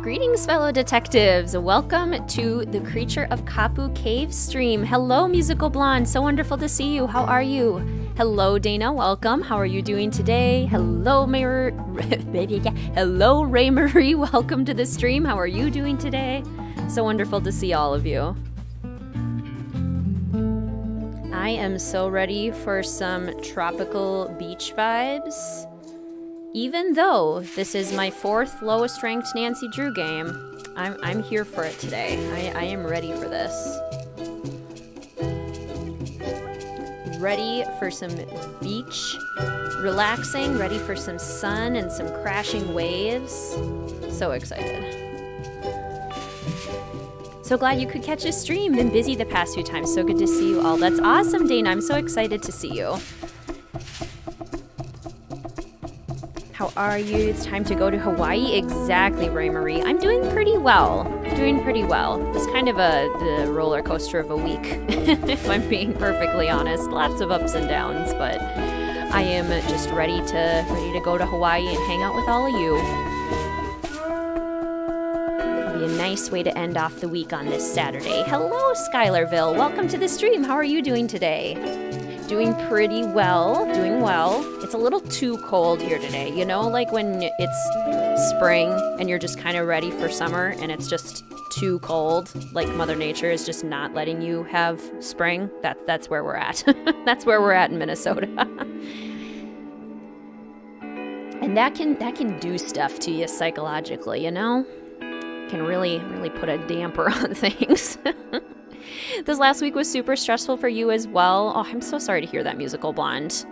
Greetings, fellow detectives. Welcome to the Creature of Kapu Cave stream. Hello, Musical Blonde. So wonderful to see you. How are you? Hello, Dana. Welcome. How are you doing today? Hello, Hello, Ray Marie. Welcome to the stream. How are you doing today? So wonderful to see all of you. I am so ready for some tropical beach vibes. Even though this is my 4th lowest ranked Nancy Drew game, I'm here for it today. I am ready for this. Ready for some beach relaxing, ready for some sun and some crashing waves. So excited. So glad you could catch a stream. Been busy the past few times. So good to see you all. That's awesome, Dana. I'm so excited to see you. How are you? It's time to go to Hawaii. Exactly, Ray Marie. I'm doing pretty well. It's kind of the roller coaster of a week, if I'm being perfectly honest. Lots of ups and downs, but I am just ready to go to Hawaii and hang out with all of you. It'll be a nice way to end off the week on this Saturday. Hello, Skylarville. Welcome to the stream. How are you doing today? Doing pretty well, doing well. It's a little too cold here today. You know, like when it's spring and you're just kind of ready for summer and it's just too cold, like Mother Nature is just not letting you have spring. That's where we're at. That's where we're at in Minnesota. And that can do stuff to you psychologically, you know? Can really put a damper on things. This last week was super stressful for you as well. Oh, I'm so sorry to hear that, Musical Blonde.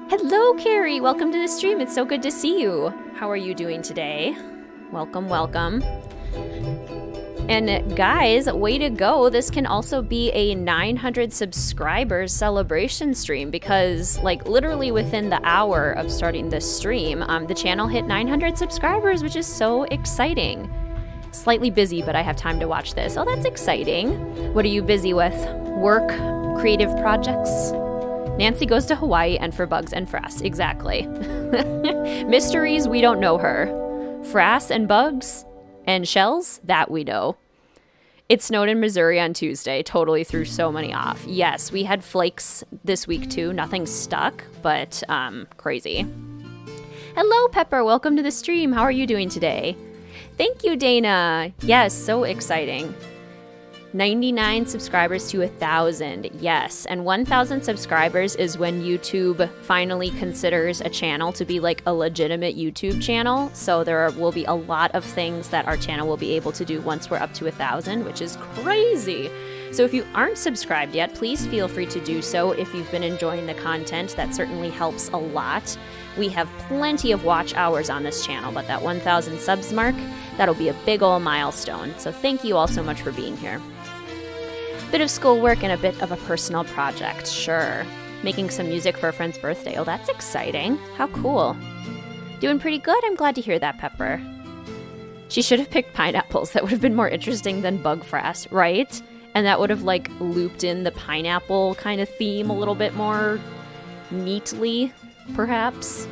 Hello, Carrie. Welcome to the stream. It's so good to see you. How are you doing today? Welcome, welcome. And guys, way to go. This can also be a 900 subscribers celebration stream because like literally within the hour of starting this stream, the channel hit 900 subscribers, which is so exciting. Slightly busy, but I have time to watch this. Oh, that's exciting. What are you busy with? Work? Creative projects? Nancy goes to Hawaii and for bugs and frass. Exactly. Mysteries, we don't know her. Frass and bugs and shells, that we know. It snowed in Missouri on Tuesday. Totally threw so many off. Yes, we had flakes this week too. Nothing stuck, but crazy. Hello, Pepper. Welcome to the stream. How are you doing today? Thank you, Dana. Yes, so exciting. 99 subscribers to 1,000. Yes, and 1,000 subscribers is when YouTube finally considers a channel to be like a legitimate YouTube channel. So there will be a lot of things that our channel will be able to do once we're up to 1,000, which is crazy. So if you aren't subscribed yet, please feel free to do so. If you've been enjoying the content, that certainly helps a lot. We have plenty of watch hours on this channel, but that 1,000 subs mark, that'll be a big ol' milestone. So thank you all so much for being here. Bit of schoolwork and a bit of a personal project, sure. Making some music for a friend's birthday. Oh, that's exciting. How cool. Doing pretty good. I'm glad to hear that, Pepper. She should have picked pineapples. That would have been more interesting than bug frass, right? And that would have like looped in the pineapple kind of theme a little bit more neatly, perhaps.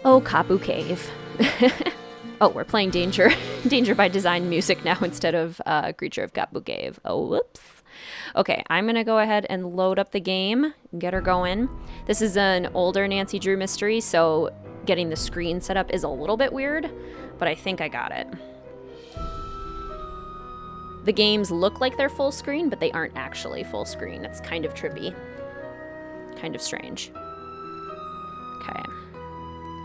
Oh, Kapu Cave. Oh, we're playing Danger by Design music now instead of Creature of Kapu Cave. Oh, whoops. Okay, I'm going to go ahead and load up the game and get her going. This is an older Nancy Drew mystery, so getting the screen set up is a little bit weird, but I think I got it. The games look like they're full screen, but they aren't actually full screen. It's kind of trippy. Kind of strange. Okay.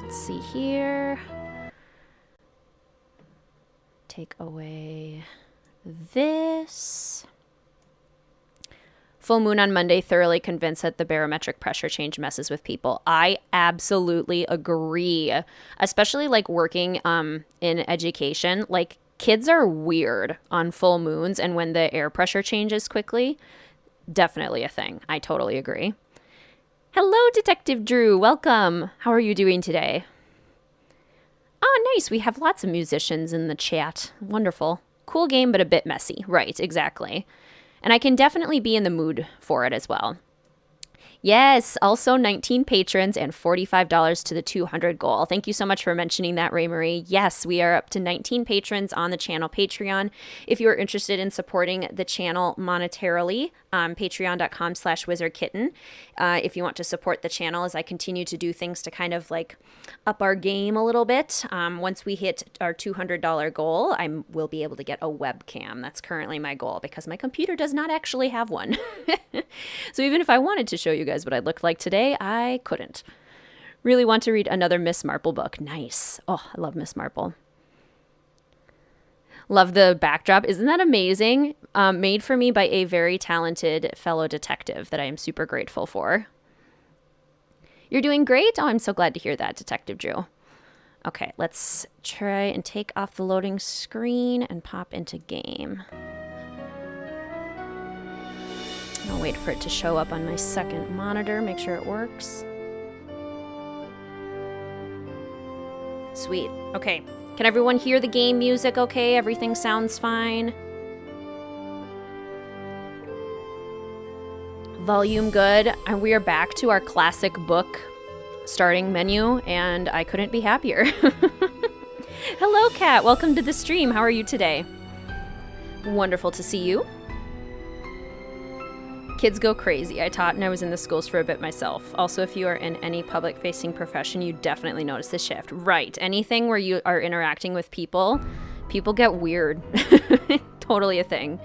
Let's see here. Take away this. Full moon on Monday, thoroughly convinced that the barometric pressure change messes with people. I absolutely agree. Especially like working in education. Like kids are weird on full moons and when the air pressure changes quickly. Definitely a thing. I totally agree. Hello, Detective Drew. Welcome. How are you doing today? Oh, nice. We have lots of musicians in the chat. Wonderful. Cool game, but a bit messy. Right, exactly. And I can definitely be in the mood for it as well. Yes, also 19 patrons and $45 to the 200 goal. Thank you so much for mentioning that, Ray Marie. Yes, we are up to 19 patrons on the channel Patreon. If you are interested in supporting the channel monetarily, patreon.com/WizardKitten. If you want to support the channel as I continue to do things to kind of like up our game a little bit. Once we hit our $200 goal, I will be able to get a webcam. That's currently my goal because my computer does not actually have one. So even if I wanted to show you guys what I looked like today, I couldn't. Really want to read another Miss Marple book. Nice. Oh, I love Miss Marple. Love the backdrop. Isn't that amazing? Made for me by a very talented fellow detective that I am super grateful for. You're doing great? Oh, I'm so glad to hear that, Detective Drew. Okay, let's try and take off the loading screen and pop into game. I'll wait for it to show up on my second monitor, make sure it works. Sweet. Okay. Can everyone hear the game music okay? Everything sounds fine? Volume good. And we are back to our classic book starting menu, and I couldn't be happier. Hello, Kat. Welcome to the stream. How are you today? Wonderful to see you. Kids go crazy. I taught and I was in the schools for a bit myself. Also, if you are in any public-facing profession, you definitely notice the shift. Right. Anything where you are interacting with people, people get weird. Totally a thing.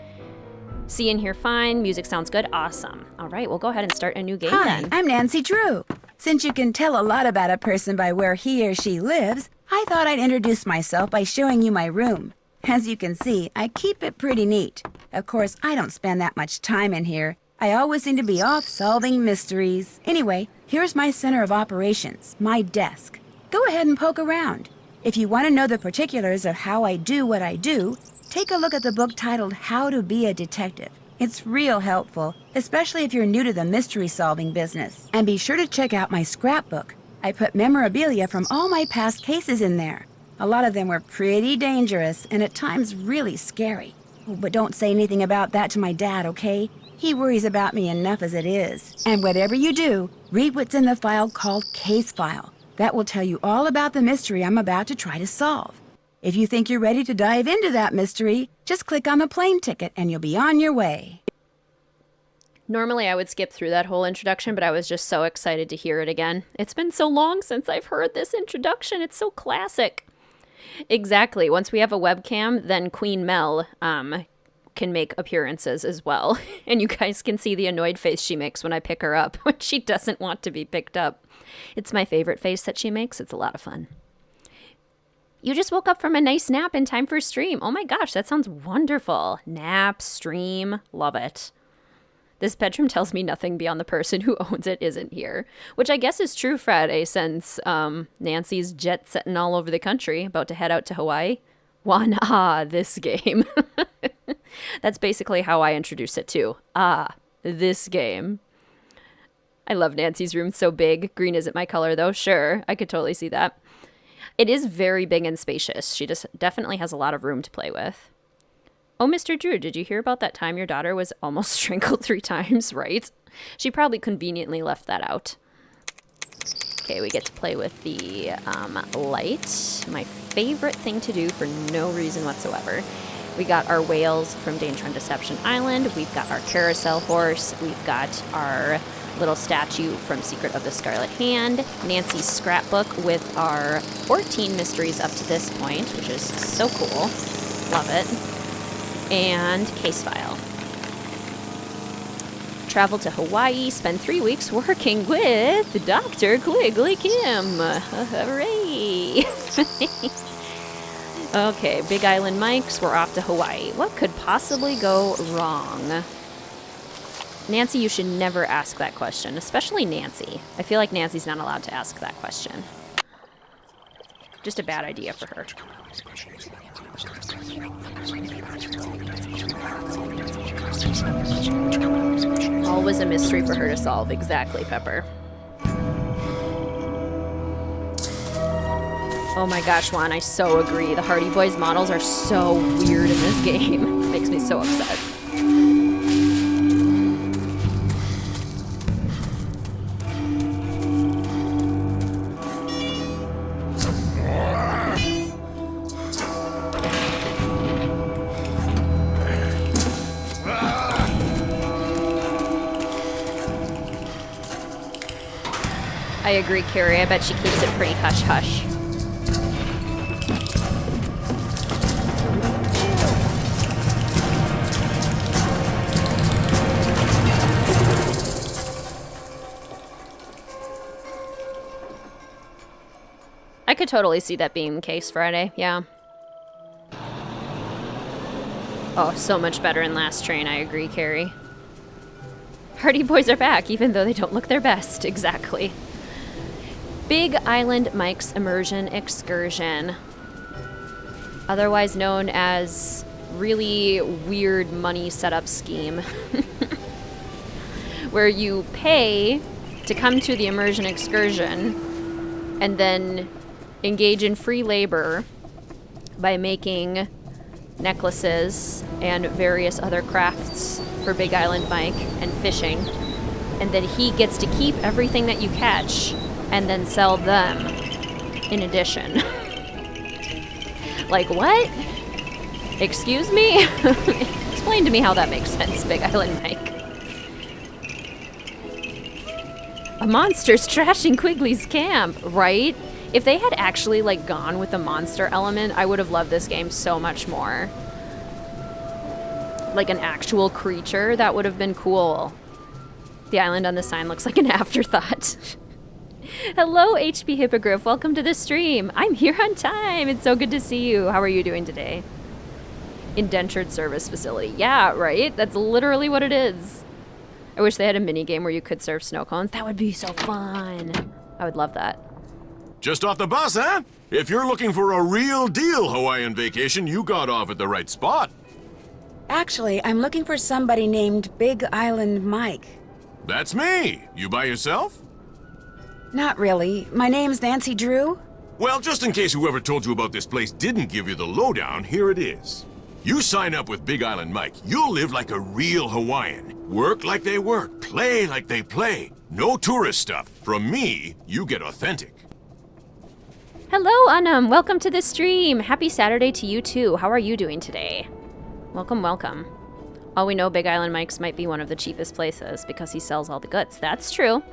See and hear fine. Music sounds good. Awesome. All right, we'll go ahead and start a new game then. Hi, I'm Nancy Drew. Since you can tell a lot about a person by where he or she lives, I thought I'd introduce myself by showing you my room. As you can see, I keep it pretty neat. Of course, I don't spend that much time in here. I always seem to be off solving mysteries. Anyway, here's my center of operations, my desk. Go ahead and poke around. If you want to know the particulars of how I do what I do, take a look at the book titled How to Be a Detective. It's real helpful, especially if you're new to the mystery-solving business. And be sure to check out my scrapbook. I put memorabilia from all my past cases in there. A lot of them were pretty dangerous and at times really scary. Oh, but don't say anything about that to my dad, okay? He worries about me enough as it is. And whatever you do, read what's in the file called Case File. That will tell you all about the mystery I'm about to try to solve. If you think you're ready to dive into that mystery, just click on the plane ticket and you'll be on your way. Normally I would skip through that whole introduction, but I was just so excited to hear it again. It's been so long since I've heard this introduction. It's so classic. Exactly. Once we have a webcam, then Queen Mel can make appearances as well. And you guys can see the annoyed face she makes when I pick her up, when she doesn't want to be picked up. It's my favorite face that she makes. It's a lot of fun. You just woke up from a nice nap in time for stream. Oh my gosh, that sounds wonderful. Nap, stream, love it. This bedroom tells me nothing beyond the person who owns it isn't here. Which I guess is true, Friday, since Nancy's jet setting all over the country, about to head out to Hawaii. This game. That's basically how I introduce it too. This game. I love Nancy's room, so big. Green isn't my color though. Sure, I could totally see that. It is very big and spacious. She just definitely has a lot of room to play with. Oh, Mr. Drew, did you hear about that time your daughter was almost strangled 3 times, right? She probably conveniently left that out. Okay, we get to play with the light. My favorite thing to do for no reason whatsoever. We got our whales from Danger on Deception Island. We've got our carousel horse. We've got our little statue from Secret of the Scarlet Hand. Nancy's scrapbook with our 14 mysteries up to this point, which is so cool. Love it. And case file. Travel to Hawaii, spend 3 weeks working with Dr. Quigley Kim. Hooray! Okay, Big Island Mike's, we're off to Hawaii. What could possibly go wrong? Nancy, you should never ask that question, especially Nancy. I feel like Nancy's not allowed to ask that question. Just a bad idea for her. Always a mystery for her to solve. Exactly, Pepper. Oh my gosh, Juan, I so agree. The Hardy Boys models are so weird in this game. Makes me so upset. I agree, Carrie. I bet she keeps it pretty hush-hush. I could totally see that being the case Friday, yeah. Oh, so much better in Last Train, I agree, Carrie. Hardy Boys are back, even though they don't look their best, exactly. Big Island Mike's Immersion Excursion. Otherwise known as really weird money setup scheme. Where you pay to come to the immersion excursion and then engage in free labor by making necklaces and various other crafts for Big Island Mike and fishing. And then he gets to keep everything that you catch and then sell them in addition. Like what? Excuse me? Explain to me how that makes sense, Big Island Mike. A monster's trashing Quigley's camp, right? If they had actually, like, gone with the monster element, I would have loved this game so much more. Like an actual creature, that would have been cool. The island on the sign looks like an afterthought. Hello, HP Hippogriff. Welcome to the stream. I'm here on time. It's so good to see you. How are you doing today? Indentured service facility. Yeah, right? That's literally what it is. I wish they had a mini game where you could serve snow cones. That would be so fun. I would love that. Just off the bus, huh? If you're looking for a real deal Hawaiian vacation, you got off at the right spot. Actually, I'm looking for somebody named Big Island Mike. That's me. You by yourself? Not really. My name's Nancy Drew. Well, just in case whoever told you about this place didn't give you the lowdown, here it is. You sign up with Big Island Mike, you'll live like a real Hawaiian. Work like they work, play like they play. No tourist stuff. From me, you get authentic. Hello, Anam. Welcome to the stream. Happy Saturday to you, too. How are you doing today? Welcome, welcome. All we know, Big Island Mike's might be one of the cheapest places because he sells all the goods. That's true.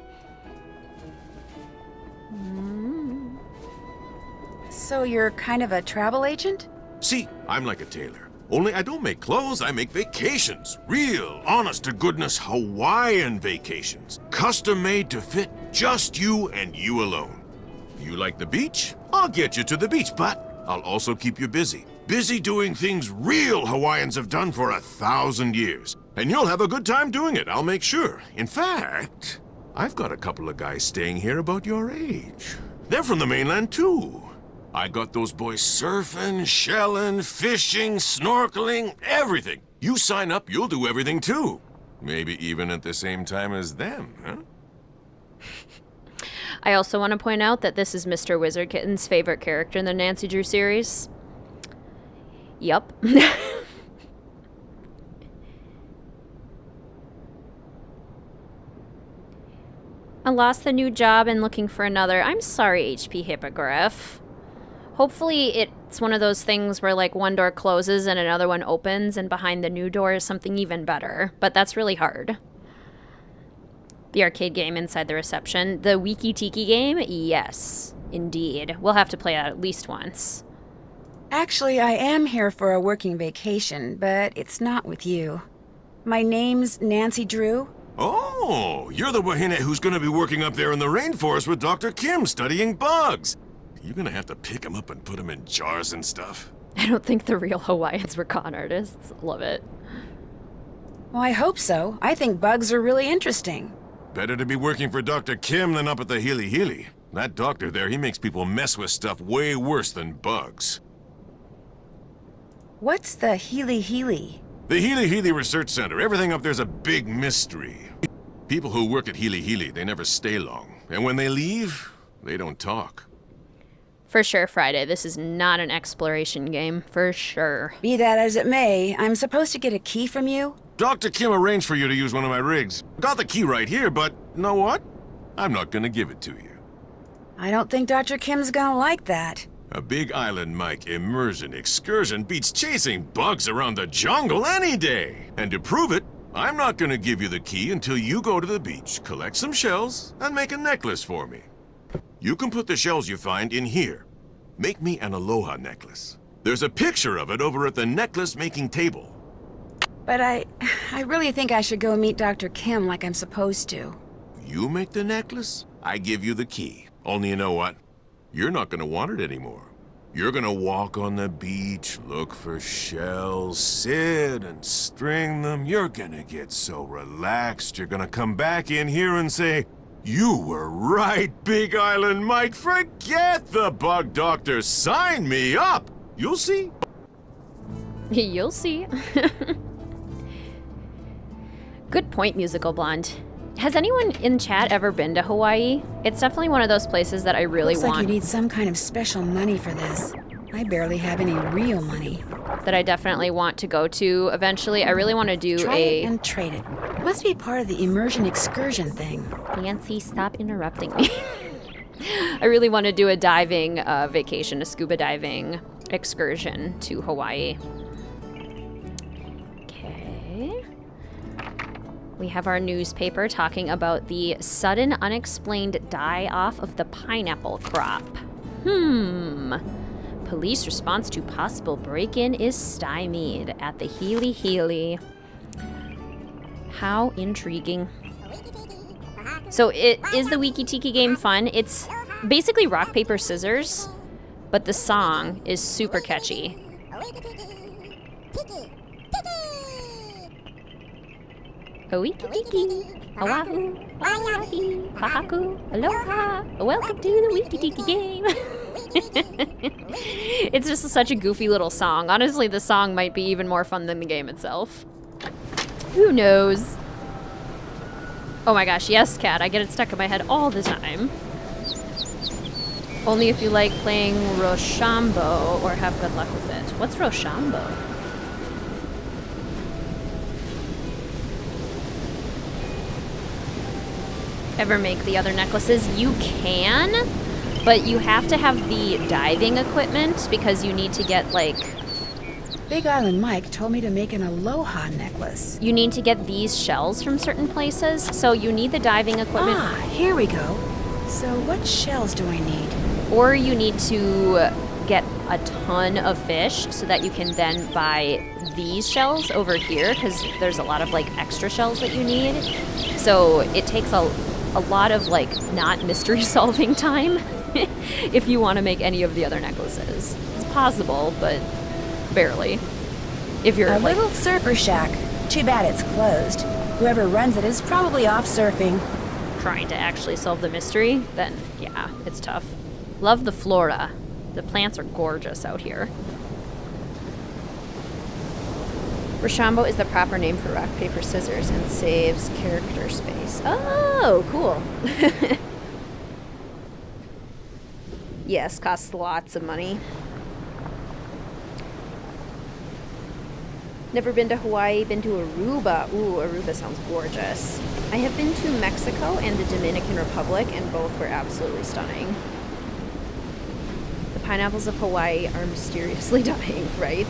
So you're kind of a travel agent? See, I'm like a tailor. Only I don't make clothes, I make vacations. Real, honest-to-goodness Hawaiian vacations. Custom-made to fit just you and you alone. You like the beach? I'll get you to the beach, but I'll also keep you busy. Busy doing things real Hawaiians have done for 1,000 years. And you'll have a good time doing it, I'll make sure. In fact, I've got a couple of guys staying here about your age. They're from the mainland, too. I got those boys surfing, shelling, fishing, snorkeling, everything. You sign up, you'll do everything, too. Maybe even at the same time as them, huh? I also want to point out that this is Mr. WizardKitten's favorite character in the Nancy Drew series. Yup. I lost the new job and looking for another. I'm sorry, HP Hippogriff. Hopefully it's one of those things where, like, one door closes and another one opens, and behind the new door is something even better. But that's really hard. The arcade game inside the reception. The Wiki Tiki game? Yes, indeed. We'll have to play that at least once. Actually, I am here for a working vacation, but it's not with you. My name's Nancy Drew. Oh, you're the wahine who's going to be working up there in the rainforest with Dr. Kim studying bugs. You're going to have to pick them up and put them in jars and stuff. I don't think the real Hawaiians were con artists. Love it. Well, I hope so. I think bugs are really interesting. Better to be working for Dr. Kim than up at the Hili Hili. That doctor there, he makes people mess with stuff way worse than bugs. What's the Hili Hili? The Hili Hili Research Center. Everything up there's a big mystery. People who work at Hili Hili, they never stay long. And when they leave, they don't talk. For sure, Friday. This is not an exploration game. For sure. Be that as it may, I'm supposed to get a key from you? Dr. Kim arranged for you to use one of my rigs. Got the key right here, but you know what? I'm not gonna give it to you. I don't think Dr. Kim's gonna like that. A Big Island Mike immersion excursion beats chasing bugs around the jungle any day. And to prove it, I'm not gonna give you the key until you go to the beach, collect some shells, and make a necklace for me. You can put the shells you find in here. Make me an aloha necklace. There's a picture of it over at the necklace-making table. But I really think I should go meet Dr. Kim like I'm supposed to. You make the necklace, I give you the key. Only you know what? You're not gonna want it anymore. You're gonna walk on the beach, look for shells, sit and string them. You're gonna get so relaxed, you're gonna come back in here and say, "You were right, Big Island Mike. Forget the bug doctor. Sign me up." You'll see. You'll see. Good point, Musical Blonde. Has anyone in chat ever been to Hawaii? It's definitely one of those places that I really Looks want. like you need some kind of special money for this. I barely have any real money. That I definitely want to go to eventually. I really want to do Try it and trade it. Must be part of the immersion excursion thing. Nancy, stop interrupting me. I really want to do a diving vacation, a scuba diving excursion to Hawaii. Okay. We have our newspaper talking about the sudden unexplained die-off of the pineapple crop. Police response to possible break-in is stymied at the Healy Healy. How intriguing. So is the Wiki Tiki game fun? It's basically rock, paper, scissors, but the song is super catchy. Wiki Tiki, Oahu, Waiahi, Pahaku, Aloha, welcome to the Wiki Tiki game. It's just such a goofy little song. Honestly, the song might be even more fun than the game itself. Who knows? Oh my gosh, yes, Cat. I get it stuck in my head all the time. Only if you like playing Rochambeau or have good luck with it. What's Rochambeau? Ever make the other necklaces? You can, but you have to have the diving equipment because you need to get like... Big Island Mike told me to make an aloha necklace. You need to get these shells from certain places, so you need the diving equipment. Ah, here we go. So what shells do I need? Or you need to get a ton of fish so that you can then buy these shells over here because there's a lot of like extra shells that you need. So it takes a lot of like not mystery solving time if you want to make any of the other necklaces. It's possible, but barely. If you're a like, little surfer shack. Too bad it's closed. Whoever runs it is probably off surfing. trying to actually solve the mystery, then yeah, it's tough. Love the flora. The plants are gorgeous out here. Rochambeau is the proper name for rock, paper, scissors and saves character space. Oh, cool. Yes, costs lots of money. Never been to Hawaii, been to Aruba. Ooh, Aruba sounds gorgeous. I have been to Mexico and the Dominican Republic, and both were absolutely stunning. The pineapples of Hawaii are mysteriously dying, right?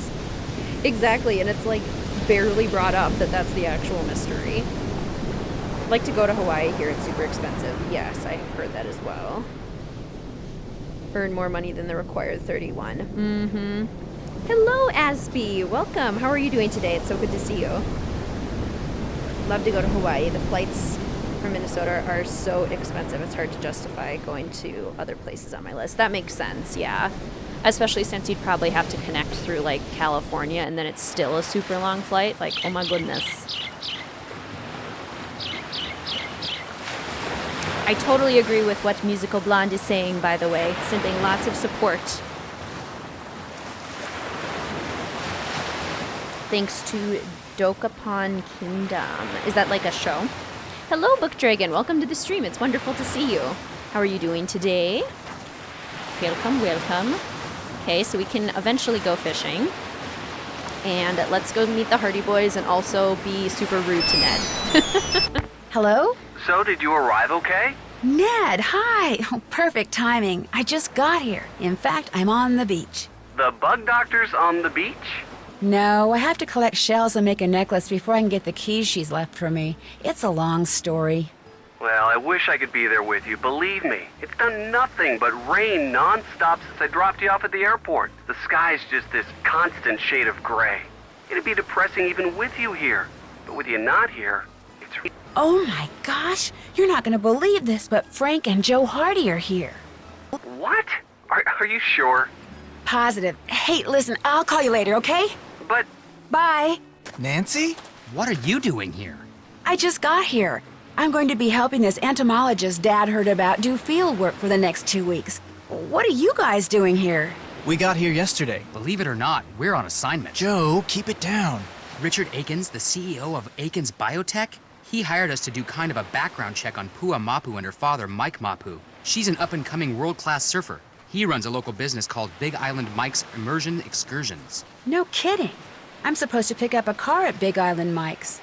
Exactly, and it's like barely brought up that that's the actual mystery. I'd like to go to Hawaii here, it's super expensive. Yes, I have heard that as well. Earn more money than the required 31. Mm-hmm. Hello, Aspie. Welcome. How are you doing today? It's so good to see you. Love to go to Hawaii. The flights from Minnesota are so expensive. It's hard to justify going to other places on my list. That makes sense, yeah. Especially since you'd probably have to connect through, like, California, and then it's still a super long flight. Like, oh my goodness. I totally agree with what Musical Blonde is saying, by the way. Sending lots of support. Thanks to Dokapon Kingdom. Is that like a show? Hello, Book Dragon. Welcome to the stream. It's wonderful to see you. How are you doing today? Welcome, welcome. Okay, so we can eventually go fishing. And let's go meet the Hardy Boys and also be super rude to Ned. Hello? So, did you arrive okay? Ned, hi! Oh, perfect timing. I just got here. In fact, I'm on the beach. The bug doctor's on the beach? No, I have to collect shells and make a necklace before I can get the keys she's left for me. It's a long story. Well, I wish I could be there with you, believe me. It's done nothing but rain non-stop since I dropped you off at the airport. The sky's just this constant shade of gray. It'd be depressing even with you here. But with you not here, it's... Oh my gosh, you're not gonna believe this, but Frank and Joe Hardy are here. What? Are you sure? Positive. Hey, listen, I'll call you later, okay? But... Bye. Nancy? What are you doing here? I just got here. I'm going to be helping this entomologist Dad heard about do field work for the next 2 weeks. What are you guys doing here? We got here yesterday. Believe it or not, we're on assignment. Joe, keep it down. Richard Akins, the CEO of Akins Biotech, he hired us to do kind of a background check on Pua Mapu and her father, Mike Mapu. She's an up-and-coming world-class surfer. He runs a local business called Big Island Mike's Immersion Excursions. No kidding. I'm supposed to pick up a car at Big Island Mike's.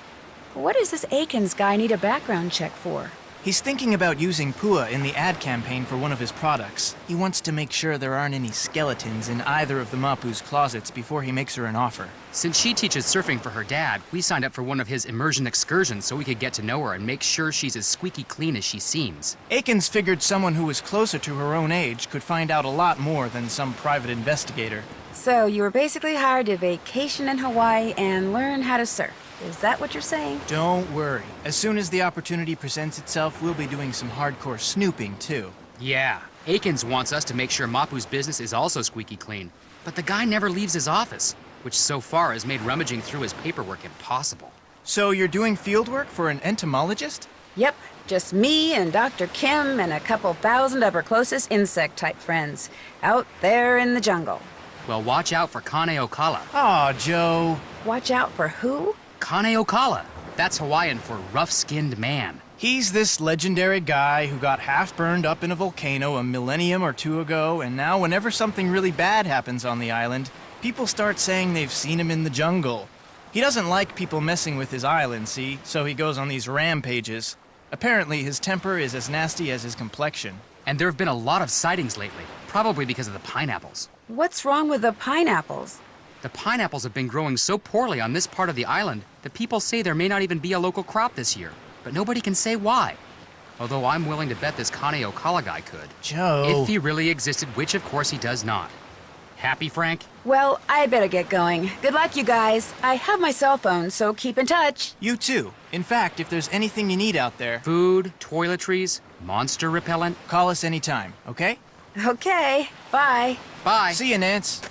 What does this Akins guy need a background check for? He's thinking about using Pua in the ad campaign for one of his products. He wants to make sure there aren't any skeletons in either of the Mapu's closets before he makes her an offer. Since she teaches surfing for her dad, we signed up for one of his immersion excursions so we could get to know her and make sure she's as squeaky clean as she seems. Akins figured someone who was closer to her own age could find out a lot more than some private investigator. So you were basically hired to vacation in Hawaii and learn how to surf. Is that what you're saying? Don't worry. As soon as the opportunity presents itself, we'll be doing some hardcore snooping, too. Yeah, Akins wants us to make sure Mapu's business is also squeaky clean. But the guy never leaves his office, which so far has made rummaging through his paperwork impossible. So you're doing field work for an entomologist? Yep, just me and Dr. Kim and a couple thousand of her closest insect-type friends out there in the jungle. Well, watch out for Kane Okala. Aw, Joe. Watch out for who? Kane Okala. That's Hawaiian for rough-skinned man. He's this legendary guy who got half burned up in a volcano a millennium or two ago, and now whenever something really bad happens on the island, people start saying they've seen him in the jungle. He doesn't like people messing with his island, see? So he goes on these rampages. Apparently, his temper is as nasty as his complexion. And there have been a lot of sightings lately, probably because of the pineapples. What's wrong with the pineapples? The pineapples have been growing so poorly on this part of the island that people say there may not even be a local crop this year. But nobody can say why. Although I'm willing to bet this Kane Okala guy could. Joe. If he really existed, which of course he does not. Happy, Frank? Well, I better get going. Good luck, you guys. I have my cell phone, so keep in touch. You too. In fact, if there's anything you need out there, Food, toiletries, monster repellent. call us anytime, okay? Okay, bye. Bye. See you, Nance.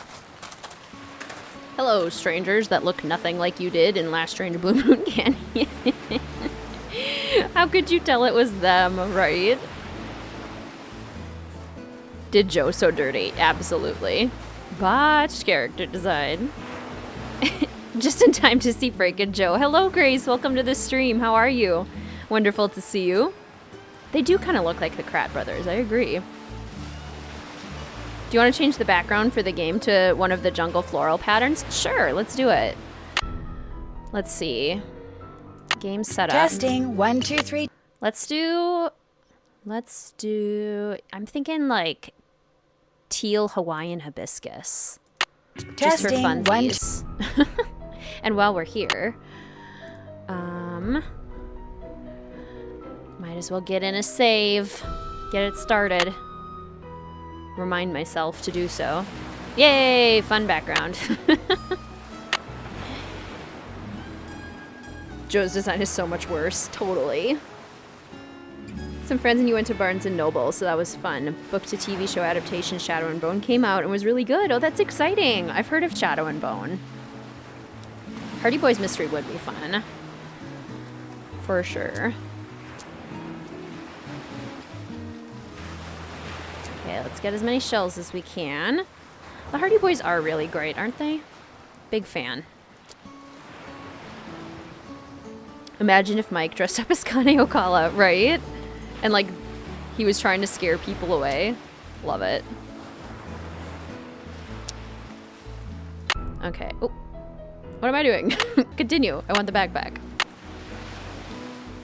Hello, strangers that look nothing like you did in Last Strange Blue Moon Canyon. How could you tell it was them, right? Did Joe so dirty? Absolutely. Botched character design. Just in time to see Frank and Joe. Hello, Grace. Welcome to the stream. How are you? Wonderful to see you. They do kind of look like the Krat brothers. I agree. Do you want to change the background for the game to one of the jungle floral patterns? Sure, let's do it. Let's see. Game setup. Testing, 1, 2, 3. Let's do, I'm thinking like teal Hawaiian hibiscus. Just for Testing, funsies. And while we're here, might as well get in a save. Get it started. Remind myself to do so. Yay! Fun background. Joe's design is so much worse. Totally. Some friends and you went to Barnes & Noble, so that was fun. Booked a TV show adaptation, Shadow and Bone, came out and was really good. Oh, that's exciting. I've heard of Shadow and Bone. Hardy Boys Mystery would be fun. For sure. Okay, let's get as many shells as we can. The Hardy Boys are really great, aren't they? Big fan. Imagine if Mike dressed up as Kane Okala, right? And like, he was trying to scare people away. Love it. Okay. Oh, what am I doing? Continue. I want the backpack.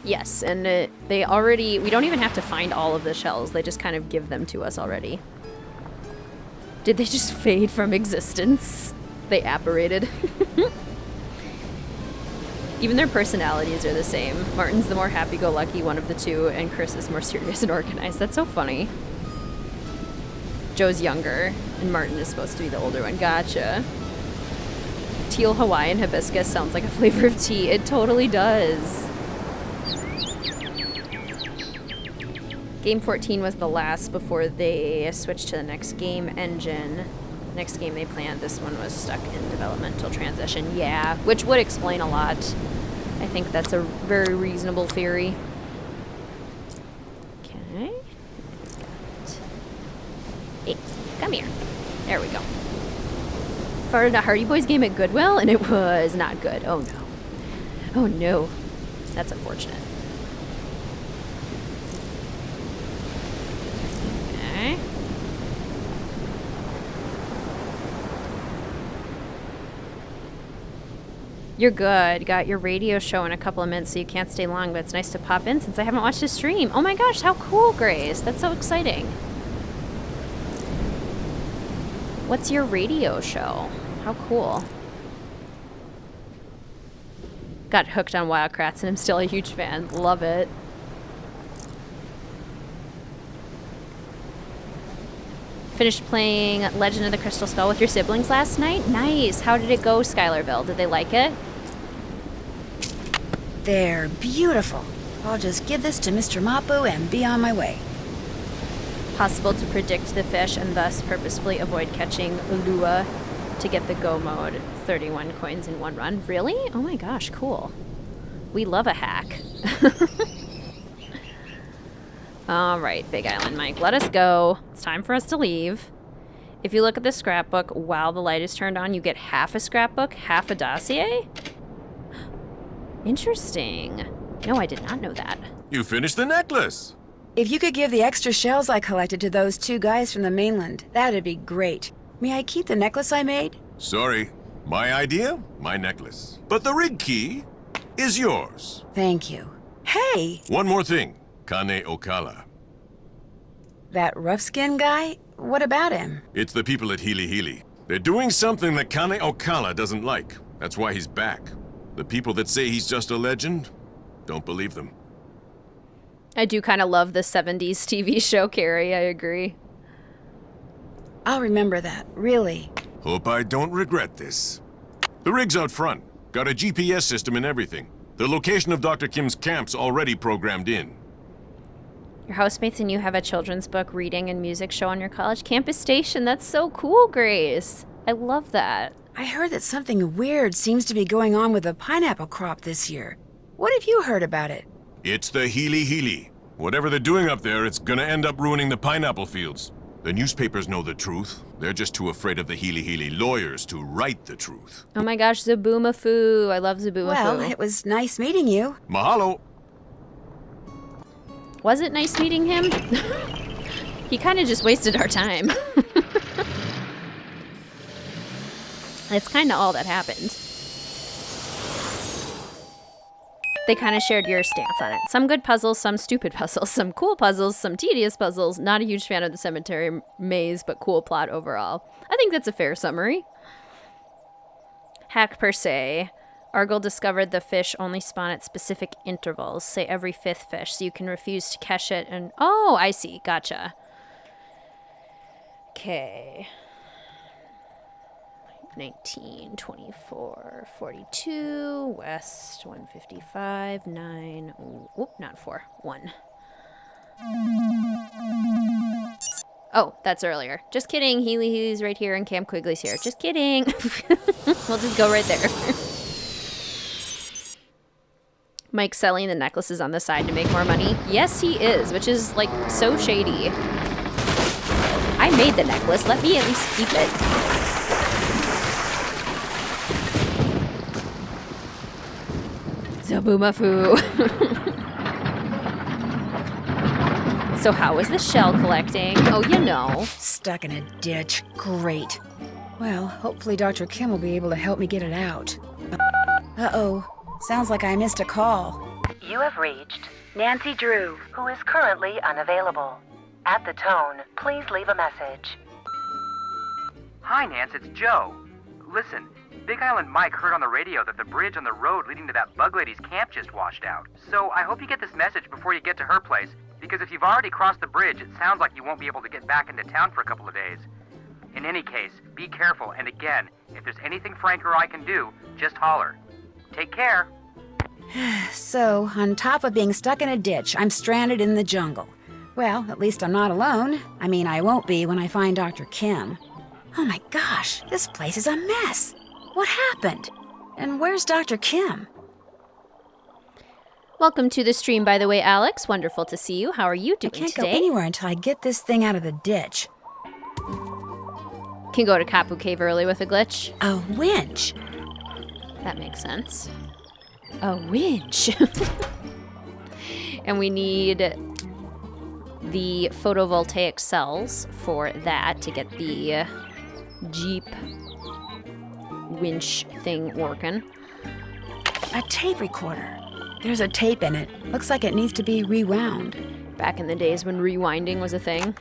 Yes, and they already... We don't even have to find all of the shells. They just kind of give them to us already. Did they just fade from existence? They apparated. Even their personalities are the same. Martin's the more happy-go-lucky one of the two, and Chris is more serious and organized. That's so funny. Joe's younger, and Martin is supposed to be the older one. Gotcha. Teal Hawaiian hibiscus sounds like a flavor of tea. It totally does. Game 14 was the last before they switched to the next game engine. Next game they planned, this one was stuck in developmental transition. Yeah, which would explain a lot. I think that's a very reasonable theory. Okay. Hey, come here. There we go. Farted a Hardy Boys game at Goodwill, and it was not good. Oh no. Oh no. That's unfortunate. Okay. You're good. Got your radio show in a couple of minutes, so you can't stay long, but it's nice to pop in since I haven't watched a stream. Oh my gosh, how cool, Grace. That's so exciting. What's your radio show? How cool. Got hooked on Wild Kratts, and I'm still a huge fan. Love it. Finished playing Legend of the Crystal Skull with your siblings last night? Nice. How did it go, Skylarville? Did they like it? They're beautiful. I'll just give this to Mr. Mapu and be on my way. Possible to predict the fish and thus purposefully avoid catching Lua to get the go mode. 31 coins in one run. Really? Oh my gosh, cool. We love a hack. Alright, Big Island Mike, let us go. It's time for us to leave. If you look at the scrapbook while the light is turned on, you get half a scrapbook, half a dossier? Interesting. No, I did not know that. You finished the necklace. If you could give the extra shells I collected to those two guys from the mainland, that'd be great. May I keep the necklace I made? Sorry. My idea, my necklace. But the rig key is yours. Thank you. Hey! One more thing. Kane Okala. That rough-skinned guy? What about him? It's the people at Healy Healy. They're doing something that Kane Okala doesn't like. That's why he's back. The people that say he's just a legend, don't believe them. I do kind of love the 70s TV show, Carrie. I agree. I'll remember that, really. Hope I don't regret this. The rig's out front. Got a GPS system and everything. The location of Dr. Kim's camp's already programmed in. Your housemates and you have a children's book, reading, and music show on your college campus station. That's so cool, Grace. I love that. I heard that something weird seems to be going on with the pineapple crop this year. What have you heard about it? It's the Healy Healy. Whatever they're doing up there, it's gonna end up ruining the pineapple fields. The newspapers know the truth. They're just too afraid of the Healy Healy lawyers to write the truth. Oh my gosh, Zaboomafoo. I love Zaboomafoo. Well, it was nice meeting you. Mahalo. Was it nice meeting him? He kind of just wasted our time. That's kind of all that happened. They kind of shared your stance on it. Some good puzzles, some stupid puzzles, some cool puzzles, some tedious puzzles. Not a huge fan of the cemetery maze, but cool plot overall. I think that's a fair summary. Hack per se. Argyle discovered the fish only spawn at specific intervals, say every 5th fish, so you can refuse to catch it and... Oh, I see. Gotcha. Okay. 19, 24, 42, west, 155, 9, whoop, not 4, 1. Oh, that's earlier. Just kidding. Healy's right here and Camp Quigley's here. Just kidding. We'll just go right there. Mike's selling the necklaces on the side to make more money. Yes, he is, which is, like, so shady. I made the necklace. Let me at least keep it. Zaboomafoo. So how was the shell collecting? Oh, you know. Stuck in a ditch. Great. Well, hopefully Dr. Kim will be able to help me get it out. Uh-oh. Sounds like I missed a call. You have reached Nancy Drew, who is currently unavailable. At the tone, please leave a message. Hi, Nance, it's Joe. Listen, Big Island Mike heard on the radio that the bridge on the road leading to that bug lady's camp just washed out. So I hope you get this message before you get to her place, because if you've already crossed the bridge, it sounds like you won't be able to get back into town for a couple of days. In any case, be careful, and again, if there's anything Frank or I can do, just holler. Take care. So, on top of being stuck in a ditch, I'm stranded in the jungle. Well, at least I'm not alone. I mean, I won't be when I find Dr. Kim. Oh my gosh, this place is a mess. What happened? And where's Dr. Kim? Welcome to the stream, by the way, Alex. Wonderful to see you. How are you doing I can't today? go anywhere until I get this thing out of the ditch. Can go to Kapu Cave early with a glitch. A winch. That makes sense. A winch. And we need the photovoltaic cells for that to get the Jeep winch thing working. A tape recorder. There's a tape in it. Looks like it needs to be rewound. Back in the days when rewinding was a thing.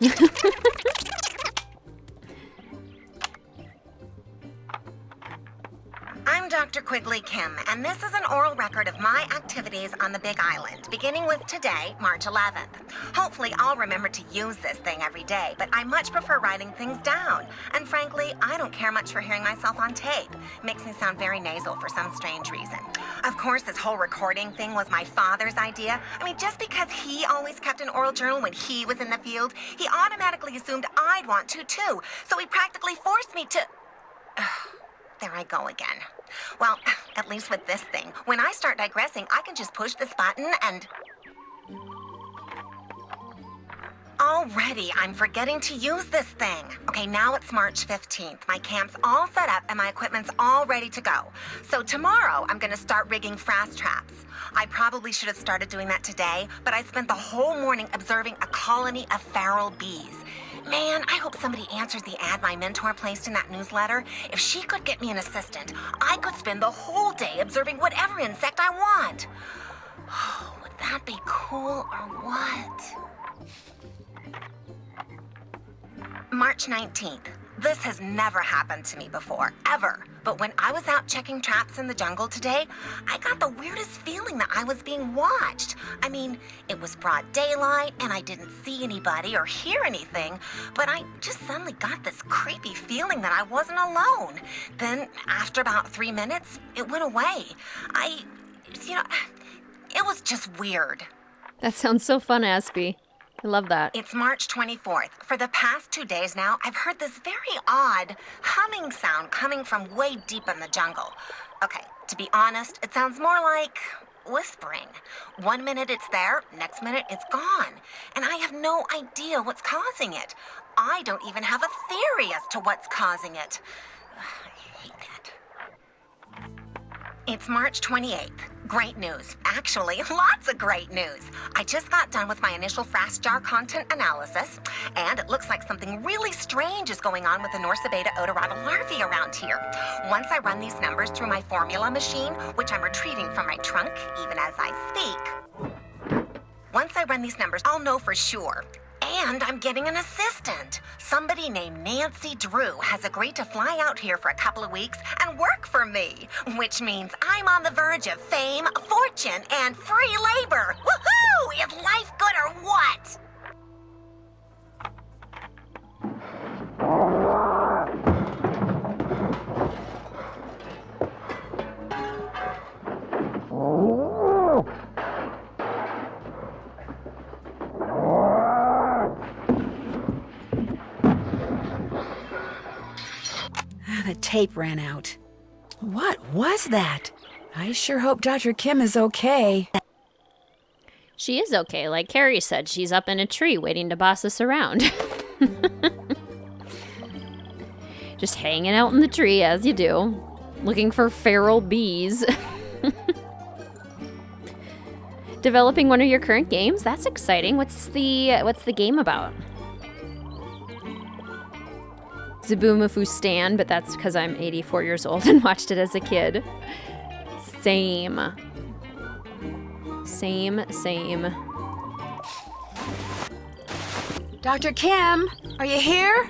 I'm Dr. Quigley Kim, and this is an oral record of my activities on the Big Island, beginning with today, March 11th. Hopefully, I'll remember to use this thing every day, but I much prefer writing things down. And frankly, I don't care much for hearing myself on tape. It makes me sound very nasal for some strange reason. Of course, this whole recording thing was my father's idea. I mean, just because he always kept an oral journal when he was in the field, he automatically assumed I'd want to too. So he practically forced me to... There I go again. Well, at least with this thing, when I start digressing, I can just push this button and... Already, I'm forgetting to use this thing. Okay, now it's March 15th. My camp's all set up and my equipment's all ready to go. So tomorrow, I'm gonna start rigging fast traps. I probably should have started doing that today, but I spent the whole morning observing a colony of feral bees. Man, I hope somebody answers the ad my mentor placed in that newsletter. If she could get me an assistant, I could spend the whole day observing whatever insect I want. Oh, would that be cool or what? March 19th. This has never happened to me before, ever. But when I was out checking traps in the jungle today, I got the weirdest feeling that I was being watched. I mean, it was broad daylight and I didn't see anybody or hear anything, but I just suddenly got this creepy feeling that I wasn't alone. Then, after about 3 minutes, it went away. It was just weird. That sounds so fun, Aspie. I love that. It's March 24th. For the past 2 days now, I've heard this very odd humming sound coming from way deep in the jungle. Okay, to be honest, it sounds more like whispering. 1 minute it's there, next minute it's gone. And I have no idea what's causing it. I don't even have a theory as to what's causing it. I hate that. It's March 28th. Great news. Actually, lots of great news. I just got done with my initial fast jar content analysis, and it looks like something really strange is going on with the Norsa beta odorata larvae around here. Once I run these numbers through my formula machine, which I'm retrieving from my trunk even as I speak, once I run these numbers, I'll know for sure. And I'm getting an assistant. Somebody named Nancy Drew has agreed to fly out here for a couple of weeks and work for me, which means I'm on the verge of fame, fortune, and free labor. Woohoo! Is life good or what? The tape ran out. What was that? I sure hope Dr. Kim is okay. She is okay. Like Carrie said, she's up in a tree waiting to boss us around. Just hanging out in the tree, as you do. Looking for feral bees. Developing one of your current games? That's exciting. What's the game about? Zabumafu Stan, but that's because I'm 84 years old and watched it as a kid. Same. Dr. Kim, are you here?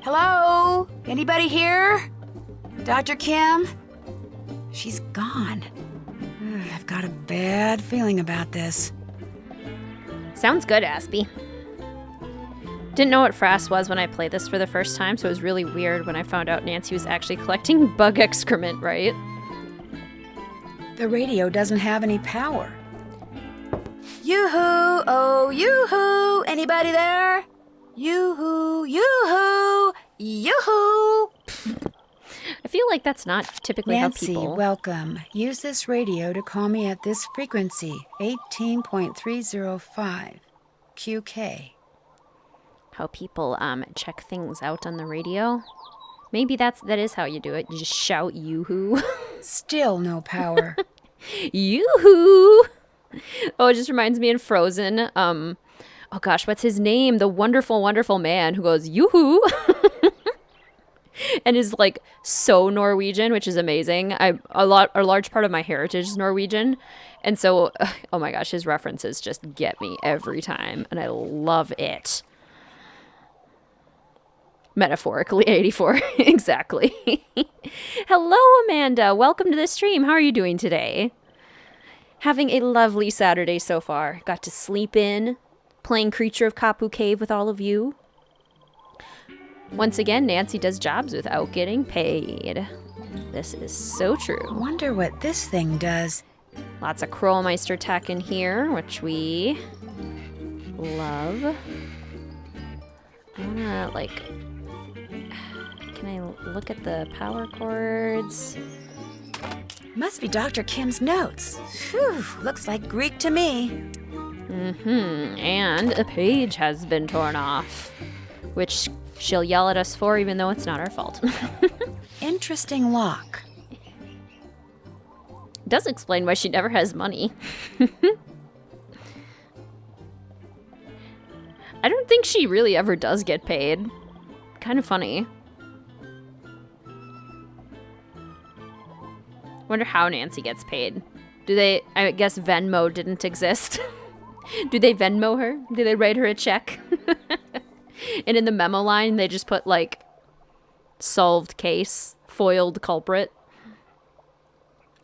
Hello? Anybody here? Dr. Kim? She's gone. I've got a bad feeling about this. Sounds good, Aspie. Didn't know what frass was when I played this for the first time, so it was really weird when I found out Nancy was actually collecting bug excrement, right? The radio doesn't have any power. Yoo-hoo! Oh, yoo-hoo! Anybody there? Yoo-hoo! Yoo-hoo! Yoo-hoo! I feel like that's not typically Nancy, how people... welcome. Use this radio to call me at this frequency, 18.305 QK. How people check things out on the radio. Maybe that is how you do it. You just shout yoo-hoo. Still no power. Yoo-hoo! Oh, it just reminds me in Frozen. Oh gosh, what's his name? The wonderful, wonderful man who goes yoo-hoo. And is like so Norwegian, which is amazing. A large part of my heritage is Norwegian. And so, oh my gosh, his references just get me every time. And I love it. Metaphorically, 84. Exactly. Hello, Amanda. Welcome to the stream. How are you doing today? Having a lovely Saturday so far. Got to sleep in, playing Creature of Kapu Cave with all of you. Once again, Nancy does jobs without getting paid. This is so true. Wonder what this thing does. Lots of Krollmeister tech in here, which we love. I wanna, like... Can I look at the power cords? Must be Dr. Kim's notes. Phew, looks like Greek to me. And a page has been torn off, which she'll yell at us for even though it's not our fault. Interesting lock. Does explain why she never has money. I don't think she really ever does get paid. Kind of funny. Wonder how Nancy gets paid. Do they, I guess Venmo didn't exist. Do they Venmo her? Do they write her a check? And in the memo line, they just put like, solved case, foiled culprit,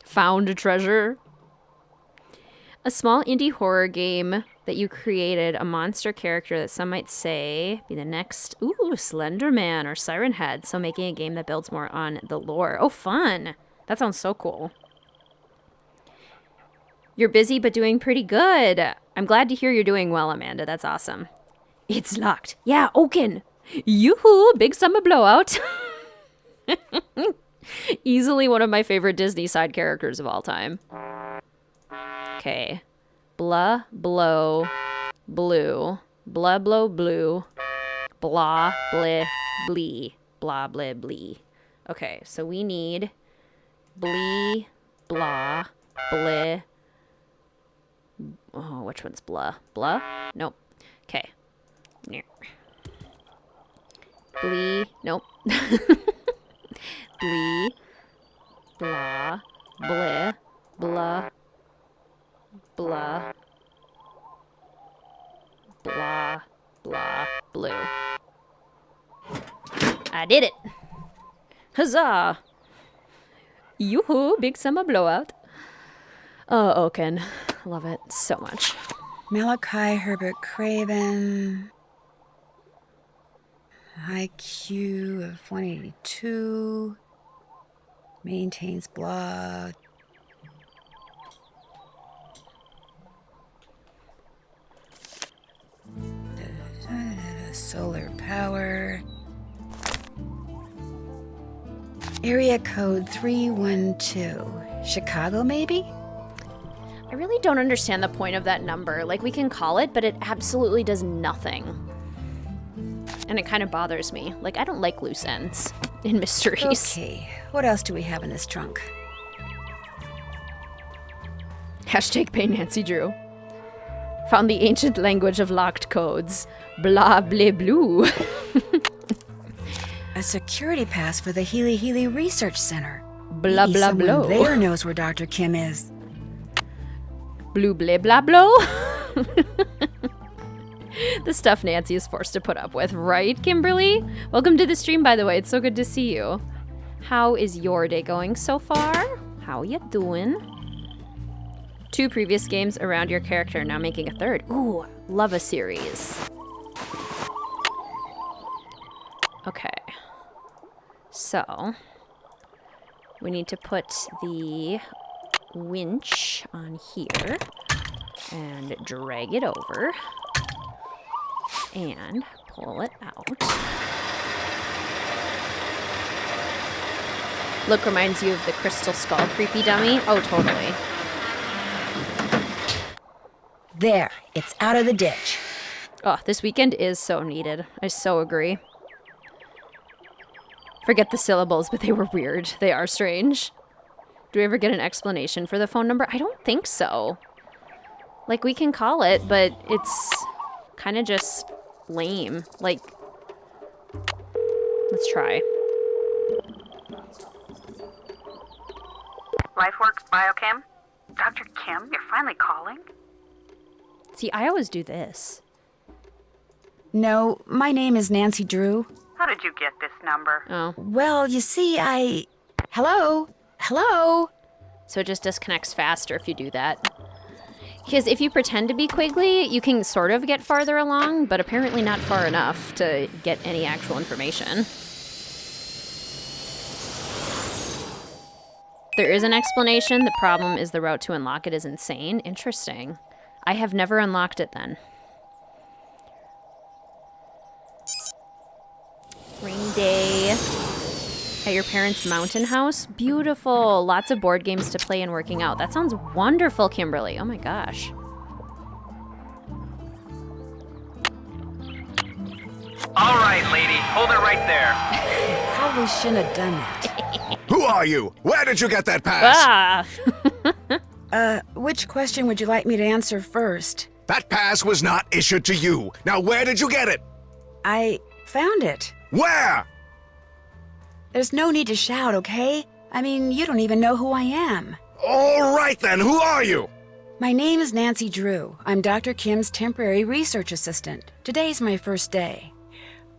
found a treasure. A small indie horror game that you created, a monster character that some might say be the next, Slender Man or Siren Head. So making a game that builds more on the lore. Oh, fun. That sounds so cool. You're busy, but doing pretty good. I'm glad to hear you're doing well, Amanda. That's awesome. It's locked. Yeah, Oaken. Yoo-hoo, big summer blowout. Easily one of my favorite Disney side characters of all time. Okay. Blah, blow, blue. Blah, blow, blue. Blah, bleh, blee. Blah, bleh, blee. Okay, so we need blee, blah, bleh. Oh, which one's blah? Blah? Nope. Okay. Blee. Nope. Blee. Blah. Bleh. Blah. Blah. Blah. Blah. Blue. I did it. Huzzah. Yoo-hoo, big summer blowout. Oh, Oaken. Love it so much. Malachi Herbert Craven. IQ of 182. Maintains blah. Solar power. Area code 312. Chicago, maybe? I really don't understand the point of that number. Like, we can call it, but it absolutely does nothing. And it kind of bothers me. Like, I don't like loose ends in mysteries. Okay, what else do we have in this trunk? Hashtag pay Nancy Drew. Found the ancient language of locked codes. Blah, blah, blue. A security pass for the Healy Healy Research Center. Blah, Maybe blah, someone blah. there knows where Dr. Kim is. Blue, blah, blah, blah. The stuff Nancy is forced to put up with, right, Kimberly? Welcome to the stream, by the way. It's so good to see you. How is your day going so far? How you doing? 2 previous games around your character, now making a 3rd. Ooh, love a series. Okay. So, we need to put the winch on here and drag it over and pull it out. Look reminds you of the Crystal Skull creepy dummy. Oh, totally. There, it's out of the ditch. Oh, this weekend is so needed. I so agree. Forget the syllables, but they were weird. They are strange. Do we ever get an explanation for the phone number? I don't think so. Like, we can call it, but it's kind of just lame. Like, let's try. LifeWorks Biochem? Dr. Kim, you're finally calling? See, I always do this. No, my name is Nancy Drew. How did you get this number? Oh. Well, you see, Hello? Hello? So it just disconnects faster if you do that. Because if you pretend to be Quigley, you can sort of get farther along, but apparently not far enough to get any actual information. There is an explanation. The problem is the route to unlock it is insane. Interesting. I have never unlocked it then. Rainy day at your parents' mountain house. Beautiful. Lots of board games to play and working out. That sounds wonderful, Kimberly. Oh my gosh. All right, lady, hold it right there. Probably shouldn't have done that. Who are you? Where did you get that pass? Ah! Which question would you like me to answer first? That pass was not issued to you. Now where did you get it? I found it. Where? There's no need to shout, okay? I mean, you don't even know who I am. All right then, who are you? My name is Nancy Drew. I'm Dr. Kim's temporary research assistant. Today's my first day.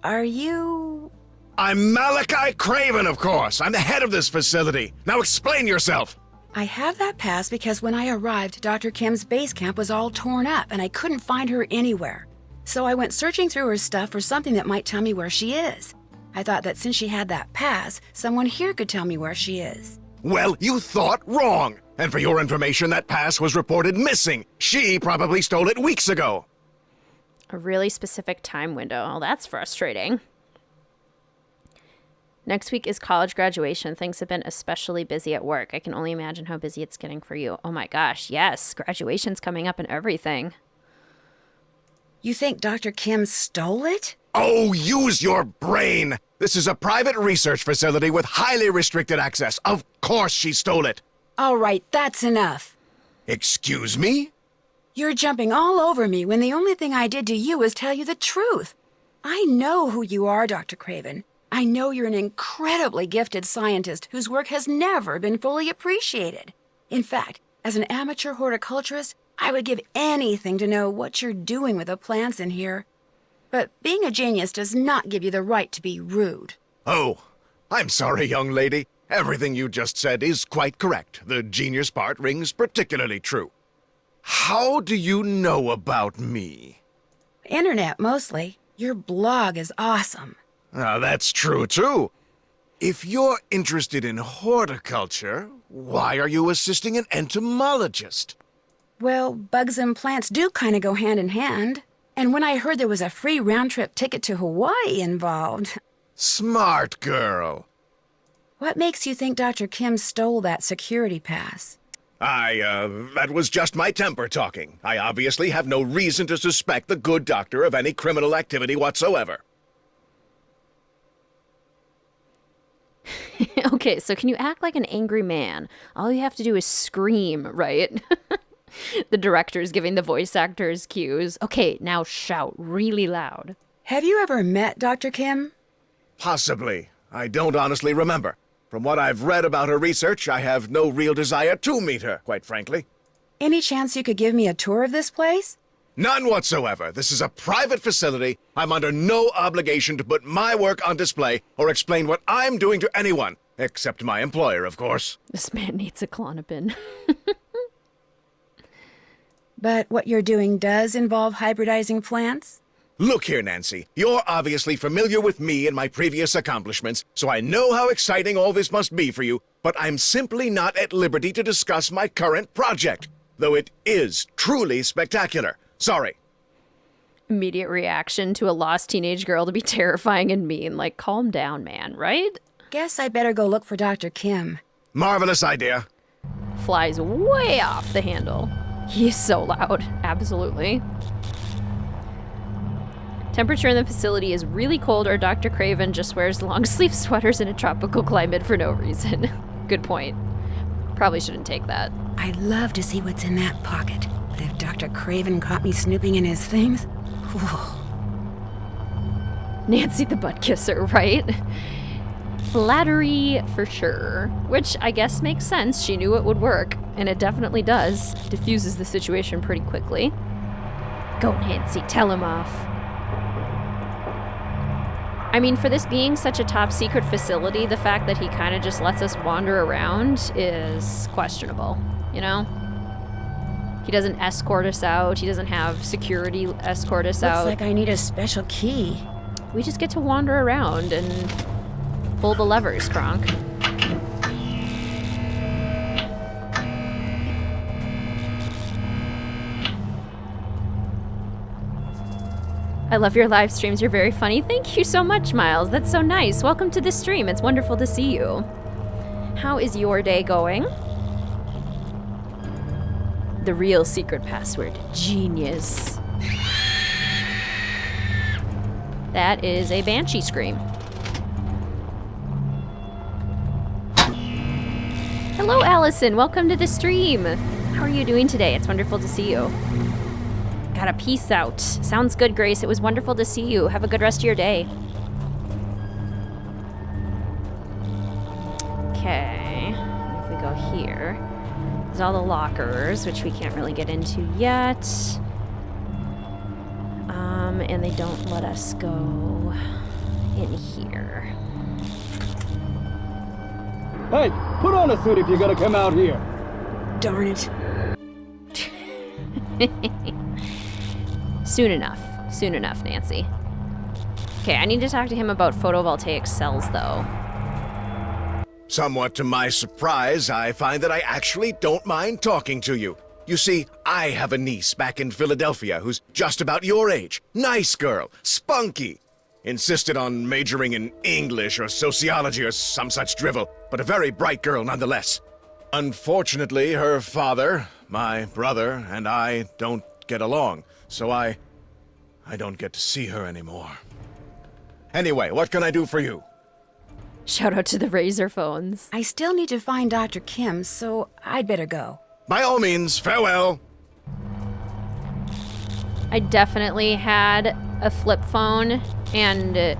Are you... I'm Malachi Craven, of course. I'm the head of this facility. Now explain yourself. I have that pass because when I arrived, Dr. Kim's base camp was all torn up and I couldn't find her anywhere. So I went searching through her stuff for something that might tell me where she is. I thought that since she had that pass, someone here could tell me where she is. Well, you thought wrong. And for your information, that pass was reported missing. She probably stole it weeks ago. A really specific time window. Oh, that's frustrating. Next week is college graduation. Things have been especially busy at work. I can only imagine how busy it's getting for you. Oh my gosh, yes. Graduation's coming up and everything. You think Dr. Kim stole it? Oh, use your brain! This is a private research facility with highly restricted access. Of course she stole it. All right, that's enough. Excuse me? You're jumping all over me when the only thing I did to you was tell you the truth. I know who you are, Dr. Craven. I know you're an incredibly gifted scientist whose work has never been fully appreciated. In fact, as an amateur horticulturist, I would give anything to know what you're doing with the plants in here. But being a genius does not give you the right to be rude. Oh, I'm sorry, young lady. Everything you just said is quite correct. The genius part rings particularly true. How do you know about me? Internet, mostly. Your blog is awesome. That's true, too. If you're interested in horticulture, why are you assisting an entomologist? Well, bugs and plants do kind of go hand in hand. And when I heard there was a free round-trip ticket to Hawaii involved... Smart girl. What makes you think Dr. Kim stole that security pass? That was just my temper talking. I obviously have no reason to suspect the good doctor of any criminal activity whatsoever. Okay, so can you act like an angry man? All you have to do is scream, right? The director's giving the voice actors cues. Okay, now shout really loud. Have you ever met Dr. Kim? Possibly. I don't honestly remember. From what I've read about her research, I have no real desire to meet her, quite frankly. Any chance you could give me a tour of this place? None whatsoever. This is a private facility. I'm under no obligation to put my work on display or explain what I'm doing to anyone. Except my employer, of course. This man needs a Klonopin. But what you're doing does involve hybridizing plants? Look here, Nancy. You're obviously familiar with me and my previous accomplishments, so I know how exciting all this must be for you, but I'm simply not at liberty to discuss my current project, though it is truly spectacular. Sorry. Immediate reaction to a lost teenage girl to be terrifying and mean. Like, calm down, man, right? Guess I better go look for Dr. Kim. Marvelous idea. Flies way off the handle. He is so loud. Absolutely. Temperature in the facility is really cold, or Dr. Craven just wears long sleeve sweaters in a tropical climate for no reason. Good point. Probably shouldn't take that. I'd love to see what's in that pocket. But if Dr. Craven caught me snooping in his things... whew. Nancy the butt kisser, right? Flattery for sure. Which I guess makes sense. She knew it would work. And it definitely does. Diffuses the situation pretty quickly. Go, Nancy, tell him off. I mean, for this being such a top secret facility, the fact that he kind of just lets us wander around is questionable, you know? He doesn't escort us out. He doesn't have security escort us out. Looks like I need a special key. We just get to wander around and pull the levers, Kronk. I love your live streams. You're very funny. Thank you so much, Miles. That's so nice. Welcome to the stream. It's wonderful to see you. How is your day going? The real secret password. Genius. That is a banshee scream. Hello, Allison. Welcome to the stream. How are you doing today? It's wonderful to see you. Gotta peace out. Sounds good, Grace. It was wonderful to see you. Have a good rest of your day. Okay. If we go here, there's all the lockers, which we can't really get into yet. And they don't let us go in here. Hey, put on a suit if you're gonna come out here. Darn it. Soon enough, Nancy. Okay, I need to talk to him about photovoltaic cells, though. Somewhat to my surprise, I find that I actually don't mind talking to you. You see, I have a niece back in Philadelphia who's just about your age. Nice girl, spunky. Insisted on majoring in English or sociology or some such drivel, but a very bright girl nonetheless. Unfortunately, her father, my brother, and I don't get along, so I don't get to see her anymore. Anyway, what can I do for you? Shout out to the Razor phones. I still need to find Dr. Kim, so I'd better go. By all means, farewell. I definitely had a flip phone and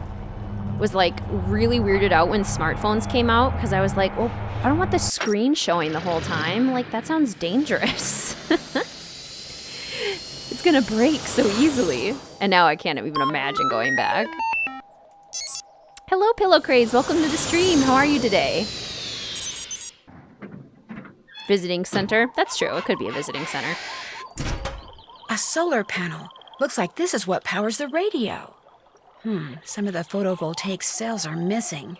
was like really weirded out when smartphones came out because I was like, oh, I don't want the screen showing the whole time. Like, that sounds dangerous. It's gonna break so easily. And now I can't even imagine going back. Hello, Pillow Craze. Welcome to the stream. How are you today? Visiting center. That's true. It could be a visiting center. A solar panel. Looks like this is what powers the radio. Some of the photovoltaic cells are missing.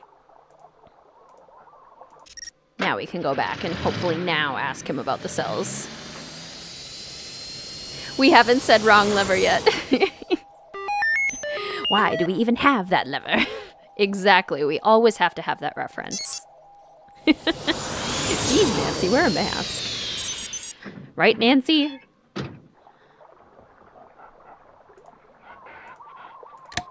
Now we can go back and hopefully now ask him about the cells. We haven't said wrong lever yet. Why do we even have that lever? Exactly. We always have to have that reference. Jeez, Nancy, wear a mask. Right, Nancy?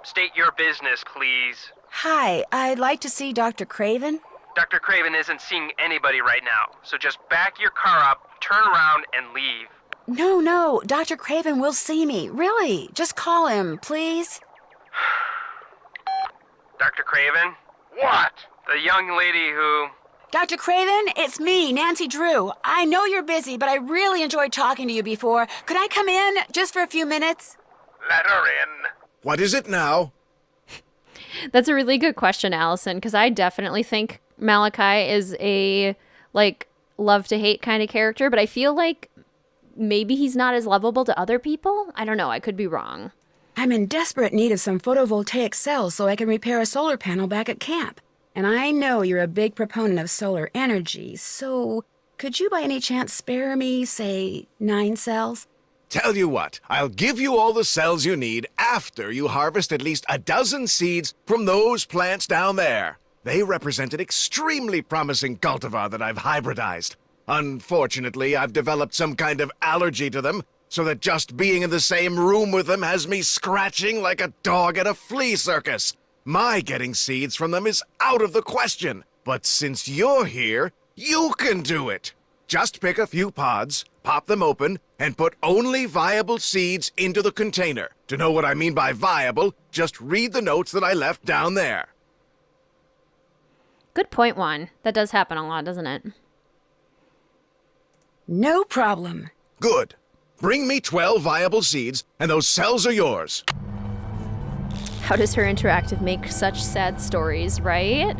State your business, please. Hi, I'd like to see Dr. Craven. Dr. Craven isn't seeing anybody right now, so just back your car up, turn around, and leave. No, Dr. Craven will see me. Really, just call him, please. Dr. Craven? What? The young lady who... Dr. Craven, it's me, Nancy Drew. I know you're busy, but I really enjoyed talking to you before. Could I come in just for a few minutes? Let her in. What is it now? That's a really good question, Allison, because I definitely think Malachi is a, like, love to hate kind of character, but I feel like maybe he's not as lovable to other people. I don't know. I could be wrong. I'm in desperate need of some photovoltaic cells so I can repair a solar panel back at camp. And I know you're a big proponent of solar energy, so could you by any chance spare me, say, 9 cells? Tell you what, I'll give you all the cells you need after you harvest at least a dozen seeds from those plants down there. They represent an extremely promising cultivar that I've hybridized. Unfortunately, I've developed some kind of allergy to them, so that just being in the same room with them has me scratching like a dog at a flea circus. My getting seeds from them is out of the question. But since you're here, you can do it. Just pick a few pods, pop them open, and put only viable seeds into the container. To know what I mean by viable, just read the notes that I left down there. Good point, Juan. That does happen a lot, doesn't it? No problem. Good. Bring me 12 viable seeds, and those cells are yours. How does her interactive make such sad stories, right?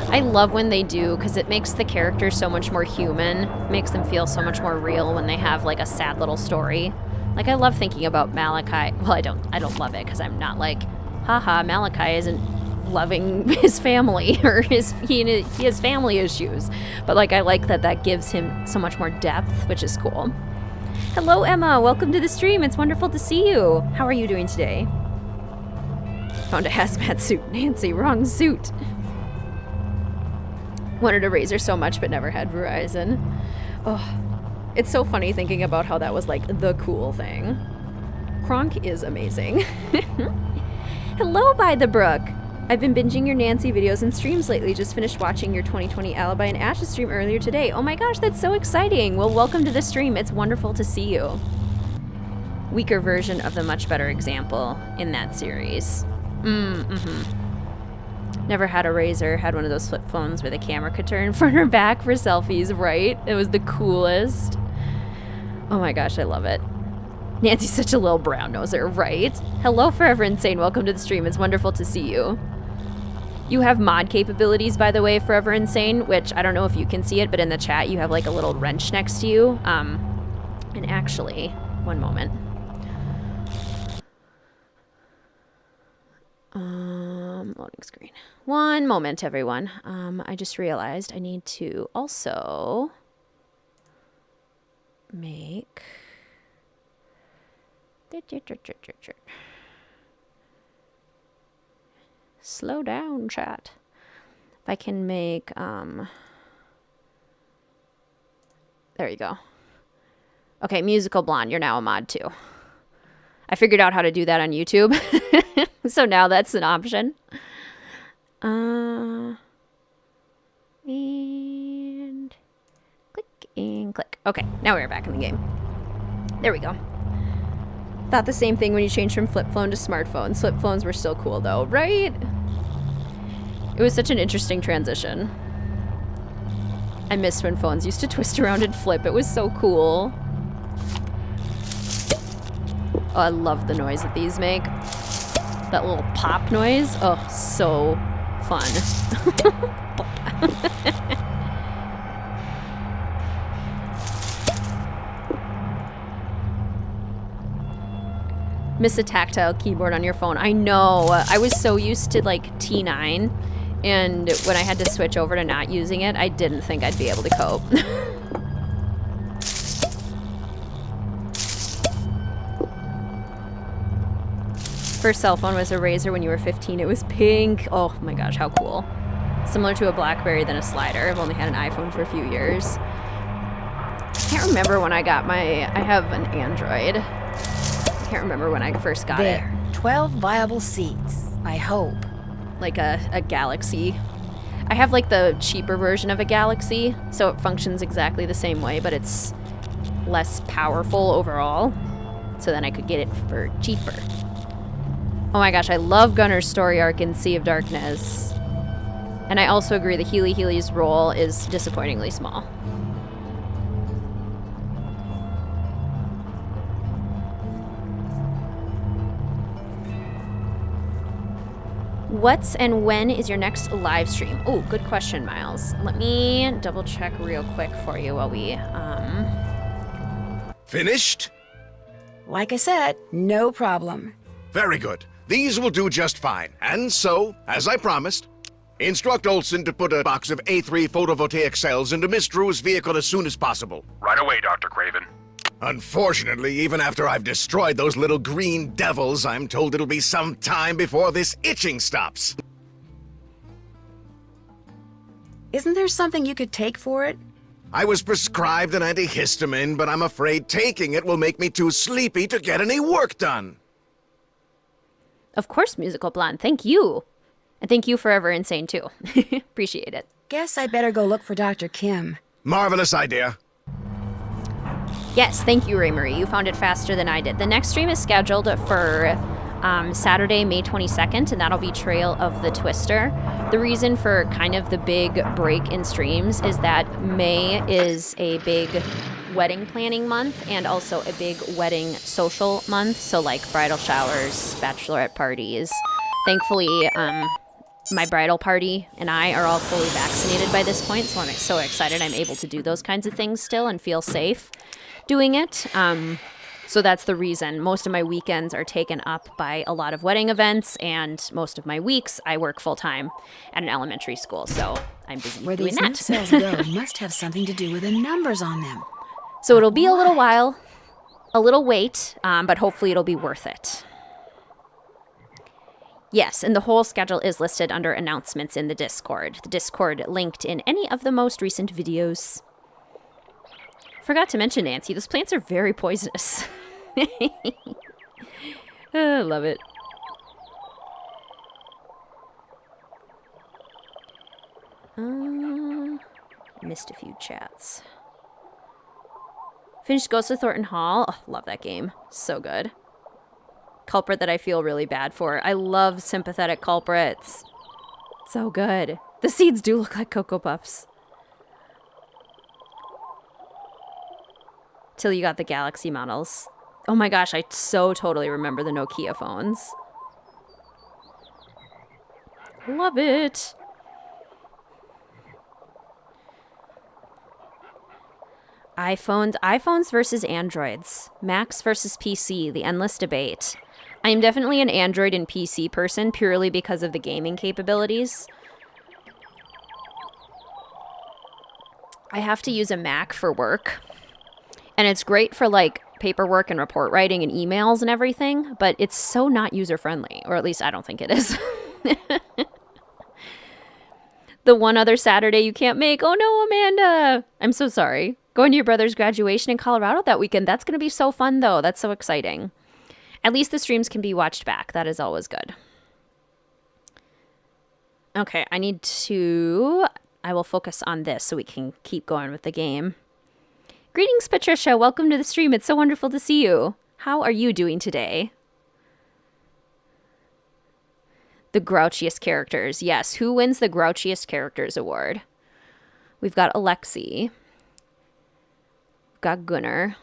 I love when they do, because it makes the character so much more human, makes them feel so much more real when they have, like, a sad little story. Like, I love thinking about Malachi. Well, I don't love it, because I'm not like, haha, Malachi isn't loving his family, or he has family issues. But, like, I like that gives him so much more depth, which is cool. Hello, Emma. Welcome to the stream. It's wonderful to see you. How are you doing today? Found a hazmat suit. Nancy, wrong suit. Wanted a Razor so much, but never had Verizon. Oh, it's so funny thinking about how that was, like, the cool thing. Kronk is amazing. Hello, By the Brook. I've been binging your Nancy videos and streams lately. Just finished watching your 2020 Alibi and Ashes stream earlier today. Oh my gosh, that's so exciting. Well, welcome to the stream. It's wonderful to see you. Weaker version of the much better example in that series. Never had a Razor. Had one of those flip phones where the camera could turn front or back for selfies, right? It was the coolest. Oh my gosh, I love it. Nancy's such a little brown noser, right? Hello, Forever Insane. Welcome to the stream. It's wonderful to see you. You have mod capabilities, by the way, Forever Insane, which I don't know if you can see it, but in the chat you have like a little wrench next to you. And actually, one moment. Loading screen. One moment, everyone. I just realized I need to also make... Slow down, chat. If I can make, there you go. Okay, Musical Blonde, you're now a mod too. I figured out how to do that on YouTube. So now that's an option. And click and click. Okay, now we're back in the game. There we go. Thought the same thing when you changed from flip phone to smartphone. Flip phones were still cool though, right? It was such an interesting transition. I miss when phones used to twist around and flip. It was so cool. Oh, I love the noise that these make. That little pop noise. Oh, so fun. Miss a tactile keyboard on your phone. I know. I was so used to like T9, and when I had to switch over to not using it, I didn't think I'd be able to cope. First cell phone was a Razor when you were 15. It was pink. Oh my gosh, how cool. Similar to a BlackBerry than a slider. I've only had an iPhone for a few years. I can't remember when I got I have an Android. I can't remember when I first got it. 12 viable seeds, I hope. Like a Galaxy. I have like the cheaper version of a Galaxy, so it functions exactly the same way, but it's less powerful overall. So then I could get it for cheaper. Oh my gosh, I love Gunner's story arc in Sea of Darkness. And I also agree the Healy's role is disappointingly small. What's and when is your next live stream? Oh, good question, Miles. Let me double check real quick for you while we, Finished? Like I said, no problem. Very good. These will do just fine. And so, as I promised, instruct Olson to put a box of A3 photovoltaic cells into Miss Drew's vehicle as soon as possible. Right away, Dr. Craven. Unfortunately, even after I've destroyed those little green devils, I'm told it'll be some time before this itching stops. Isn't there something you could take for it? I was prescribed an antihistamine, but I'm afraid taking it will make me too sleepy to get any work done. Of course, Musical Blonde. Thank you. And thank you, Forever Insane, too. Appreciate it. Guess I better go look for Dr. Kim. Marvelous idea. Yes, thank you, Ray Marie. You found it faster than I did. The next stream is scheduled for Saturday, May 22nd, and that'll be Trail of the Twister. The reason for kind of the big break in streams is that May is a big wedding planning month and also a big wedding social month. So like bridal showers, bachelorette parties. Thankfully, my bridal party and I are all fully vaccinated by this point, so I'm so excited I'm able to do those kinds of things still and feel safe doing it. So that's the reason. Most of my weekends are taken up by a lot of wedding events, and most of my weeks I work full-time at an elementary school, so I'm busy Where doing these that. new cells go must have something to do with the numbers on them. So it'll be a little while, a little wait, but hopefully it'll be worth it. Yes, and the whole schedule is listed under announcements in the Discord. The Discord linked in any of the most recent videos. Forgot to mention, Nancy, those plants are very poisonous. I love it. Missed a few chats. Finished Ghost of Thornton Hall. Oh, love that game. So good. Culprit that I feel really bad for. I love sympathetic culprits. So good. The seeds do look like Cocoa Puffs. Till you got the Galaxy models. Oh my gosh, I so totally remember the Nokia phones. Love it. iPhones versus Androids. Macs versus PC, the endless debate. I am definitely an Android and PC person purely because of the gaming capabilities. I have to use a Mac for work. And it's great for like paperwork and report writing and emails and everything, but it's so not user-friendly, or at least I don't think it is. The one other Saturday you can't make. Oh no, Amanda. I'm so sorry. Going to your brother's graduation in Colorado that weekend. That's going to be so fun though. That's so exciting. At least the streams can be watched back. That is always good. Okay, I will focus on this so we can keep going with the game. Greetings, Patricia. Welcome to the stream. It's so wonderful to see you. How are you doing today? The grouchiest characters. Yes, who wins the grouchiest characters award? We've got Alexi. We've got Gunnar.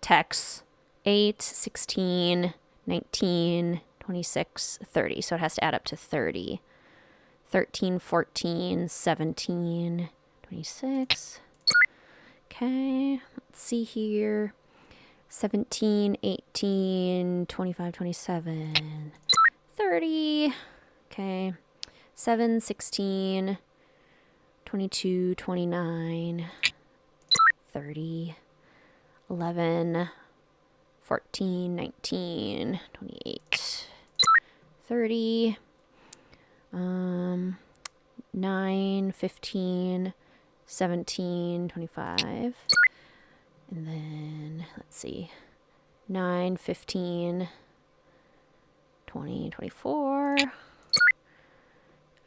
Tex. 8, 16, 19, 26, 30. So it has to add up to 30. 13, 14, 17, 26. Okay, let's see here. 17, 18, 25, 27, 30. Okay, 7, 16, 22, 29, 30, 11, 14, 19, 28, 30, 9, 15, 17, 25, and then, let's see, 9, 15, 20, 24,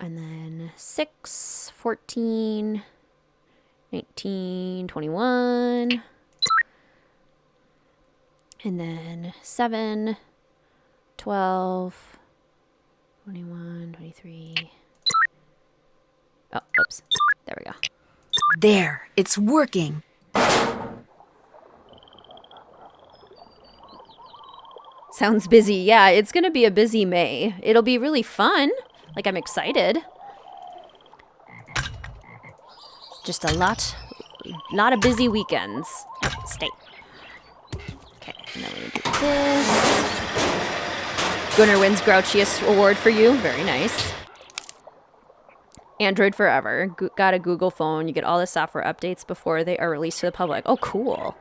and then 6, 14, 19, 21, and then 7, 12, 21, 23. Oh, oops. There we go. There, it's Sounds busy. Yeah, it's going to be a busy May. It'll be really fun. Like, I'm excited. Just a lot of busy weekends. Oh, stay. Okay, and then we do this. Gunnar wins Grouchiest Award for you. Very nice. Android forever. Got a Google phone. You get all the software updates before they are released to the public. Oh, cool.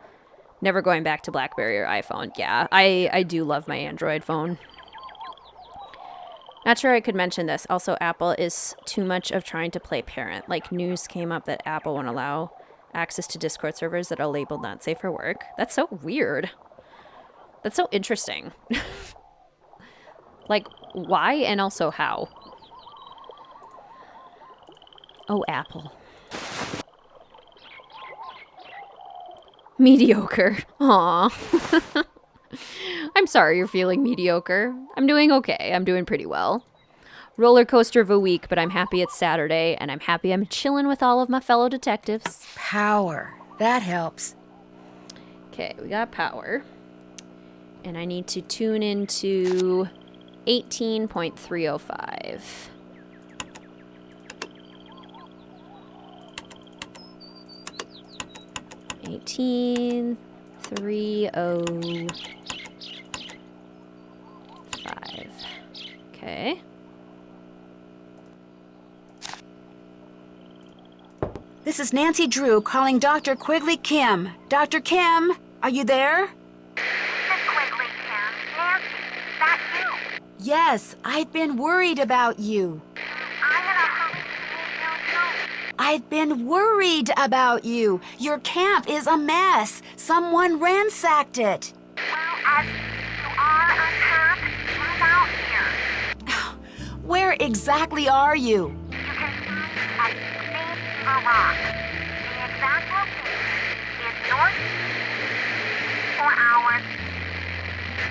Never going back to BlackBerry or iPhone. Yeah, I do love my Android phone. Not sure I could mention this. Also, Apple is too much of trying to play parent. Like, news came up that Apple won't allow access to Discord servers that are labeled not safe for work. That's so weird. That's so interesting. Like, why and also how? Oh, Apple. Mediocre. Aw. I'm sorry you're feeling mediocre. I'm doing okay. I'm doing pretty well. Roller coaster of a week, but I'm happy it's Saturday, and I'm happy I'm chilling with all of my fellow detectives. Power. That helps. Okay, we got power. And I need to tune into 18.305. Eighteen 305. Okay. This is Nancy Drew calling Dr. Quigley Kim. Dr. Kim, are you there? Miss Quigley, Kim. Nancy, is that you? Yes, I've been worried about you. I'm in a hurry to meet you, too. I've been worried about you. Your camp is a mess. Someone ransacked it. Well, as you are unpacked, move out here. Where exactly are you? You can find us at Big Beaver Rock. The exact location is northeast 4 hours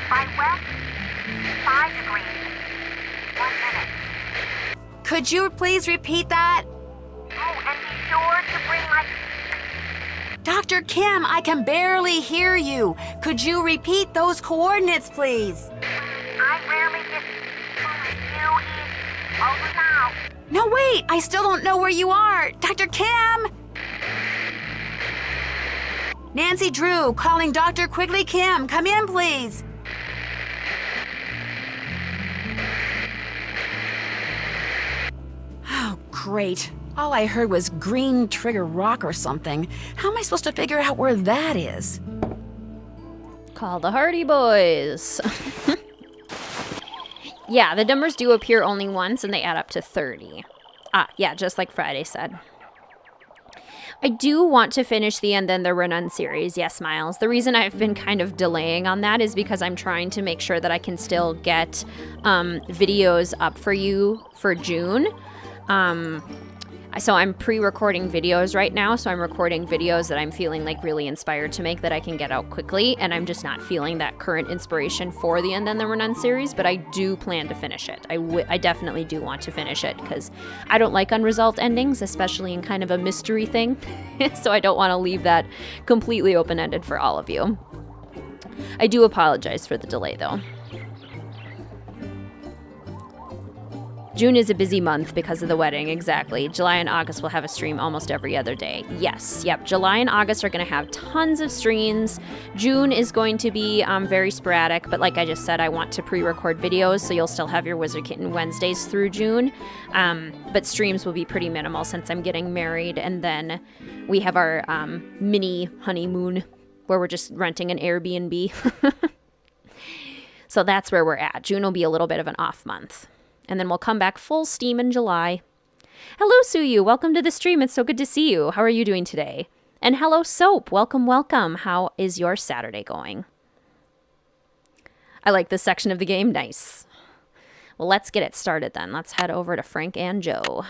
by west 5 degrees 1 minute. Could you please repeat that? Oh, and be sure to bring my... Dr. Kim, I can barely hear you. Could you repeat those coordinates, please? I rarely get you is over now. No, wait, I still don't know where you are. Dr. Kim! Nancy Drew calling Dr. Quigley Kim. Come in, please. Oh, great. All I heard was Green Trigger Rock or something. How am I supposed to figure out where that is? Call the Hardy Boys. Yeah, the numbers do appear only once and they add up to 30. Ah, yeah, just like Friday said. I do want to finish the And Then the Run series. Yes, Miles. The reason I've been kind of delaying on that is because I'm trying to make sure that I can still get videos up for you for June. So I'm pre-recording videos right now, so I'm recording videos that I'm feeling like really inspired to make that I can get out quickly, and I'm just not feeling that current inspiration for the And Then the Run series, but I do plan to finish it. I definitely do want to finish it, because I don't like unresolved endings, especially in kind of a mystery thing, so I don't want to leave that completely open-ended for all of you. I do apologize for the delay, though. June is a busy month because of the wedding, exactly. July and August will have a stream almost every other day. Yes, yep, July and August are going to have tons of streams. June is going to be very sporadic, but like I just said, I want to pre-record videos, so you'll still have your WizardKitten Wednesdays through June. But streams will be pretty minimal since I'm getting married, and then we have our mini honeymoon where we're just renting an Airbnb. So that's where we're at. June will be a little bit of an off month. And then we'll come back full steam in July. Hello, Suyu. Welcome to the stream. It's so good to see you. How are you doing today? And hello, Soap. Welcome, welcome. How is your Saturday going? I like this section of the game. Nice. Well, let's get it started then. Let's head over to Frank and Joe.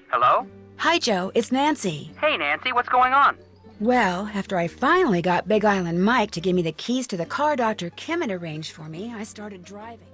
Hello? Hi, Joe. It's Nancy. Hey, Nancy, what's going on? Well, after I finally got Big Island Mike to give me the keys to the car Dr. Kim had arranged for me, I started driving.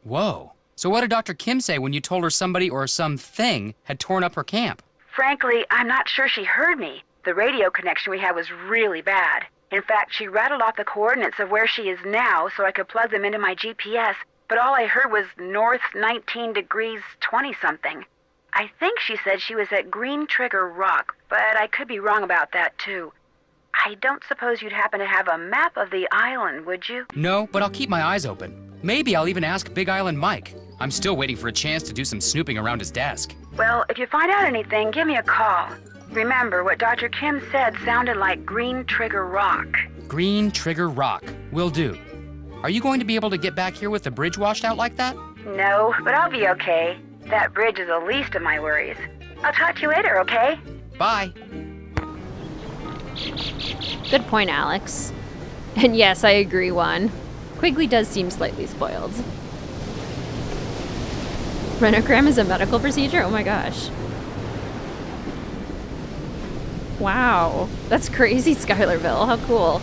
Whoa. So what did Dr. Kim say when you told her somebody or something had torn up her camp? Frankly, I'm not sure she heard me. The radio connection we had was really bad. In fact, she rattled off the coordinates of where she is now so I could plug them into my GPS, but all I heard was north 19 degrees 20-something. I think she said she was at Green Trigger Rock, but I could be wrong about that, too. I don't suppose you'd happen to have a map of the island, would you? No, but I'll keep my eyes open. Maybe I'll even ask Big Island Mike. I'm still waiting for a chance to do some snooping around his desk. Well, if you find out anything, give me a call. Remember, what Dr. Kim said sounded like Green Trigger Rock. Green Trigger Rock. Will do. Are you going to be able to get back here with the bridge washed out like that? No, but I'll be okay. That bridge is the least of my worries. I'll talk to you later, okay? Bye. Good point, Alex. And yes, I agree, Juan. Quigley does seem slightly spoiled. Renogram is a medical procedure? Oh my gosh. Wow. That's crazy, Skylarville. How cool.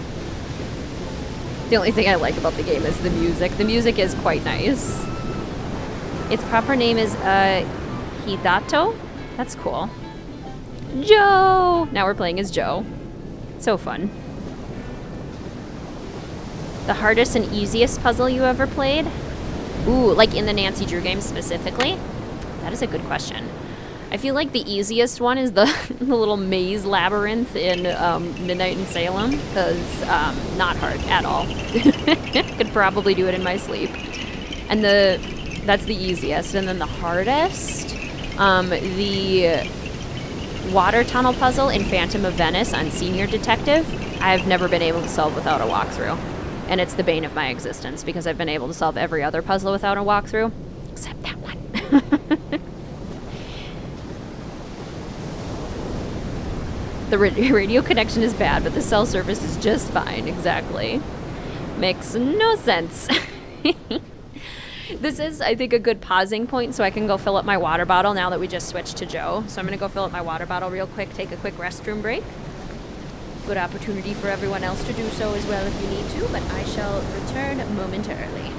The only thing I like about the game is the music. The music is quite nice. Its proper name is, Hidato? That's cool. Joe! Now we're playing as Joe. So fun. The hardest and easiest puzzle you ever played? Ooh, like in the Nancy Drew game specifically? That is a good question. I feel like the easiest one is the, the little maze labyrinth in Midnight in Salem, because not hard at all. Could probably do it in my sleep. And that's the easiest. And then the hardest, the water tunnel puzzle in Phantom of Venice on Senior Detective, I've never been able to solve without a walkthrough. And it's the bane of my existence, because I've been able to solve every other puzzle without a walkthrough, except that one. The radio connection is bad, but the cell service is just fine. Exactly. Makes no sense. This is, I think, a good pausing point so I can go fill up my water bottle now that we just switched to Joe. So I'm going to go fill up my water bottle real quick, take a quick restroom break. Good opportunity for everyone else to do so as well if you need to, but I shall return momentarily.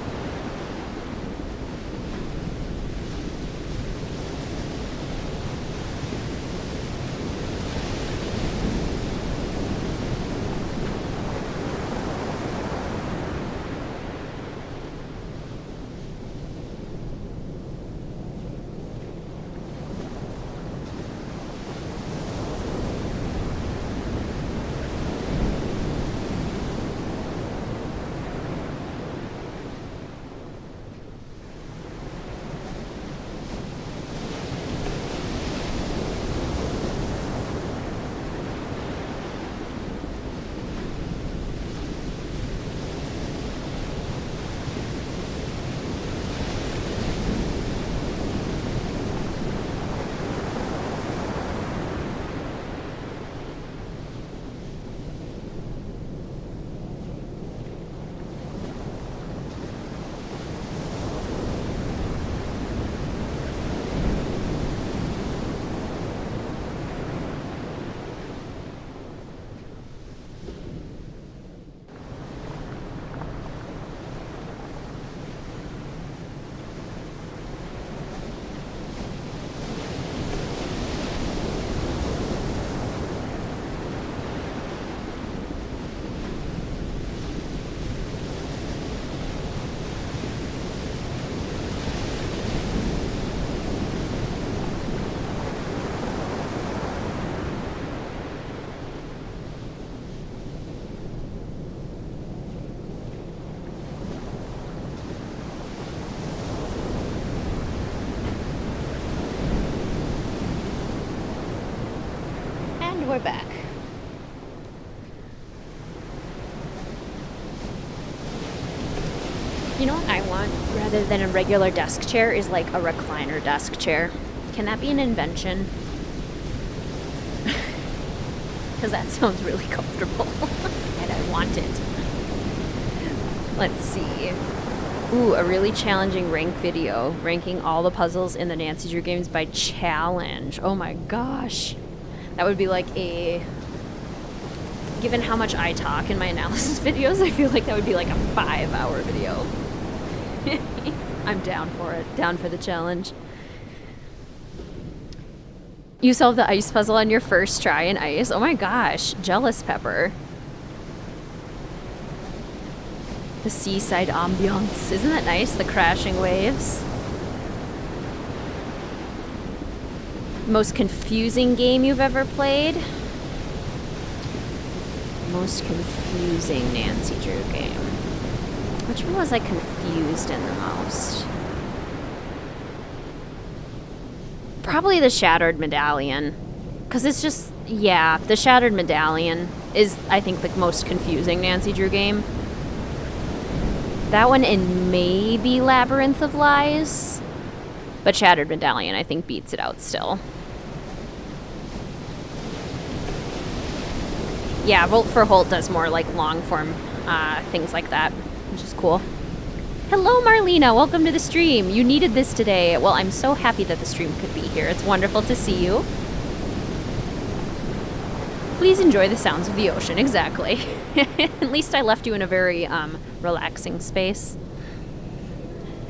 We're back. You know what I want, rather than a regular desk chair, is like a recliner desk chair. Can that be an invention? Because that sounds really comfortable. And I want it. Let's see. Ooh, a really challenging rank video. Ranking all the puzzles in the Nancy Drew games by challenge. Oh my gosh. That would be like a... Given how much I talk in my analysis videos, I feel like that would be like a 5-hour video. I'm down for it. Down for the challenge. You solved the ice puzzle on your first try in ice. Oh my gosh. Jealous, Pepper. The seaside ambiance. Isn't that nice? The crashing waves. Most confusing game you've ever played? Most confusing Nancy Drew game. Which one was I confused in the most? Probably the Shattered Medallion. Because it's just, yeah, the Shattered Medallion is, I think, the most confusing Nancy Drew game. That one and maybe Labyrinth of Lies. But Shattered Medallion, I think, beats it out still. Yeah, Volt for Holt does more like long form things like that, which is cool. Hello, Marlena. Welcome to the stream. You needed this today. Well, I'm so happy that the stream could be here. It's wonderful to see you. Please enjoy the sounds of the ocean. Exactly. At least I left you in a very relaxing space.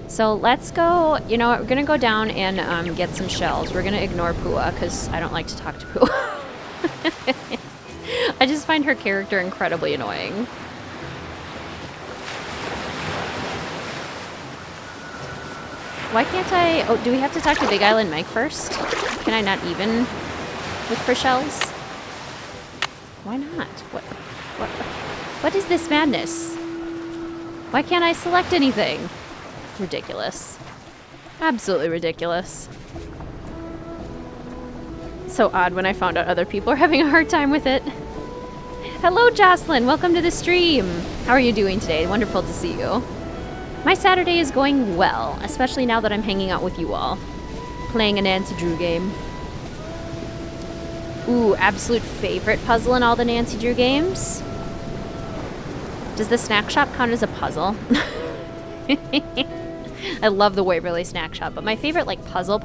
So let's go, you know what, we're going to go down and get some shells. We're going to ignore Pua because I don't like to talk to Pua. I just find her character incredibly annoying. Why can't I... Oh, do we have to talk to Big Island Mike first? Can I not even look for shells? Why not? What is this madness? Why can't I select anything? Ridiculous. Absolutely ridiculous. So odd when I found out other people are having a hard time with it. Hello, Jocelyn. Welcome to the stream. How are you doing today? Wonderful to see you. My Saturday is going well, especially now that I'm hanging out with you all. Playing a Nancy Drew game. Ooh, absolute favorite puzzle in all the Nancy Drew games? Does the snack shop count as a puzzle? I love the Waverly Snack Shop, but my favorite, like, puzzle,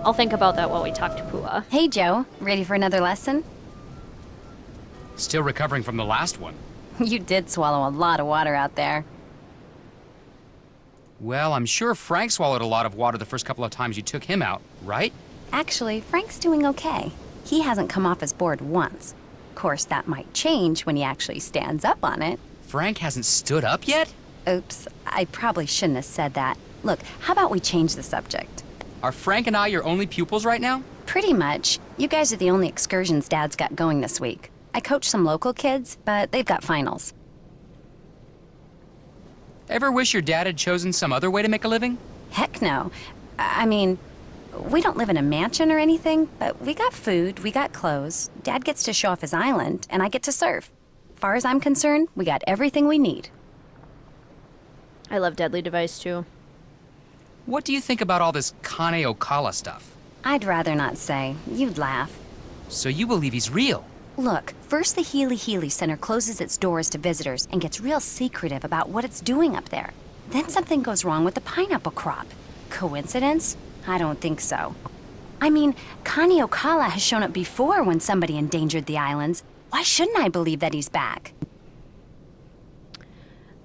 I'll think about that while we talk to Pua. Hey, Joe. Ready for another lesson? Still recovering from the last one. You did swallow a lot of water out there. Well, I'm sure Frank swallowed a lot of water the first couple of times you took him out, right? Actually, Frank's doing okay. He hasn't come off his board once. Of course, that might change when he actually stands up on it. Frank hasn't stood up yet? Oops, I probably shouldn't have said that. Look, how about we change the subject? Are Frank and I your only pupils right now? Pretty much. You guys are the only excursions Dad's got going this week. I coach some local kids, but they've got finals. Ever wish your dad had chosen some other way to make a living? Heck no. I mean, we don't live in a mansion or anything, but we got food, we got clothes. Dad gets to show off his island, and I get to surf. Far as I'm concerned, we got everything we need. I love Deadly Device too. What do you think about all this Kane Okala stuff? I'd rather not say. You'd laugh. So you believe he's real? Look, first the Healy Center closes its doors to visitors and gets real secretive about what it's doing up there. Then something goes wrong with the pineapple crop. Coincidence? I don't think so. I mean, Kane Okala has shown up before when somebody endangered the islands. Why shouldn't I believe that he's back?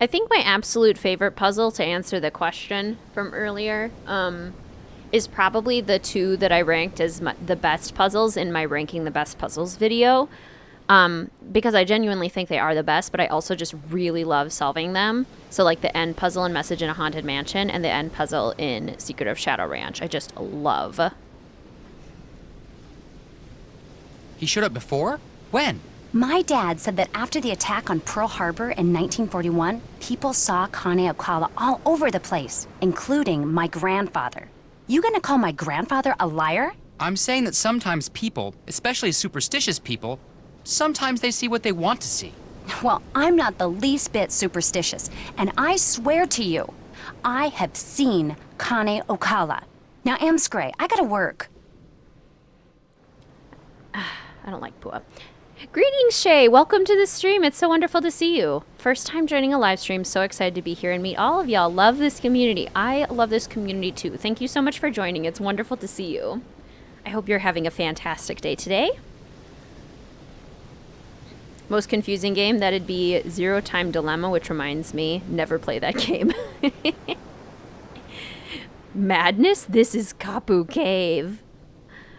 I think my absolute favorite puzzle, to answer the question from earlier, is probably the two that I ranked as the best puzzles in my Ranking the Best Puzzles video. Because I genuinely think they are the best, but I also just really love solving them. So like the end puzzle in Message in a Haunted Mansion and the end puzzle in Secret of Shadow Ranch. I just love. He showed up before? When? My dad said that after the attack on Pearl Harbor in 1941, people saw Kane Okala all over the place, including my grandfather. You gonna call my grandfather a liar? I'm saying that sometimes people, especially superstitious people, sometimes they see what they want to see. Well, I'm not the least bit superstitious, and I swear to you, I have seen Kane Okala. Now, Amscray, I gotta work. I don't like Pua. Greetings, Shay. Welcome to the stream. It's so wonderful to see you. First time joining a live stream. So excited to be here and meet all of y'all. Love this community. I love this community too. Thank you so much for joining. It's wonderful to see you. I hope you're having a fantastic day today. Most confusing game, that'd be Zero Time Dilemma, which reminds me, never play that game. Madness? This is Kapu Cave.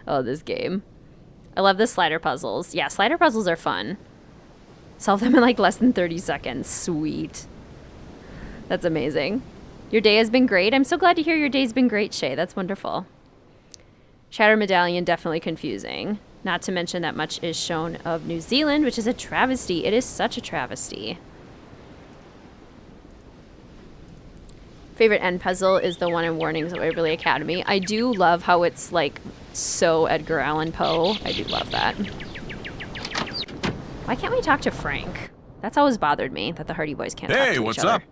Oh, this game. I love the slider puzzles. Yeah, slider puzzles are fun. Solve them in like less than 30 seconds. Sweet. That's amazing. Your day has been great. I'm so glad to hear your day's been great, Shay. That's wonderful. Shattered Medallion, definitely confusing. Not to mention that much is shown of New Zealand, which is a travesty. It is such a travesty. Favorite end puzzle is the one in Warnings of Waverly Academy. I do love how it's like so Edgar Allan Poe. I do love that. Why can't we talk to Frank? That's always bothered me, that the Hardy Boys can't talk to each other. Hey, what's up?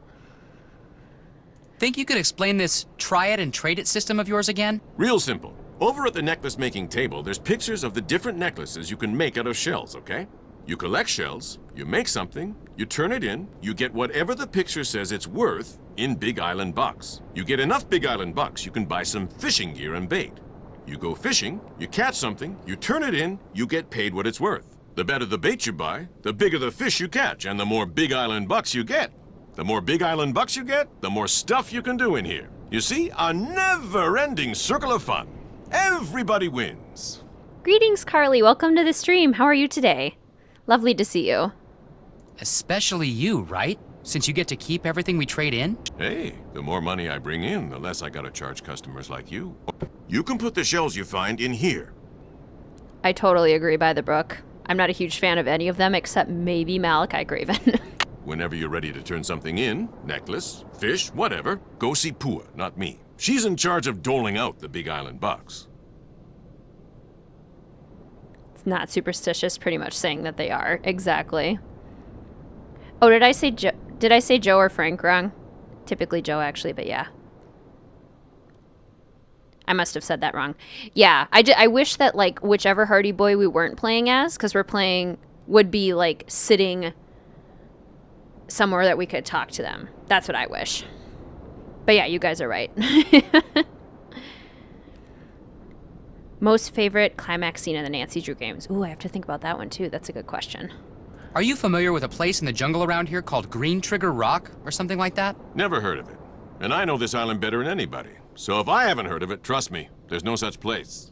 Think you could explain this try it and trade it system of yours again? Real simple. Over at the necklace making table, there's pictures of the different necklaces you can make out of shells, okay? You collect shells, you make something, you turn it in, you get whatever the picture says it's worth in Big Island bucks. You get enough Big Island bucks, you can buy some fishing gear and bait. You go fishing, you catch something, you turn it in, you get paid what it's worth. The better the bait you buy, the bigger the fish you catch, and the more Big Island bucks you get. The more Big Island bucks you get, the more stuff you can do in here. You see, a never-ending circle of fun. Everybody wins. Greetings, Carly. Welcome to the stream. How are you today? Lovely to see you. Especially you, right? Since you get to keep everything we trade in? Hey, the more money I bring in, the less I gotta charge customers like you. You can put the shells you find in here. I totally agree, by the brook. I'm not a huge fan of any of them except maybe Malachi Graven. Whenever you're ready to turn something in, necklace, fish, whatever, go see Pua, not me. She's in charge of doling out the Big Island bucks. It's not superstitious, pretty much saying that they are. Exactly. Oh, did I say Joe or Frank wrong? Typically Joe, actually, but yeah. I must have said that wrong. Yeah, I wish that, like, whichever Hardy Boy we weren't playing as, because we're playing, would be, like, sitting somewhere that we could talk to them. That's what I wish. But yeah, you guys are right. Most favorite climax scene in the Nancy Drew games? Ooh, I have to think about that one, too. That's a good question. Are you familiar with a place in the jungle around here called Green Trigger Rock or something like that? Never heard of it. And I know this island better than anybody. So if I haven't heard of it, trust me, there's no such place.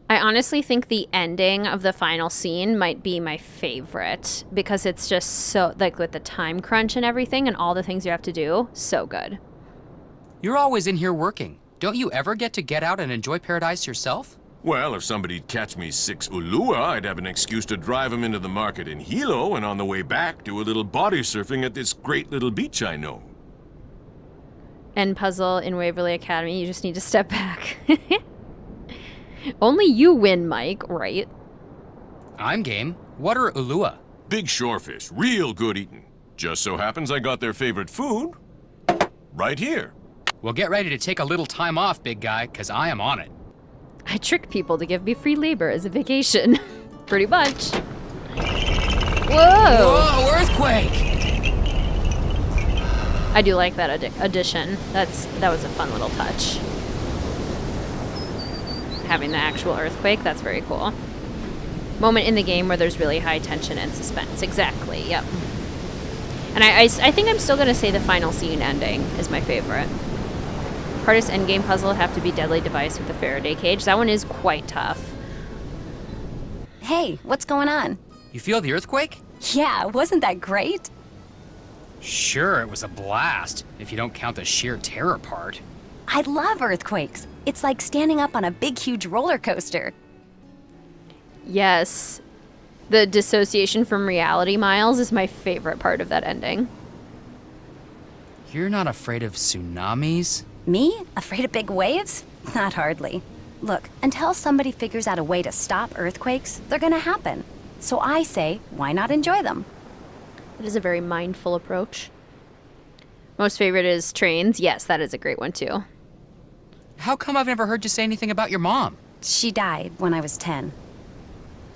I honestly think the ending of the final scene might be my favorite because it's just so, like, with the time crunch and everything and all the things you have to do, so good. You're always in here working. Don't you ever get to get out and enjoy paradise yourself? Well, if somebody'd catch me 6 ulua, I'd have an excuse to drive them into the market in Hilo and on the way back do a little body surfing at this great little beach I know. End puzzle in Waverly Academy, you just need to step back. Only you win, Mike, right? I'm game. What are ulua? Big shorefish, real good eating. Just so happens I got their favorite food right here. Well, get ready to take a little time off, big guy, because I am on it. I trick people to give me free labor as a vacation. Pretty much. Whoa! Whoa, earthquake! I do like that addition. That was a fun little touch. Having the actual earthquake, that's very cool. Moment in the game where there's really high tension and suspense. Exactly, yep. And I think I'm still going to say the final scene ending is my favorite. Hardest endgame puzzle would have to be Deadly Device with the Faraday cage. That one is quite tough. Hey, what's going on? You feel the earthquake? Yeah, wasn't that great? Sure, it was a blast, if you don't count the sheer terror part. I love earthquakes. It's like standing up on a big, huge roller coaster. Yes. The dissociation from reality, Miles, is my favorite part of that ending. You're not afraid of tsunamis? Me? Afraid of big waves? Not hardly. Look, until somebody figures out a way to stop earthquakes, they're gonna happen. So I say, why not enjoy them? It is a very mindful approach. Most favorite is trains. Yes, that is a great one too. How come I've never heard you say anything about your mom? She died when I was 10.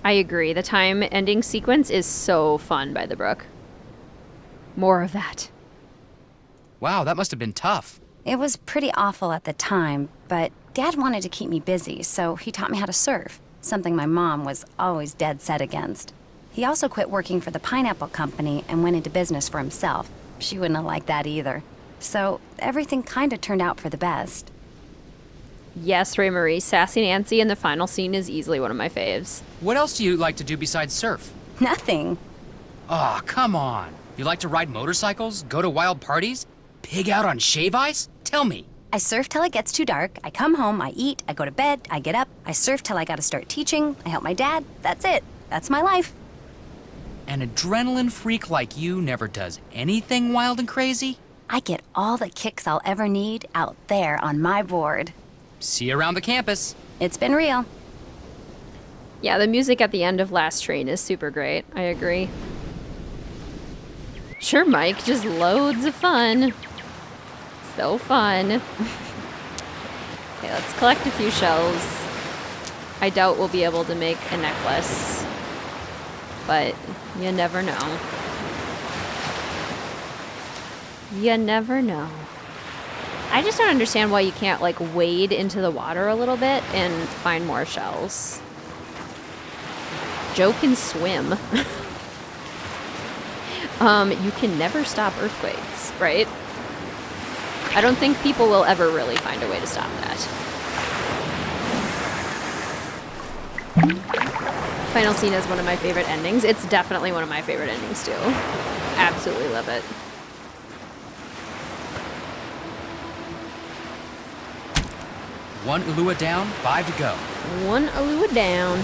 I agree. The time ending sequence is so fun by the brook. More of that. Wow, that must have been tough. It was pretty awful at the time, but Dad wanted to keep me busy, so he taught me how to surf, something my mom was always dead set against. He also quit working for the pineapple company and went into business for himself. She wouldn't have liked that either. So everything kind of turned out for the best. Yes, Ray Marie. Sassy Nancy in the final scene is easily one of my faves. What else do you like to do besides surf? Nothing. Aw, come on. You like to ride motorcycles? Go to wild parties? Pig out on shave ice? Tell me. I surf till it gets too dark. I come home, I eat, I go to bed, I get up, I surf till I gotta start teaching, I help my dad. That's it. That's my life. An adrenaline freak like you never does anything wild and crazy? I get all the kicks I'll ever need out there on my board. See you around the campus. It's been real. Yeah, the music at the end of Last Train is super great. I agree. Sure, Mike. Just loads of fun. So fun. Okay, let's collect a few shells. I doubt we'll be able to make a necklace, but you never know. You never know. I just don't understand why you can't, like, wade into the water a little bit and find more shells. Joe can swim. You can never stop earthquakes, right? I don't think people will ever really find a way to stop that. Final scene is one of my favorite endings. It's definitely one of my favorite endings, too. Absolutely love it. One Ulua down, 5 to go. One Ulua down.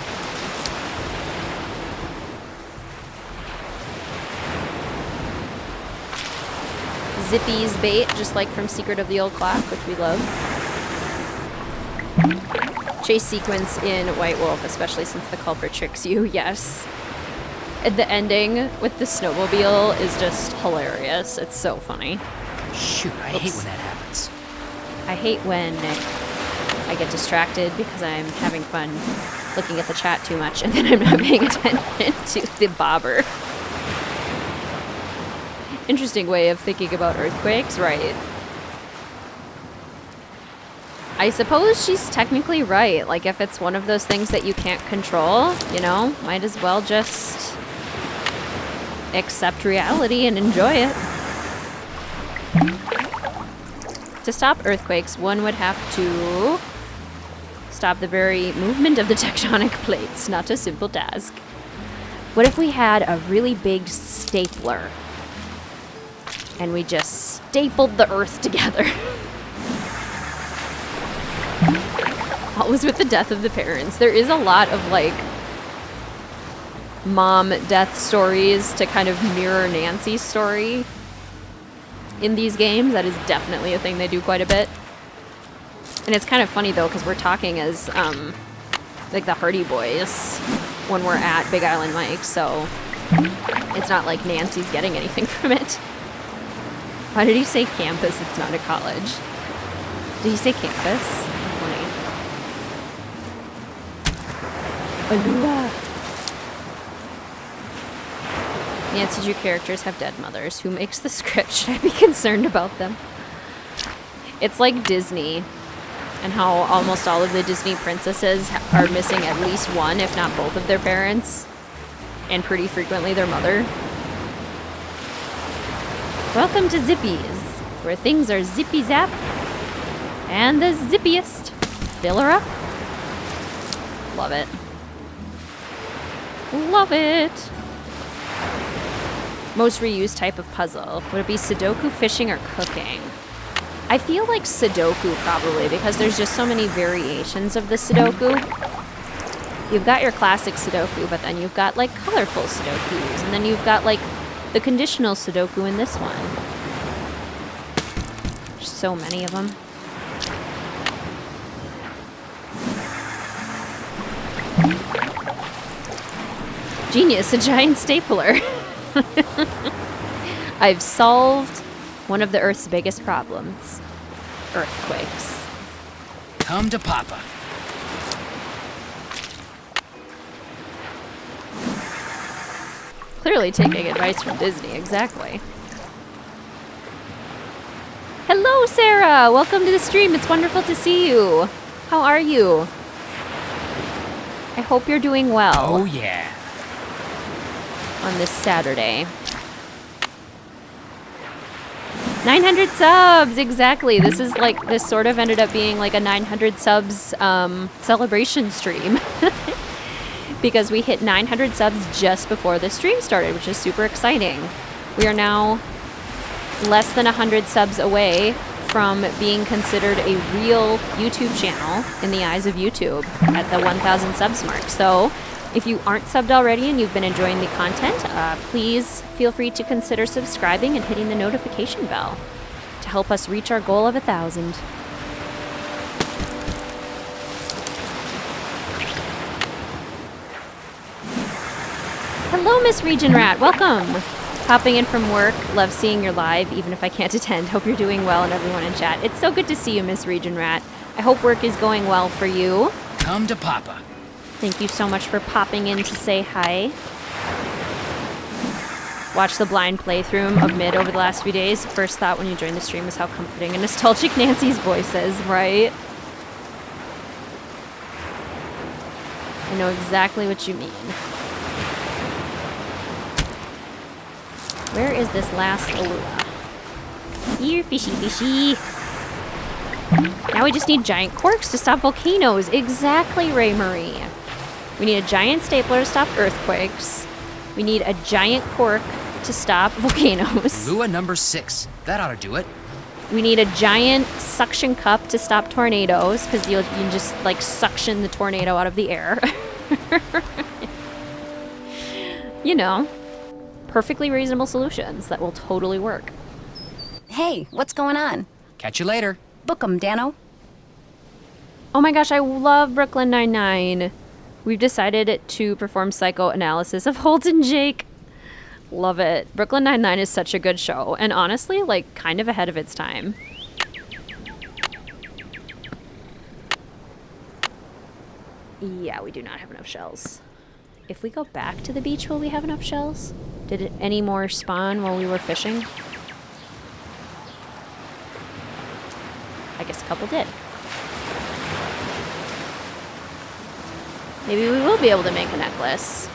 Zippy's bait, just like from Secret of the Old Clock, which we love. Chase sequence in White Wolf, especially since the culprit tricks you, yes. And the ending with the snowmobile is just hilarious. It's so funny. Shoot, I hate when that happens. I hate when I get distracted because I'm having fun looking at the chat too much and then I'm not paying attention to the bobber. Interesting way of thinking about earthquakes, right? I suppose she's technically right. Like, if it's one of those things that you can't control, you know, might as well just accept reality and enjoy it. To stop earthquakes, one would have to stop the very movement of the tectonic plates. Not a simple task. What if we had a really big stapler and we just stapled the earth together? Always with the death of the parents. There is a lot of, like, mom death stories to kind of mirror Nancy's story in these games. That is definitely a thing they do quite a bit. And it's kind of funny, though, because we're talking as, like, the Hardy Boys when we're at Big Island Mike, so it's not like Nancy's getting anything from it. Why did he say campus? It's not a college. Did he say campus? Funny. Alua. Nancy, do your characters have dead mothers? Who makes the script? Should I be concerned about them? It's like Disney and how almost all of the Disney princesses are missing at least one, if not both of their parents, and pretty frequently their mother. Welcome to Zippy's, where things are zippy zap and the zippiest. Fill her up. Love it. Love it. Most reused type of puzzle. Would it be Sudoku, fishing, or cooking? I feel like Sudoku probably, because there's just so many variations of the Sudoku. You've got your classic Sudoku, but then you've got, like, colorful Sudokus, and then you've got, like, the conditional Sudoku in this one. There's so many of them. Genius, a giant stapler. I've solved one of the Earth's biggest problems. Earthquakes. Come to Papa. Clearly taking advice from Disney, exactly. Hello, Sarah! Welcome to the stream. It's wonderful to see you. How are you? I hope you're doing well. Oh, yeah. On this Saturday. 900 subs, exactly. This is like, this sort of ended up being like a 900 subs celebration stream. Because we hit 900 subs just before the stream started, which is super exciting. We are now less than 100 subs away from being considered a real YouTube channel in the eyes of YouTube at the 1,000 subs mark. So if you aren't subbed already and you've been enjoying the content, please feel free to consider subscribing and hitting the notification bell to help us reach our goal of 1,000. Hello, Miss Region Rat. Welcome. Popping in from work. Love seeing your live, even if I can't attend. Hope you're doing well and everyone in chat. It's so good to see you, Miss Region Rat. I hope work is going well for you. Come to Papa. Thank you so much for popping in to say hi. Watch the blind playthrough of Mid over the last few days. First thought when you joined the stream was how comforting and nostalgic Nancy's voice is, right? I know exactly what you mean. Where is this last Alula? Here, fishy, fishy. Now we just need giant corks to stop volcanoes. Exactly, Ray Marie. We need a giant stapler to stop earthquakes. We need a giant cork to stop volcanoes. Lua number 6. That ought to do it. We need a giant suction cup to stop tornadoes, because you can just, like, suction the tornado out of the air. You know. Perfectly reasonable solutions that will totally work. Hey, what's going on? Catch you later. Book 'em, Dano. Oh my gosh, I love Brooklyn Nine-Nine. We've decided to perform psychoanalysis of Holden Jake. Love it. Brooklyn Nine-Nine is such a good show, and honestly, like, kind of ahead of its time. Yeah, we do not have enough shells. If we go back to the beach, will we have enough shells? Did any more spawn while we were fishing? I guess a couple did. Maybe we will be able to make a necklace.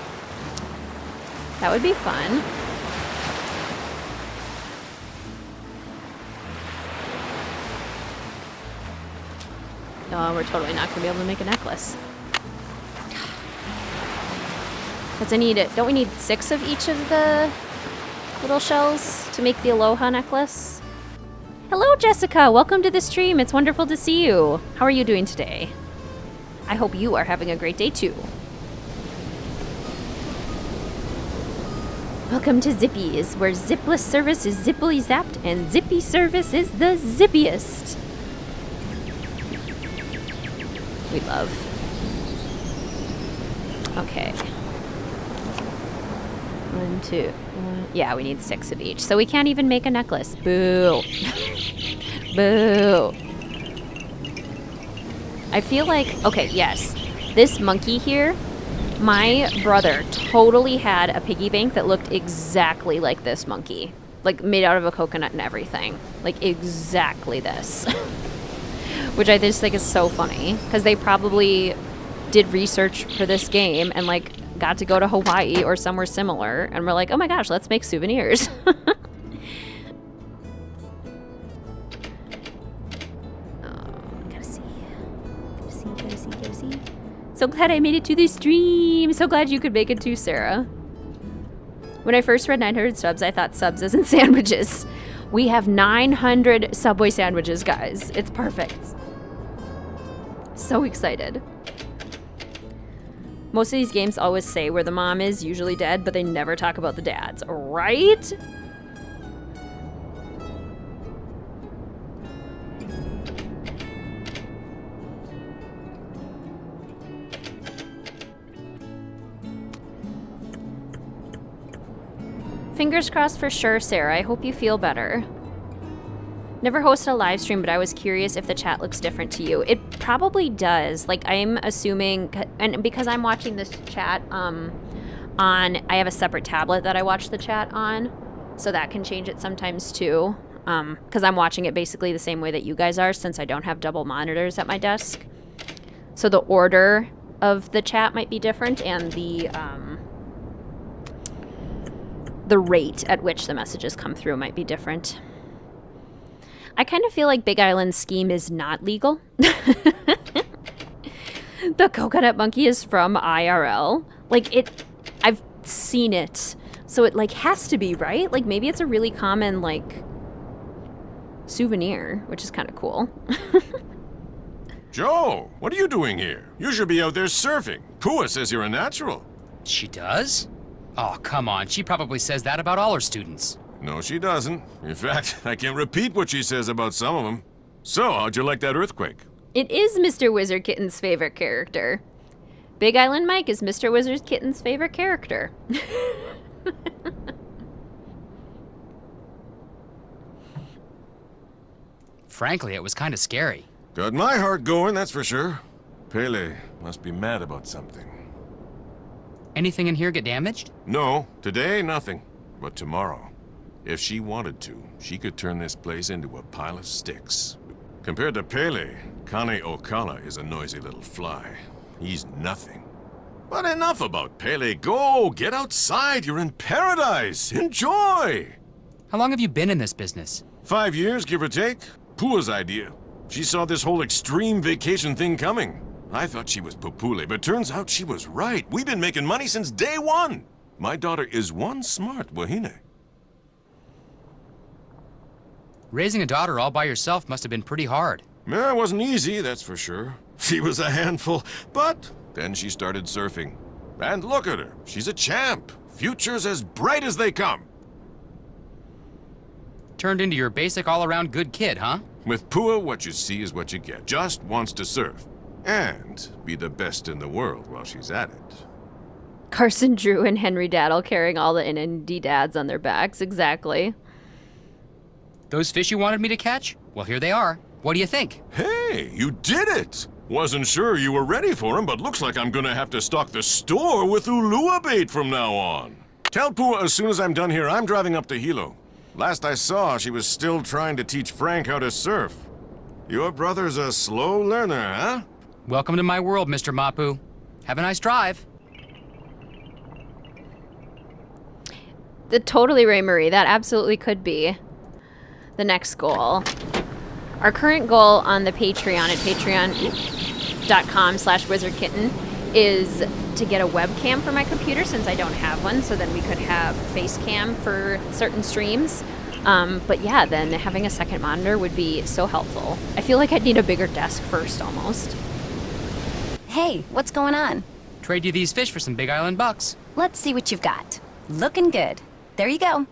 That would be fun. No, we're totally not gonna be able to make a necklace. Because I need it. Don't we need 6 of each of the little shells to make the Aloha necklace? Hello, Jessica. Welcome to the stream. It's wonderful to see you. How are you doing today? I hope you are having a great day too. Welcome to Zippy's, where zipless service is zippily zapped and zippy service is the zippiest. We love. Okay. 1, 2, 1. Yeah, we need 6 of each. So we can't even make a necklace. Boo. Boo. I feel like, okay, yes. This monkey here, my brother totally had a piggy bank that looked exactly like this monkey. Like, made out of a coconut and everything. Like, exactly this. Which I just think is so funny. Because they probably did research for this game and, like, got to go to Hawaii or somewhere similar. And we're like, oh my gosh, let's make souvenirs. So glad I made it to the stream. So glad you could make it too, Sarah. When I first read 900 subs, I thought subs as in sandwiches. We have 900 Subway sandwiches, guys. It's perfect. So excited. Most of these games always say where the mom is usually dead, but they never talk about the dads, right? Fingers crossed for sure, Sarah. I hope you feel better. Never hosted a live stream, but I was curious if the chat looks different to you. It probably does. Like, I'm assuming, and because I'm watching this chat on, I have a separate tablet that I watch the chat on, so that can change it sometimes too. Because I'm watching it basically the same way that you guys are, since I don't have double monitors at my desk. So the order of the chat might be different, and the rate at which the messages come through might be different. I kind of feel like Big Island's scheme is not legal. The coconut monkey is from IRL. Like, I've seen it. So it, like, has to be, right? Like, maybe it's a really common, like, souvenir, which is kind of cool. Joe, what are you doing here? You should be out there surfing. Pua says you're a natural. She does? Oh, come on. She probably says that about all her students. No, she doesn't. In fact, I can't repeat what she says about some of them. So, how'd you like that earthquake? It is Mr. WizardKitten's favorite character. Big Island Mike is Mr. WizardKitten's favorite character. Frankly, it was kind of scary. Got my heart going, that's for sure. Pele must be mad about something. Anything in here get damaged? No, today nothing. But tomorrow, if she wanted to, she could turn this place into a pile of sticks. Compared to Pele, Kane Okala is a noisy little fly. He's nothing. But enough about Pele. Go, get outside. You're in paradise. Enjoy. How long have you been in this business? 5 years, give or take. Pua's idea. She saw this whole extreme vacation thing coming. I thought she was Pupule, but turns out she was right. We've been making money since day one. My daughter is one smart wahine. Raising a daughter all by yourself must have been pretty hard. Yeah, it wasn't easy, that's for sure. She was a handful, but then she started surfing. And look at her, she's a champ. Future's as bright as they come. Turned into your basic all-around good kid, huh? With Pua, what you see is what you get. Just wants to surf. And be the best in the world while she's at it. Carson Drew and Henry Daddle carrying all the indie dads on their backs, exactly. Those fish you wanted me to catch? Well, here they are. What do you think? Hey, you did it! Wasn't sure you were ready for him, but looks like I'm gonna have to stock the store with Ulua bait from now on. Tell Pua as soon as I'm done here, I'm driving up to Hilo. Last I saw, she was still trying to teach Frank how to surf. Your brother's a slow learner, huh? Welcome to my world, Mr. Mapu. Have a nice drive. Totally, Ray Marie. That absolutely could be the next goal. Our current goal on the Patreon at patreon.com/WizardKitten is to get a webcam for my computer since I don't have one, so then we could have face cam for certain streams. But yeah, then having a second monitor would be so helpful. I feel like I'd need a bigger desk first, almost. Hey, what's going on? Trade you these fish for some Big Island bucks. Let's see what you've got. Looking good. There you go.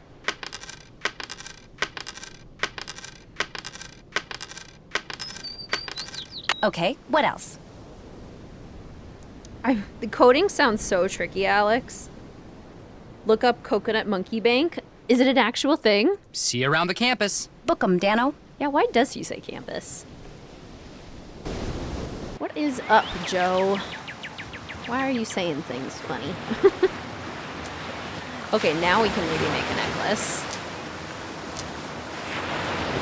Okay, what else? The coding sounds so tricky, Alex. Look up Coconut Monkey Bank. Is it an actual thing? See you around the campus. Book 'em, Dano. Yeah, why does he say campus? What is up, Joe? Why are you saying things funny? Okay, now we can maybe make a necklace.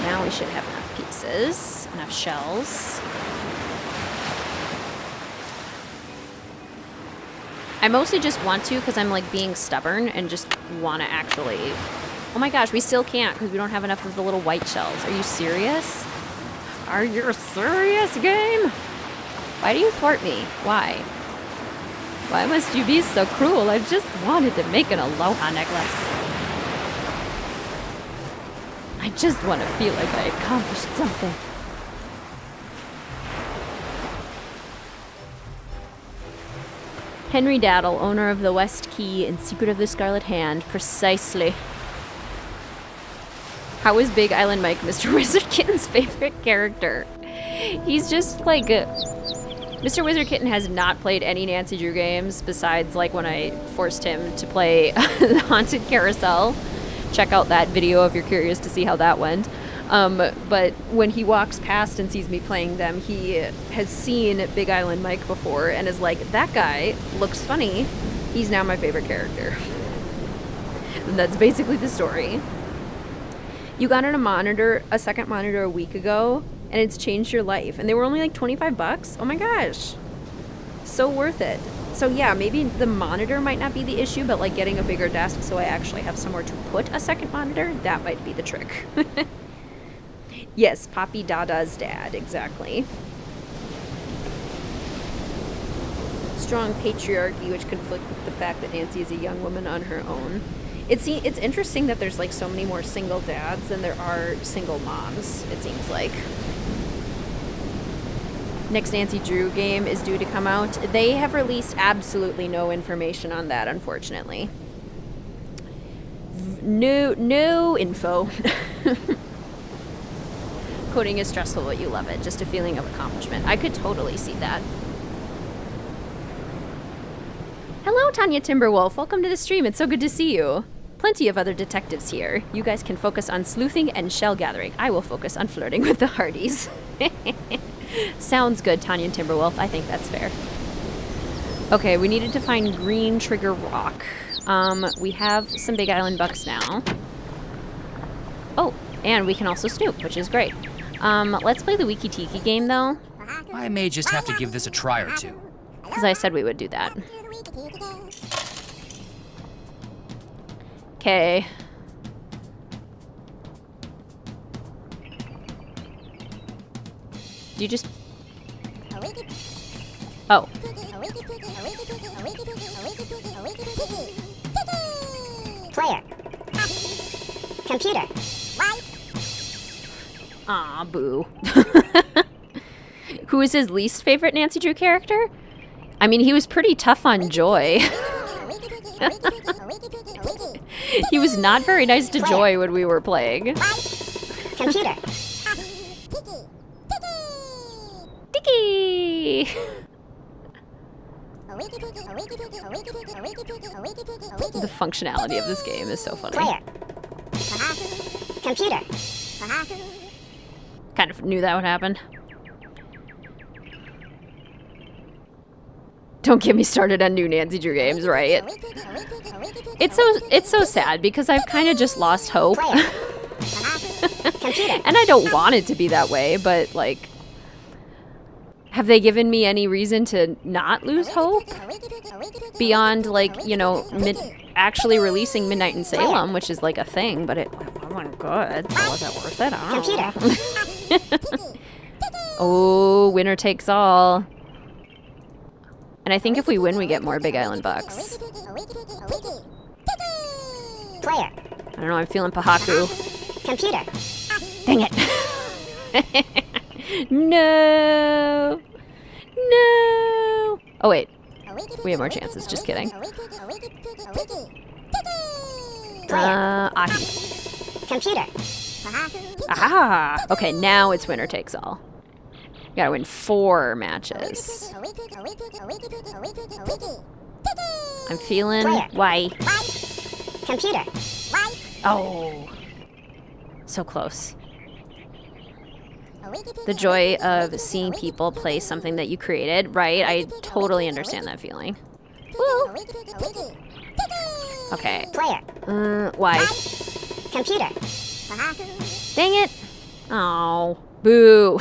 Now we should have enough pieces, enough shells. I mostly just want to because I'm like being stubborn and just want to actually... Oh my gosh, we still can't because we don't have enough of the little white shells. Are you serious? Are you serious, game? Why do you thwart me? Why? Why must you be so cruel? I just wanted to make an aloha necklace. I just want to feel like I accomplished something. Henry Daddle, owner of the West Key and Secret of the Scarlet Hand, precisely. How is Big Island Mike Mr. WizardKitten's favorite character? He's just like... Mr. WizardKitten has not played any Nancy Drew games besides like when I forced him to play the Haunted Carousel. Check out that video if you're curious to see how that went. But when he walks past and sees me playing them, he has seen Big Island Mike before and is like, that guy looks funny. He's now my favorite character. And that's basically the story. You got a second monitor a week ago, and it's changed your life. And they were only like 25 bucks. Oh my gosh. So worth it. So yeah, maybe the monitor might not be the issue, but like getting a bigger desk so I actually have somewhere to put a second monitor, that might be the trick. Yes, Poppy Dada's dad, exactly. Strong patriarchy, which conflict with the fact that Nancy is a young woman on her own. It's interesting that there's like so many more single dads than there are single moms, it seems like. Next Nancy Drew game is due to come out. They have released absolutely no information on that, unfortunately. No info. Coding is stressful, but you love it. Just a feeling of accomplishment. I could totally see that. Hello, Tanya Timberwolf. Welcome to the stream. It's so good to see you. Plenty of other detectives here. You guys can focus on sleuthing and shell gathering. I will focus on flirting with the Hardys. Sounds good, Tanya Timberwolf. I think that's fair. Okay, we needed to find Green Trigger Rock. We have some Big Island bucks now. Oh, and we can also snoop, which is great. Let's play the Wiki Tiki game, though. I may just have to give this a try or two. Because I said we would do that. Okay. You just... Oh. Player. Computer. Aw, boo. Who is his least favorite Nancy Drew character? I mean, he was pretty tough on Joy. He was not very nice to Joy when we were playing. Computer. Tiki! The functionality of this game is so funny. Player. Computer. Kind of knew that would happen. Don't get me started on new Nancy Drew games, right? It's so sad because I've kind of just lost hope. And I don't want it to be that way, but like, have they given me any reason to not lose hope? Beyond like, you know, actually releasing Midnight in Salem, which is like a thing, but it wasn't good, so was it worth it? I don't know. Oh, winner takes all. And I think if we win, we get more Big Island bucks. Player. I don't know, I'm feeling Pahaku. Computer. Dang it. No. No. Oh, wait. We have more chances. Just kidding. Ahi. Computer. Aha. Okay, now it's winner takes all. You gotta win 4 matches. I'm feeling white. Computer. Oh. So close. The joy of seeing people play something that you created, right? I totally understand that feeling. Woo. Okay. Why? Computer. Dang it. Oh. Boo.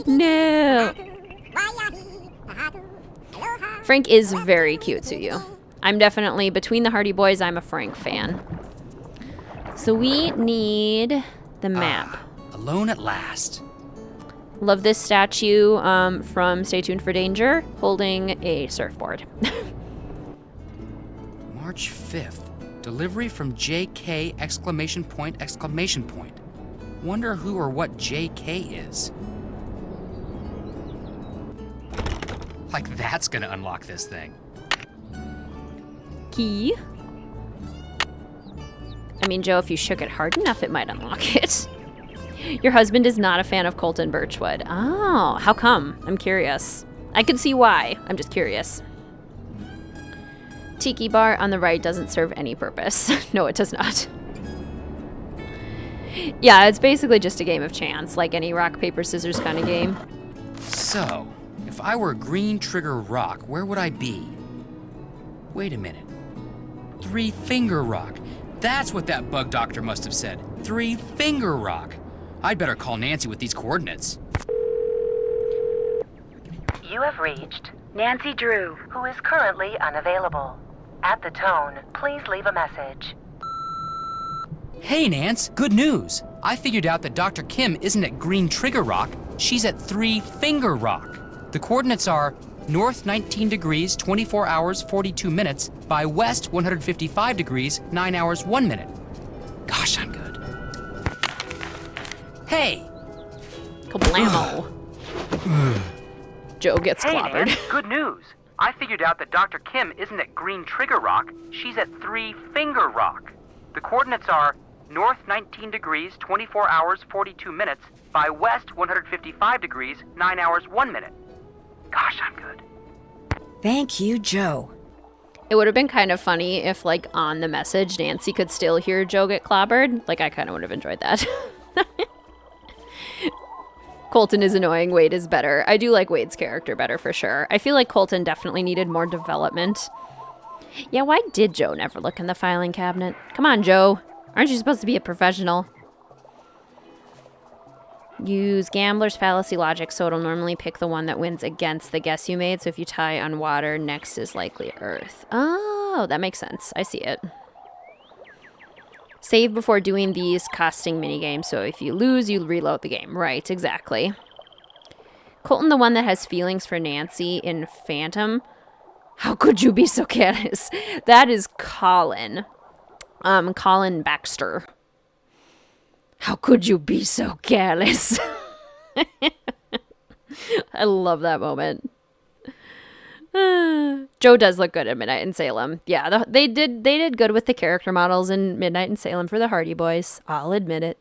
No. Frank is very cute to you. I'm definitely, between the Hardy Boys, I'm a Frank fan. So we need the map. Alone at last. Love this statue from Stay Tuned for Danger, holding a surfboard. March 5th. Delivery from JK exclamation point exclamation point. Wonder who or what JK is. Like that's gonna unlock this thing. Key. I mean, Joe, if you shook it hard enough, it might unlock it. Your husband is not a fan of Colton Birchwood. Oh, how come? I'm curious. I could see why. I'm just curious. Tiki bar on the right doesn't serve any purpose. No, it does not. Yeah, it's basically just a game of chance, like any rock, paper, scissors kind of game. So, if I were Green Trigger Rock, where would I be? Wait a minute. 3 Finger Rock. That's what that bug doctor must have said. 3 Finger Rock. I'd better call Nancy with these coordinates. You have reached Nancy Drew, who is currently unavailable. At the tone, please leave a message. Hey, Nance, good news. I figured out that Dr. Kim isn't at Green Trigger Rock, she's at Three Finger Rock. The coordinates are north 19 degrees, 24 hours, 42 minutes, by west 155 degrees, 9 hours, 1 minute. Gosh, I'm good. Hey! Kablamo. Joe gets clobbered. Man, good news. I figured out that Dr. Kim isn't at Green Trigger Rock, she's at Three Finger Rock. The coordinates are north 19 degrees, 24 hours, 42 minutes, by west 155 degrees, 9 hours, 1 minute. Gosh, I'm good. Thank you, Joe. It would have been kind of funny if, like, on the message, Nancy could still hear Joe get clobbered. Like, I kind of would have enjoyed that. Colton is annoying, Wade is better. I do like Wade's character better for sure. I feel like Colton definitely needed more development. Yeah, why did Joe never look in the filing cabinet? Come on, Joe. Aren't you supposed to be a professional? Use gambler's fallacy logic, so it'll normally pick the one that wins against the guess you made. So if you tie on water, next is likely earth. Oh, that makes sense. I see it. Save before doing these costing minigames, so if you lose, you reload the game. Right, exactly. Colton, the one that has feelings for Nancy in Phantom. How could you be so careless? That is Colin. Colin Baxter. How could you be so careless? I love that moment. Joe does look good at Midnight in Salem. Yeah, they did good with the character models in Midnight in Salem for the Hardy Boys. I'll admit it.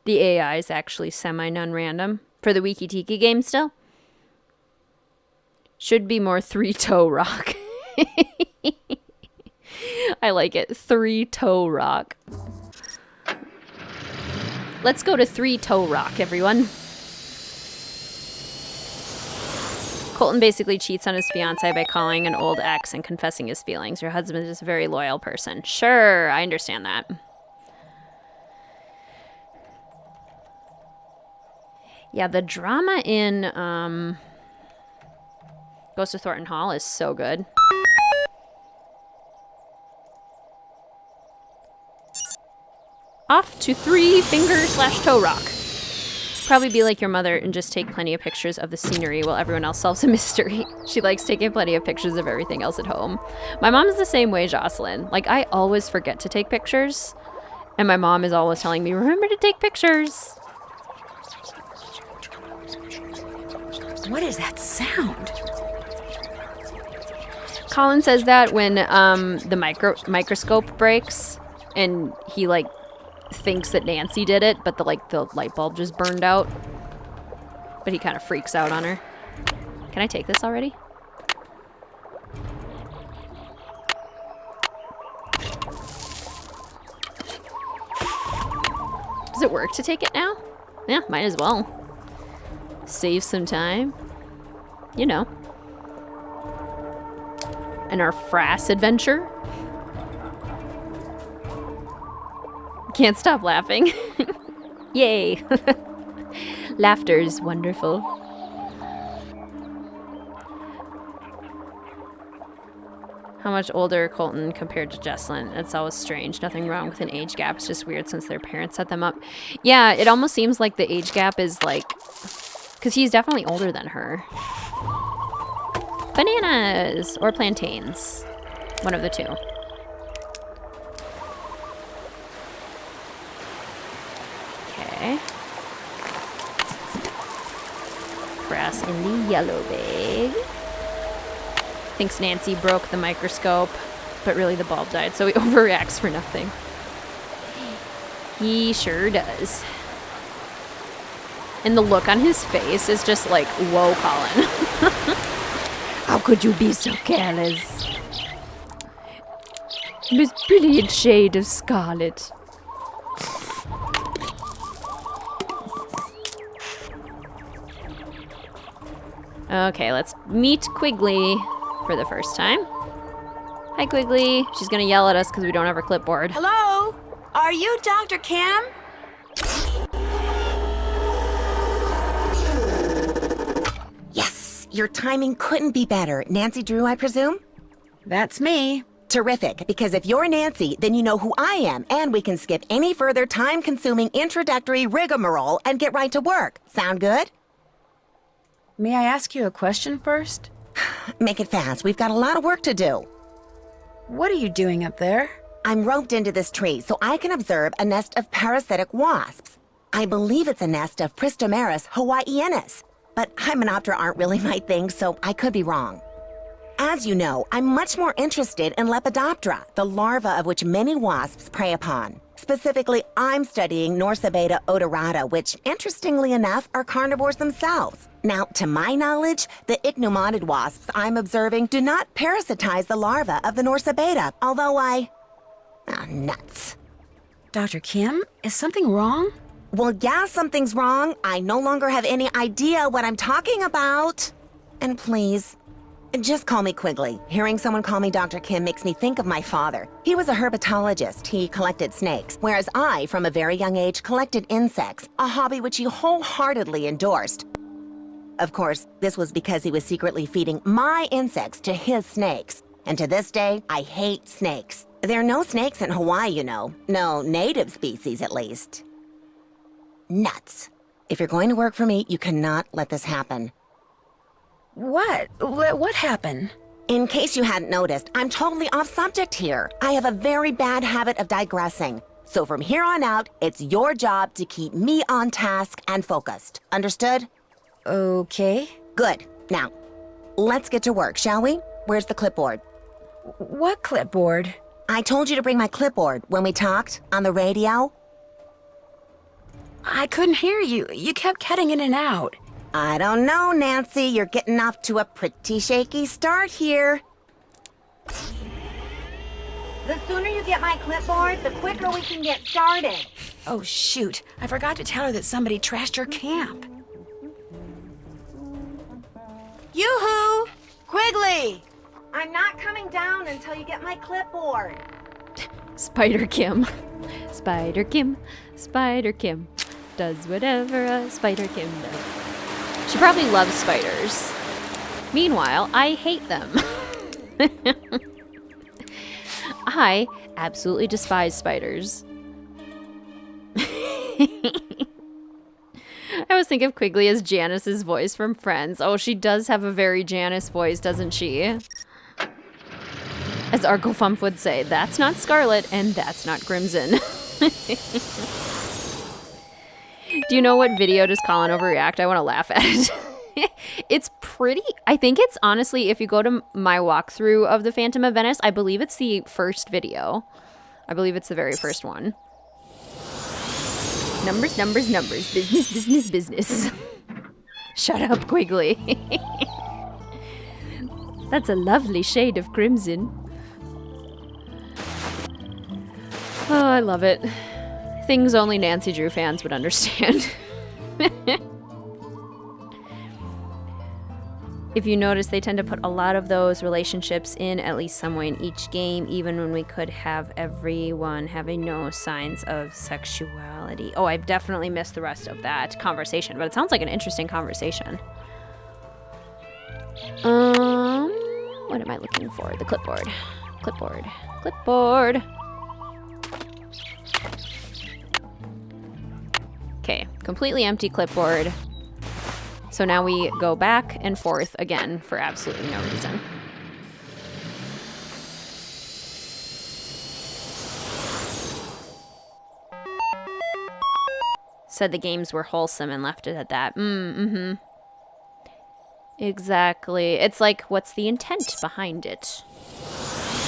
The AI is actually semi-non-random. For the Wiki Tiki game still. Should be more three-toe rock. I like it. Three-toe rock. Let's go to three-toe rock, everyone. Colton basically cheats on his fiancée by calling an old ex and confessing his feelings. Your husband is a very loyal person. Sure, I understand that. Yeah, the drama in Ghost of Thornton Hall is so good. Off to Three Finger / Toe Rock. Probably be like your mother and just take plenty of pictures of the scenery while everyone else solves a mystery. She likes taking plenty of pictures of everything else at home. My mom's the same way, Jocelyn. Like, I always forget to take pictures. And my mom is always telling me, remember to take pictures. What is that sound? Colin says that when the microscope breaks and he, like, thinks that Nancy did it, but the light bulb just burned out. But he kind of freaks out on her. Can I take this already? Does it work to take it now? Yeah, might as well. Save some time. You know. In our Frass adventure. Can't stop laughing. Yay. Laughter is wonderful. How much older Colton compared to Jesslyn? It's always strange. Nothing wrong with an age gap. It's just weird since their parents set them up. Yeah, it almost seems like the age gap is like... Because he's definitely older than her. Bananas! Or plantains. One of the two. Okay. Brass in the yellow bag. Thinks Nancy broke the microscope, but really the bulb died, so he overreacts for nothing. He sure does. And the look on his face is just like, whoa, Colin. How could you be so careless? This brilliant shade of scarlet. Okay, let's meet Quigley for the first time. Hi, Quigley. She's gonna yell at us because we don't have her clipboard. Hello? Are you Dr. Kim? Yes, your timing couldn't be better. Nancy Drew, I presume? That's me. Terrific, because if you're Nancy, then you know who I am, and we can skip any further time-consuming introductory rigmarole and get right to work. Sound good? May I ask you a question first? Make it fast. We've got a lot of work to do. What are you doing up there? I'm roped into this tree so I can observe a nest of parasitic wasps. I believe it's a nest of Pristomeris hawaiianus, but Hymenoptera aren't really my thing, so I could be wrong. As you know, I'm much more interested in Lepidoptera, the larva of which many wasps prey upon. Specifically, I'm studying Norsabeta odorata, which, interestingly enough, are carnivores themselves. Now, to my knowledge, the ichneumoniid wasps I'm observing do not parasitize the larva of the Norsabeta, although nuts. Dr. Kim, is something wrong? Well, yeah, something's wrong. I no longer have any idea what I'm talking about. And please, just call me Quigley. Hearing someone call me Dr. Kim makes me think of my father. He was a herpetologist. He collected snakes, whereas I, from a very young age, collected insects, a hobby which he wholeheartedly endorsed. Of course, this was because he was secretly feeding my insects to his snakes. And to this day, I hate snakes. There are no snakes in Hawaii, you know. No native species, at least. Nuts. If you're going to work for me, you cannot let this happen. What? What happened? In case you hadn't noticed, I'm totally off subject here. I have a very bad habit of digressing. So from here on out, it's your job to keep me on task and focused. Understood? Okay. Good. Now, let's get to work, shall we? Where's the clipboard? What clipboard? I told you to bring my clipboard when we talked on the radio. I couldn't hear you. You kept cutting in and out. I don't know, Nancy. You're getting off to a pretty shaky start here. The sooner you get my clipboard, the quicker we can get started. Oh, shoot. I forgot to tell her that somebody trashed her camp. Yoo-hoo! Quigley! I'm not coming down until you get my clipboard. Spider Kim. Spider Kim. Spider Kim. Does whatever a Spider Kim does. She probably loves spiders. Meanwhile, I hate them. I absolutely despise spiders. I always think of Quigley as Janice's voice from Friends. Oh, she does have a very Janice voice, doesn't she? As Argofump would say, that's not Scarlet and that's not Crimson. Do you know what video does Colin overreact? I want to laugh at it. It's pretty... I think it's honestly, if you go to my walkthrough of the Phantom of Venice, I believe it's the first video. I believe it's the very first one. Numbers, numbers, numbers. Business, business, business. Shut up, Quigley. That's a lovely shade of crimson. Oh, I love it. Things only Nancy Drew fans would understand. If you notice, they tend to put a lot of those relationships in at least some way in each game, even when we could have everyone having no signs of sexuality. Oh, I've definitely missed the rest of that conversation, but it sounds like an interesting conversation. What am I looking for? The clipboard. Clipboard. Clipboard. Okay, completely empty clipboard. So now we go back and forth again for absolutely no reason. Said the games were wholesome and left it at that. Exactly. It's like, what's the intent behind it?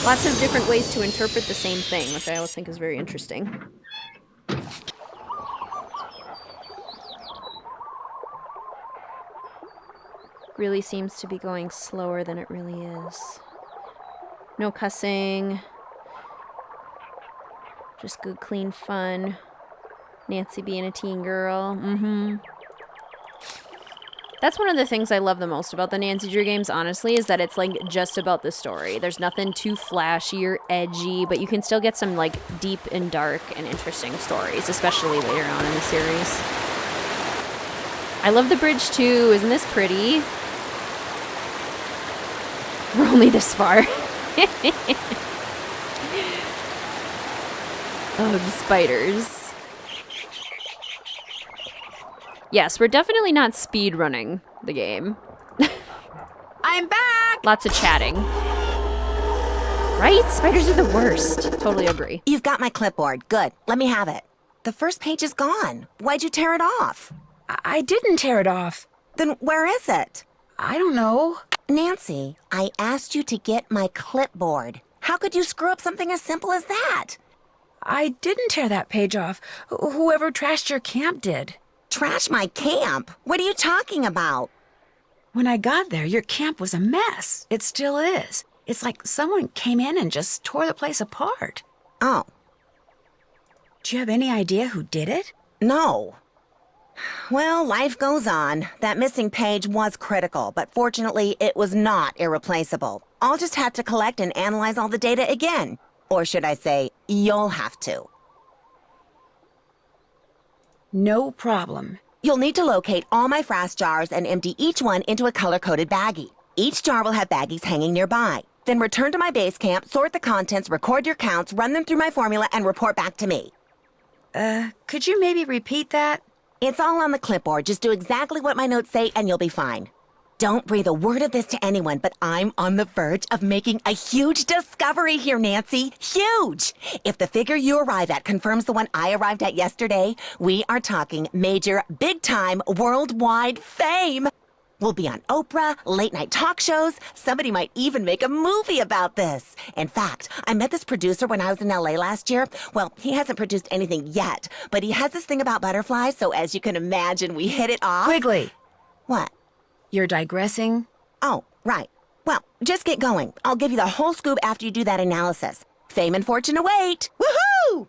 Lots of different ways to interpret the same thing, which I always think is very interesting. Really seems to be going slower than it really is. No cussing. Just good, clean fun. Nancy being a teen girl. That's one of the things I love the most about the Nancy Drew games, honestly, is that it's like just about the story. There's nothing too flashy or edgy, but you can still get some like deep and dark and interesting stories, especially later on in the series. I love the bridge too. Isn't this pretty? We're only this far. of spiders. Yes, we're definitely not speed running the game. I'm back! Lots of chatting. Right? Spiders are the worst. Totally agree. You've got my clipboard. Good. Let me have it. The first page is gone. Why'd you tear it off? I didn't tear it off. Then where is it? I don't know. Nancy, I asked you to get my clipboard. How could you screw up something as simple as that? I didn't tear that page off. Whoever trashed your camp did. Trash my camp? What are you talking about? When I got there, your camp was a mess. It still is. It's like someone came in and just tore the place apart. Oh. Do you have any idea who did it? No. Well, life goes on. That missing page was critical, but fortunately, it was not irreplaceable. I'll just have to collect and analyze all the data again. Or should I say, you'll have to. No problem. You'll need to locate all my frass jars and empty each one into a color-coded baggie. Each jar will have baggies hanging nearby. Then return to my base camp, sort the contents, record your counts, run them through my formula, and report back to me. Could you maybe repeat that? It's all on the clipboard. Just do exactly what my notes say and you'll be fine. Don't breathe a word of this to anyone, but I'm on the verge of making a huge discovery here, Nancy. Huge! If the figure you arrive at confirms the one I arrived at yesterday, we are talking major, big-time, worldwide fame. We'll be on Oprah, late-night talk shows. Somebody might even make a movie about this. In fact, I met this producer when I was in LA last year. Well, he hasn't produced anything yet, but he has this thing about butterflies, so as you can imagine, we hit it off. Quigley. What? You're digressing? Oh, right. Well, just get going. I'll give you the whole scoop after you do that analysis. Fame and fortune await. Woohoo!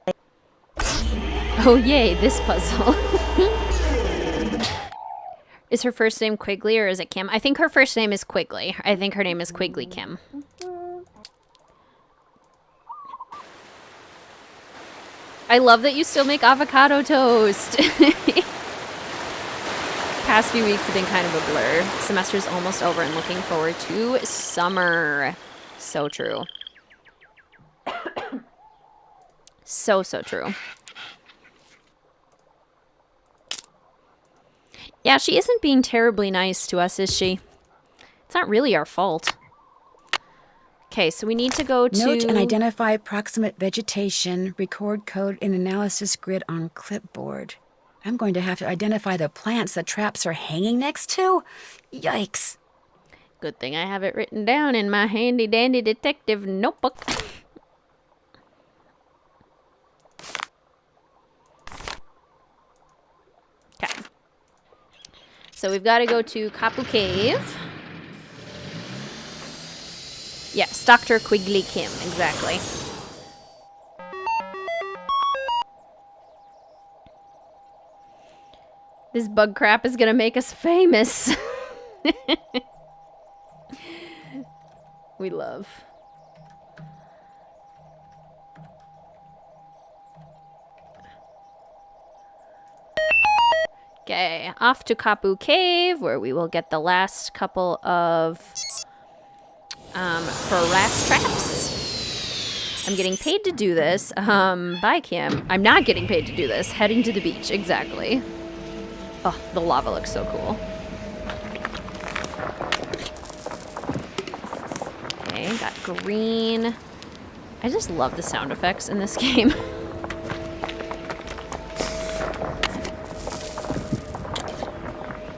Oh, yay, this puzzle. Is her first name Quigley or is it Kim? I think her first name is Quigley. I think her name is Quigley Kim. I love that you still make avocado toast. Past few weeks have been kind of a blur. Semester's almost over and looking forward to summer. So true. So true. Yeah, she isn't being terribly nice to us, is she? It's not really our fault. Okay, so we need to go to... Note and identify proximate vegetation, record code in analysis grid on clipboard. I'm going to have to identify the plants the traps are hanging next to? Yikes. Good thing I have it written down in my handy-dandy detective notebook. Okay. So we've got to go to Kapu Cave. Yes, Dr. Quigley Kim, exactly. This bug crap is gonna make us famous. We love. Okay, off to Kapu Cave, where we will get the last couple of harass traps. I'm getting paid to do this. Bye, Kim. I'm not getting paid to do this. Heading to the beach, exactly. Oh, the lava looks so cool. Okay, got green. I just love the sound effects in this game.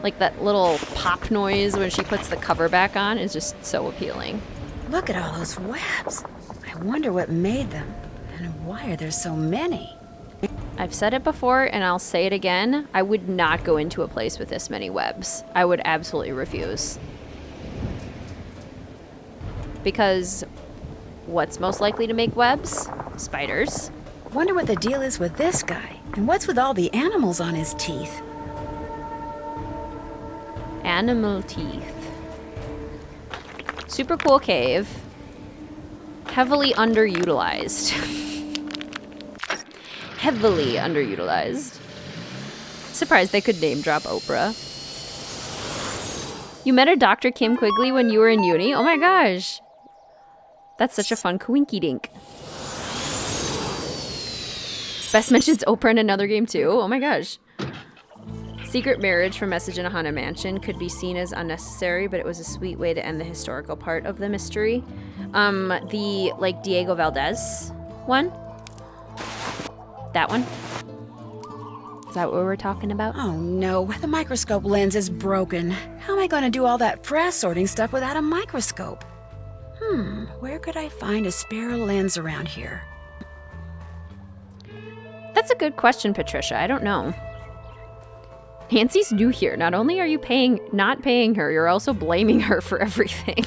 Like that little pop noise when she puts the cover back on is just so appealing. Look at all those webs. I wonder what made them, and why are there so many? I've said it before, and I'll say it again. I would not go into a place with this many webs. I would absolutely refuse. Because what's most likely to make webs? Spiders. Wonder what the deal is with this guy, and what's with all the animals on his teeth? Animal teeth. Super cool cave. Heavily underutilized. Heavily underutilized. Surprised they could name drop Oprah. You met a Dr. Kim Quigley when you were in uni? Oh my gosh. That's such a fun coinky dink. Best mentions Oprah in another game too. Oh my gosh. Secret marriage from Message in a Haunted Mansion could be seen as unnecessary, but it was a sweet way to end the historical part of the mystery. The like Diego Valdez one. That one. Is that what we're talking about? Oh no, the microscope lens is broken. How am I going to do all that frass sorting stuff without a microscope? Where could I find a spare lens around here? That's a good question, Patricia. I don't know. Nancy's new here. Not only are you not paying her, you're also blaming her for everything.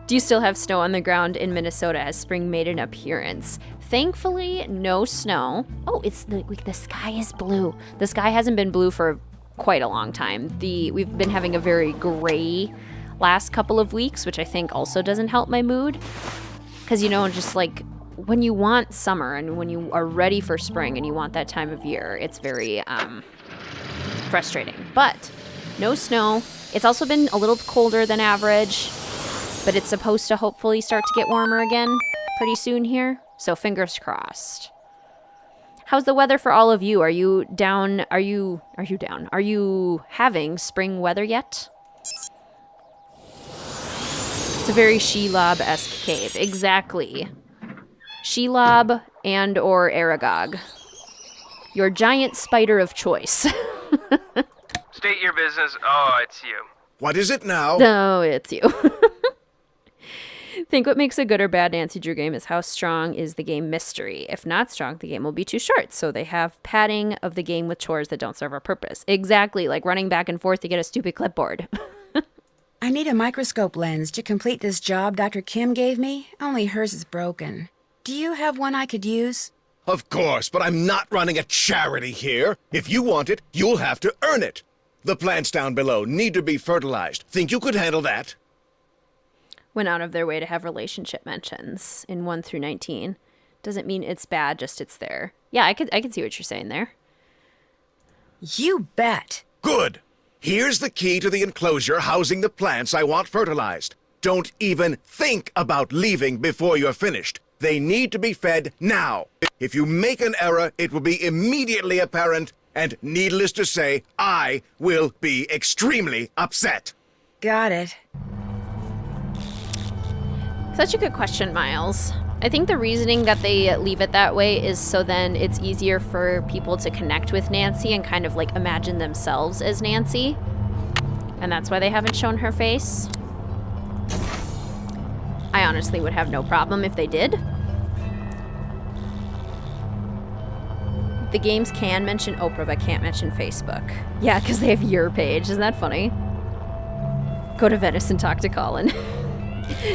Do you still have snow on the ground in Minnesota? Has spring made an appearance? Thankfully, no snow. Oh, the sky is blue. The sky hasn't been blue for quite a long time. We've been having a very gray last couple of weeks, which I think also doesn't help my mood. Because, just like when you want summer and when you are ready for spring and you want that time of year, it's very frustrating. But no snow. It's also been a little colder than average, but it's supposed to hopefully start to get warmer again pretty soon here. So fingers crossed. How's the weather for all of you? Are you down? Are you down? Are you having spring weather yet? It's a very Shelob-esque cave. Exactly. Shelob and or Aragog. Your giant spider of choice. State your business. Oh, it's you. What is it now? No, it's you. Think what makes a good or bad Nancy Drew game is how strong is the game mystery. If not strong, the game will be too short. So they have padding of the game with chores that don't serve a purpose. Exactly, like running back and forth to get a stupid clipboard. I need a microscope lens to complete this job Dr. Kim gave me. Only hers is broken. Do you have one I could use? Of course, but I'm not running a charity here. If you want it, you'll have to earn it. The plants down below need to be fertilized. Think you could handle that? Went out of their way to have relationship mentions in 1 through 19. Doesn't mean it's bad, just it's there. Yeah, I could see what you're saying there. You bet. Good. Here's the key to the enclosure housing the plants I want fertilized. Don't even think about leaving before you're finished. They need to be fed now. If you make an error, it will be immediately apparent, and needless to say, I will be extremely upset. Got it. Such a good question, Miles. I think the reasoning that they leave it that way is so then it's easier for people to connect with Nancy and kind of like imagine themselves as Nancy. And that's why they haven't shown her face. I honestly would have no problem if they did. The games can mention Oprah, but can't mention Facebook. Yeah, because they have your page. Isn't that funny? Go to Venice and talk to Colin.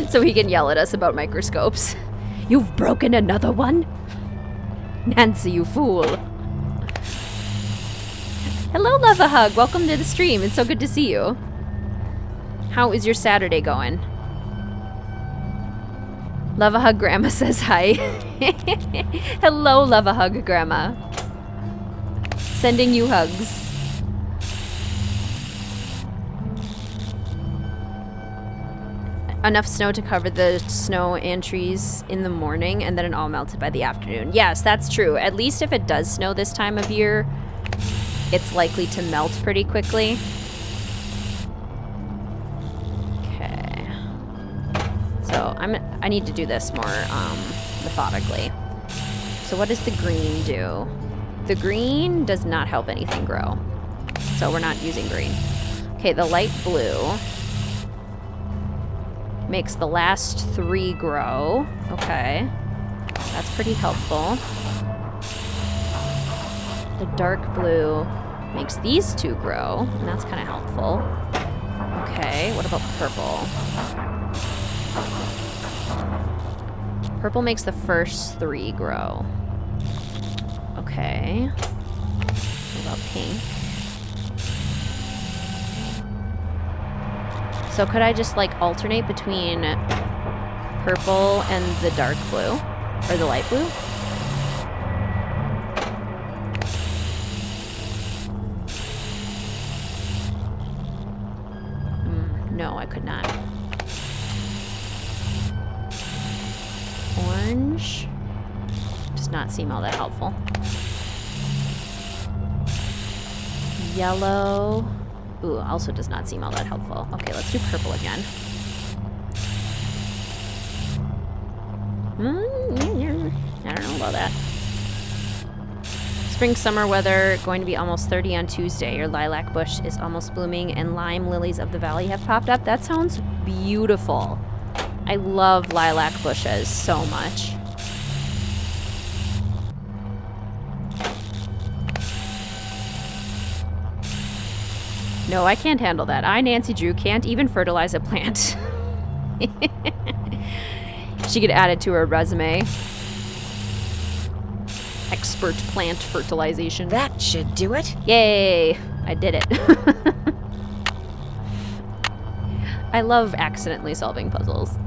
So he can yell at us about microscopes. You've broken another one? Nancy, you fool. Hello, Love a Hug. Welcome to the stream. It's so good to see you. How is your Saturday going? Love a Hug Grandma says hi. Hello, Love a Hug Grandma. Sending you hugs. Enough snow to cover the snow and trees in the morning, and then it all melted by the afternoon. Yes, that's true. At least if it does snow this time of year, it's likely to melt pretty quickly. Okay. So I need to do this more methodically. So what does the green do? The green does not help anything grow. So we're not using green. Okay, the light blue makes the last 3 grow. Okay. That's pretty helpful. The dark blue makes these 2 grow, and that's kind of helpful. Okay, what about purple? Purple makes the first 3 grow. Okay. What about pink? So could I just like alternate between purple and the dark blue? Or the light blue? No, I could not. Orange. does not seem all that helpful. Yellow. Ooh, also does not seem all that helpful. Okay, let's do purple again. I don't know about that. Spring, summer weather, going to be almost 30 on Tuesday. Your lilac bush is almost blooming and lime lilies of the valley have popped up. That sounds beautiful. I love lilac bushes so much. No, I can't handle that. I, Nancy Drew, can't even fertilize a plant. She could add it to her resume. Expert plant fertilization. That should do it. Yay! I did it. I love accidentally solving puzzles.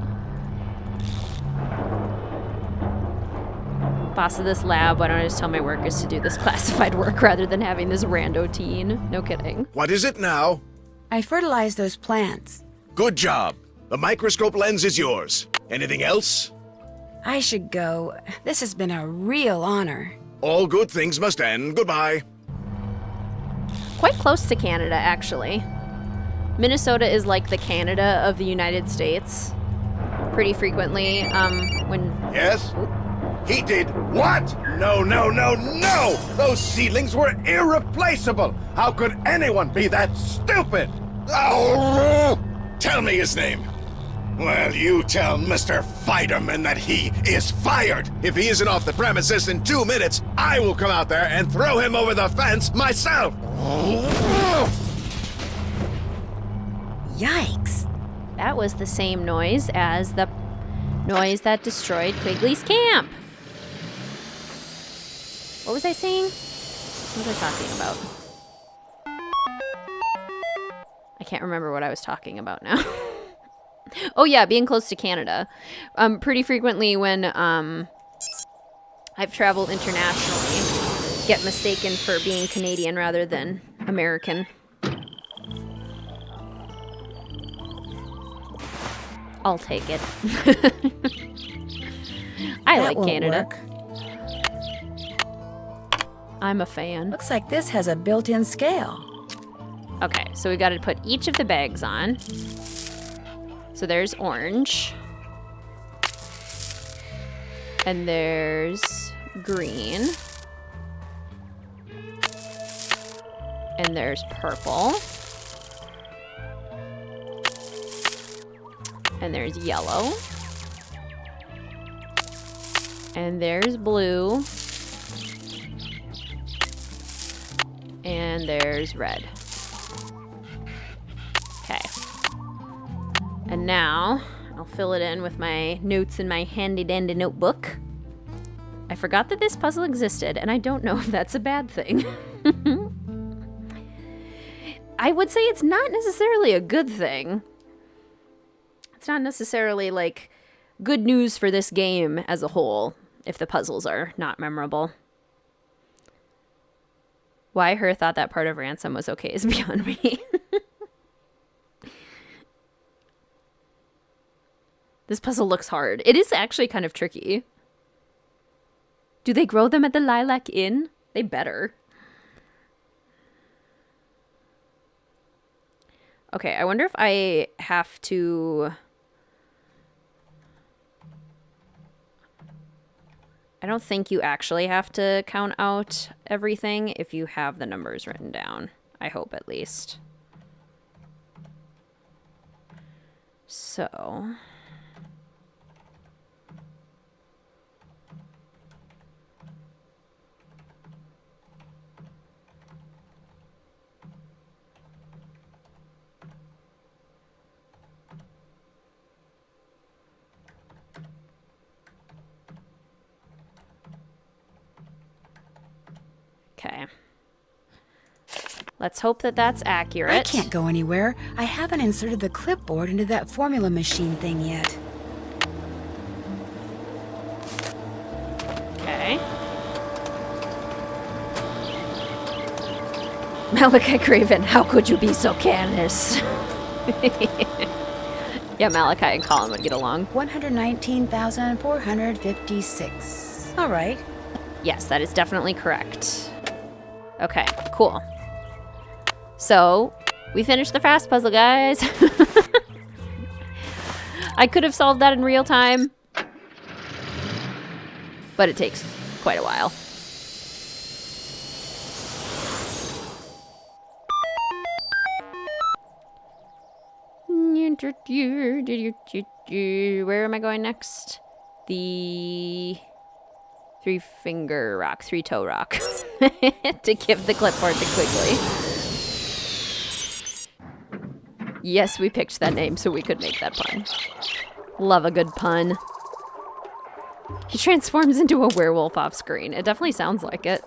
Boss of this lab, why don't I just tell my workers to do this classified work rather than having this rando teen? No kidding. What is it now? I fertilized those plants. Good job. The microscope lens is yours. Anything else? I should go. This has been a real honor. All good things must end. Goodbye. Quite close to Canada, actually. Minnesota is like the Canada of the United States. Pretty frequently, when... Yes? He did what? No, no, no, no! Those seedlings were irreplaceable! How could anyone be that stupid? Oh! Tell me his name. Well, you tell Mr. Fiderman that he is fired. If he isn't off the premises in 2 minutes, I will come out there and throw him over the fence myself. Yikes. That was the same noise as the noise that destroyed Quigley's camp. What was I saying? What was I talking about? I can't remember what I was talking about now. Oh yeah, being close to Canada. Pretty frequently when I've traveled internationally, get mistaken for being Canadian rather than American. I'll take it. I That like won't Canada. work. I'm a fan. Looks like this has a built-in scale. Okay, so we got to put each of the bags on. So there's orange. And there's green. And there's purple. And there's yellow. And there's blue. And there's red. Okay. And now, I'll fill it in with my notes in my handy-dandy notebook. I forgot that this puzzle existed, and I don't know if that's a bad thing. I would say it's not necessarily a good thing. It's not necessarily, like, good news for this game as a whole, if the puzzles are not memorable. Why her thought that part of Ransom was okay is beyond me. This puzzle looks hard. It is actually kind of tricky. Do they grow them at the Lilac Inn? They better. Okay, I wonder if I have to... I don't think you actually have to count out everything if you have the numbers written down. I hope, at least. So... Okay. Let's hope that that's accurate. I can't go anywhere. I haven't inserted the clipboard into that formula machine thing yet. Okay. Malachi Craven, how could you be so careless? Yeah, Malachi and Colin would get along. 119,456. All right. Yes, that is definitely correct. Okay, cool. So, we finished the fast puzzle, guys. I could have solved that in real time, but it takes quite a while. Where am I going next? The three-finger rock, three-toe rock. To give the clipboard to Quigley. Yes, we picked that name so we could make that pun. Love a good pun. He transforms into a werewolf off screen. It definitely sounds like it.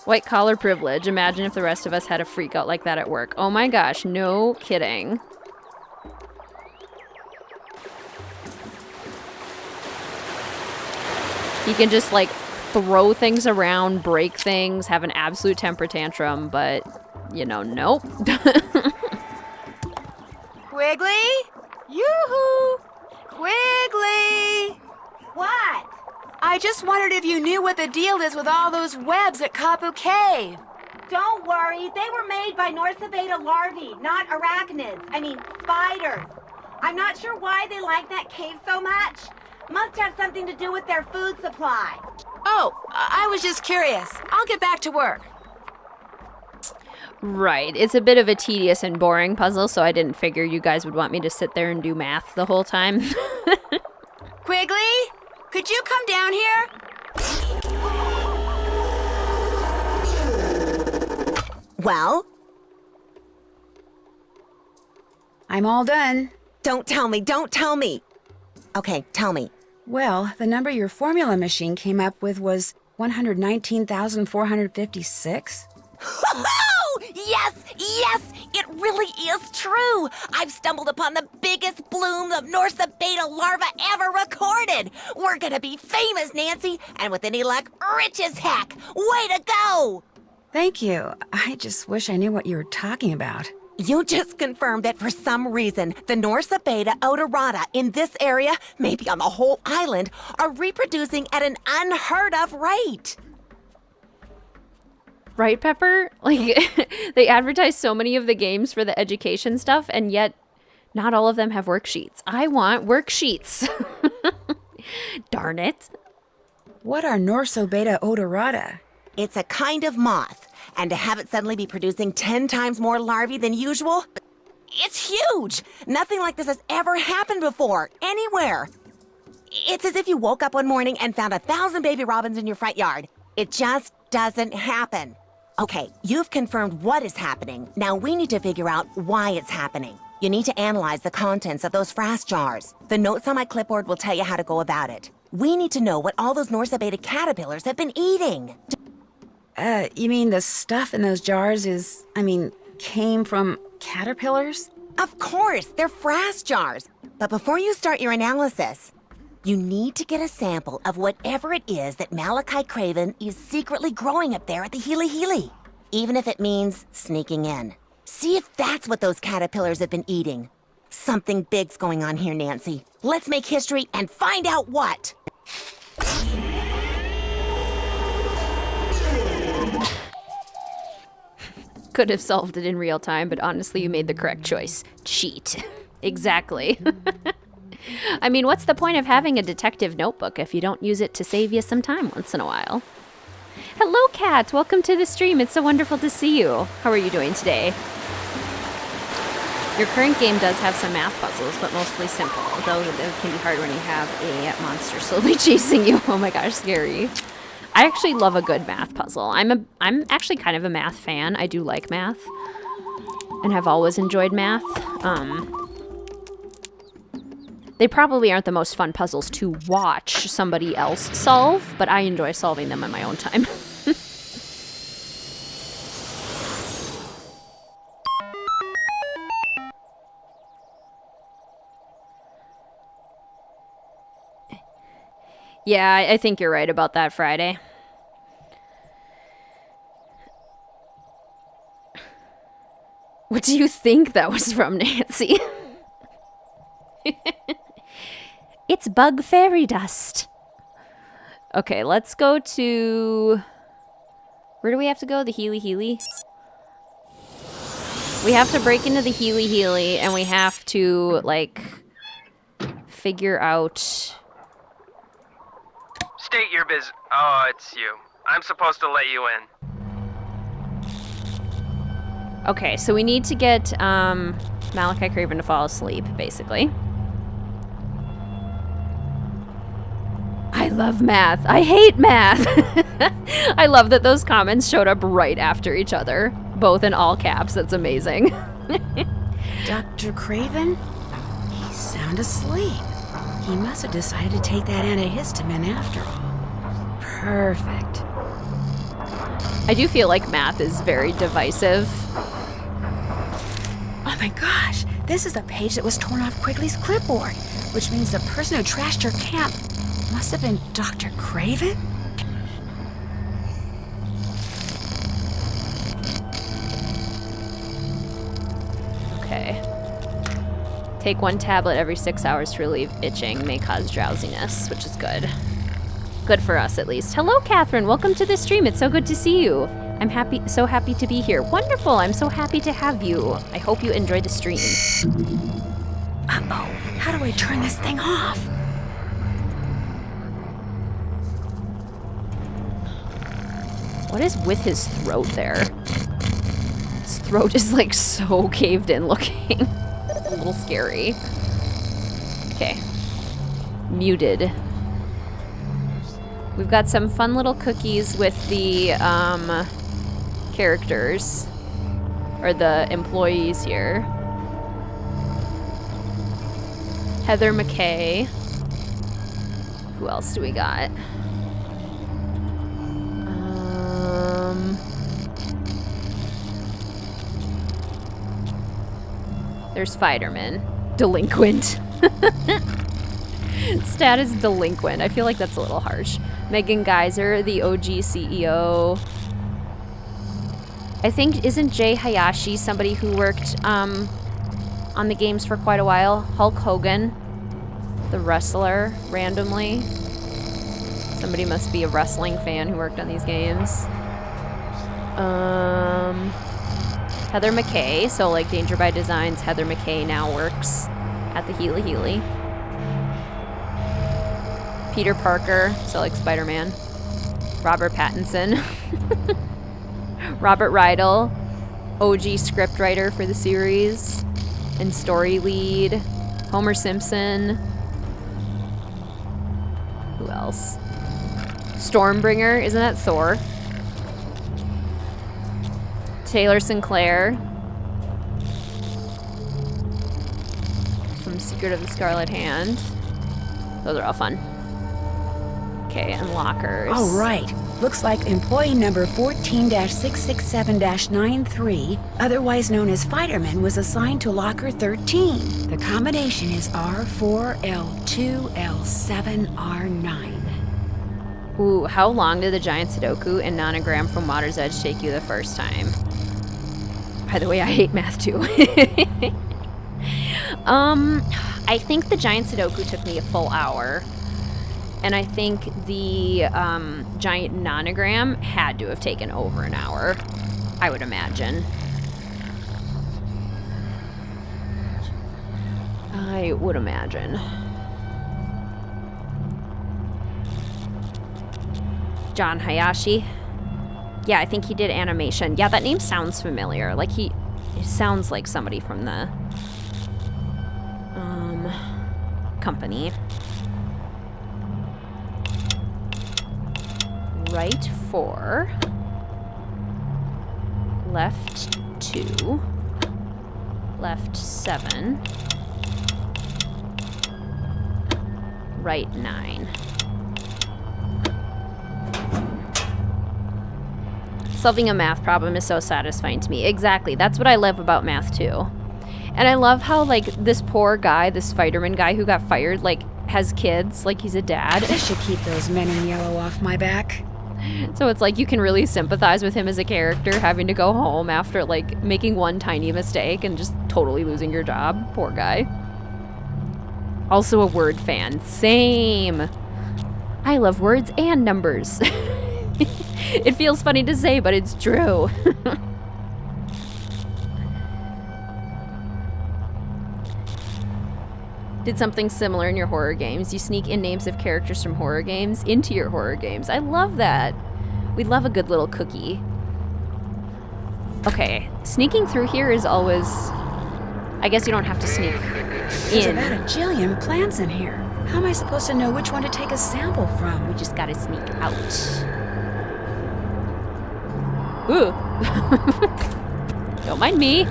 White collar privilege. Imagine if the rest of us had a freak out like that at work. Oh my gosh, no kidding. He can just like throw things around, break things, have an absolute temper tantrum, but you know, nope. Quigley? Yoo-hoo! Quigley! What? I just wondered if you knew what the deal is with all those webs at Kapu Cave. Don't worry, they were made by Norsabeta larvae, not arachnids. I mean, spiders. I'm not sure why they like that cave so much. Must have something to do with their food supply. Oh, I was just curious. I'll get back to work. Right. It's a bit of a tedious and boring puzzle, so I didn't figure you guys would want me to sit there and do math the whole time. Quigley, could you come down here? Well? I'm all done. Don't tell me, don't tell me. Okay, tell me. Well, the number your formula machine came up with was 119,456. Yes, yes, it really is true. I've stumbled upon the biggest bloom of Norsabeta larva ever recorded. We're gonna be famous, Nancy, and with any luck, rich as heck. Way to go! Thank you. I just wish I knew what you were talking about. You just confirmed that for some reason, the Norsabeta odorata in this area, maybe on the whole island, are reproducing at an unheard of rate. Right, Pepper? Like, they advertise so many of the games for the education stuff, and yet not all of them have worksheets. I want worksheets. Darn it. What are Norsabeta odorata? It's a kind of moth, and to have it suddenly be producing 10 times more larvae than usual, it's huge. Nothing like this has ever happened before, anywhere. It's as if you woke up one morning and found 1,000 baby robins in your front yard. It just doesn't happen. Okay, you've confirmed what is happening. Now we need to figure out why it's happening. You need to analyze the contents of those frass jars. The notes on my clipboard will tell you how to go about it. We need to know what all those Norsabeta caterpillars have been eating. You mean the stuff in those jars came from caterpillars? Of course, they're frass jars. But before you start your analysis, you need to get a sample of whatever it is that Malachi Craven is secretly growing up there at the Healy Healy. Even if it means sneaking in. See if that's what those caterpillars have been eating. Something big's going on here, Nancy. Let's make history and find out what. Could have solved it in real time, but honestly, you made the correct choice. Cheat. Exactly. I mean, what's the point of having a detective notebook if you don't use it to save you some time once in a while? Hello, Kat. Welcome to the stream. It's so wonderful to see you. How are you doing today? Your current game does have some math puzzles, but mostly simple, though it can be hard when you have a monster slowly chasing you. Oh my gosh, scary. I actually love a good math puzzle. I'm actually kind of a math fan. I do like math and have always enjoyed math. They probably aren't the most fun puzzles to watch somebody else solve, but I enjoy solving them in my own time. Yeah, I think you're right about that, Friday. What do you think that was from, Nancy? It's bug fairy dust. Okay, let's go to... Where do we have to go? The Healy Healy? We have to break into the Healy Healy, and we have to, like, figure out... State your business. Oh, it's you. I'm supposed to let you in. Okay, so we need to get Malachi Craven to fall asleep, basically. I love math. I hate math. I love that those comments showed up right after each other, both in all caps. That's amazing. Dr. Craven? He's sound asleep. He must have decided to take that antihistamine after all. Perfect. I do feel like math is very divisive. Oh my gosh, this is a page that was torn off Quigley's clipboard, which means the person who trashed her camp must have been Dr. Craven? Okay. Take 1 tablet every 6 hours to relieve itching. May cause drowsiness, which is good. Good for us, at least. Hello, Catherine. Welcome to the stream. It's so good to see you. I'm so happy to be here. Wonderful. I'm so happy to have you. I hope you enjoyed the stream. Uh-oh. How do I turn this thing off? What is with his throat there? His throat is like so caved in looking. A little scary. Okay. Muted. We've got some fun little cookies with the characters. Or the employees here. Heather McKay. Who else do we got? There's Fiderman. Delinquent. Status delinquent. I feel like that's a little harsh. Megan Geyser, the OG CEO. I think, isn't Jay Hayashi somebody who worked on the games for quite a while? Hulk Hogan, the wrestler, randomly. Somebody must be a wrestling fan who worked on these games. Heather McKay, so like Danger by Designs, Heather McKay now works at the Healy Healy. Peter Parker, so like Spider-Man. Robert Pattinson. Robert Rydell, OG scriptwriter for the series and story lead. Homer Simpson. Who else? Stormbringer, isn't that Thor? Taylor Sinclair from Secret of the Scarlet Hand. Those are all fun. Okay, and lockers. All right. Looks like employee number 14-667-93, otherwise known as Fiderman, was assigned to locker 13. The combination is R4L2L7R9. Ooh, how long did the giant Sudoku and nonogram from Water's Edge take you the first time? By the way, I hate math too. I think the giant Sudoku took me a full hour. And I think the giant nonogram had to have taken over an hour, I would imagine. I would imagine. John Hayashi. Yeah, I think he did animation. Yeah, that name sounds familiar. Like he sounds like somebody from the company. Right 4. Left 2. Left 7. Right 9. Solving a math problem is so satisfying to me. Exactly. That's what I love about math too. And I love how like this poor guy, this Fiderman guy who got fired, like has kids, like he's a dad. This should keep those men in yellow off my back. So it's like you can really sympathize with him as a character, having to go home after like making one tiny mistake and just totally losing your job. Poor guy. Also a Word fan. Same. I love words and numbers. It feels funny to say, but it's true. Did something similar in your horror games. You sneak in names of characters from horror games into your horror games. I love that. We love a good little cookie. Okay, sneaking through here is always... I guess you don't have to sneak There's in. about a jillion plants in here. How am I supposed to know which one to take a sample from? We just gotta sneak out. Ooh. Don't mind me.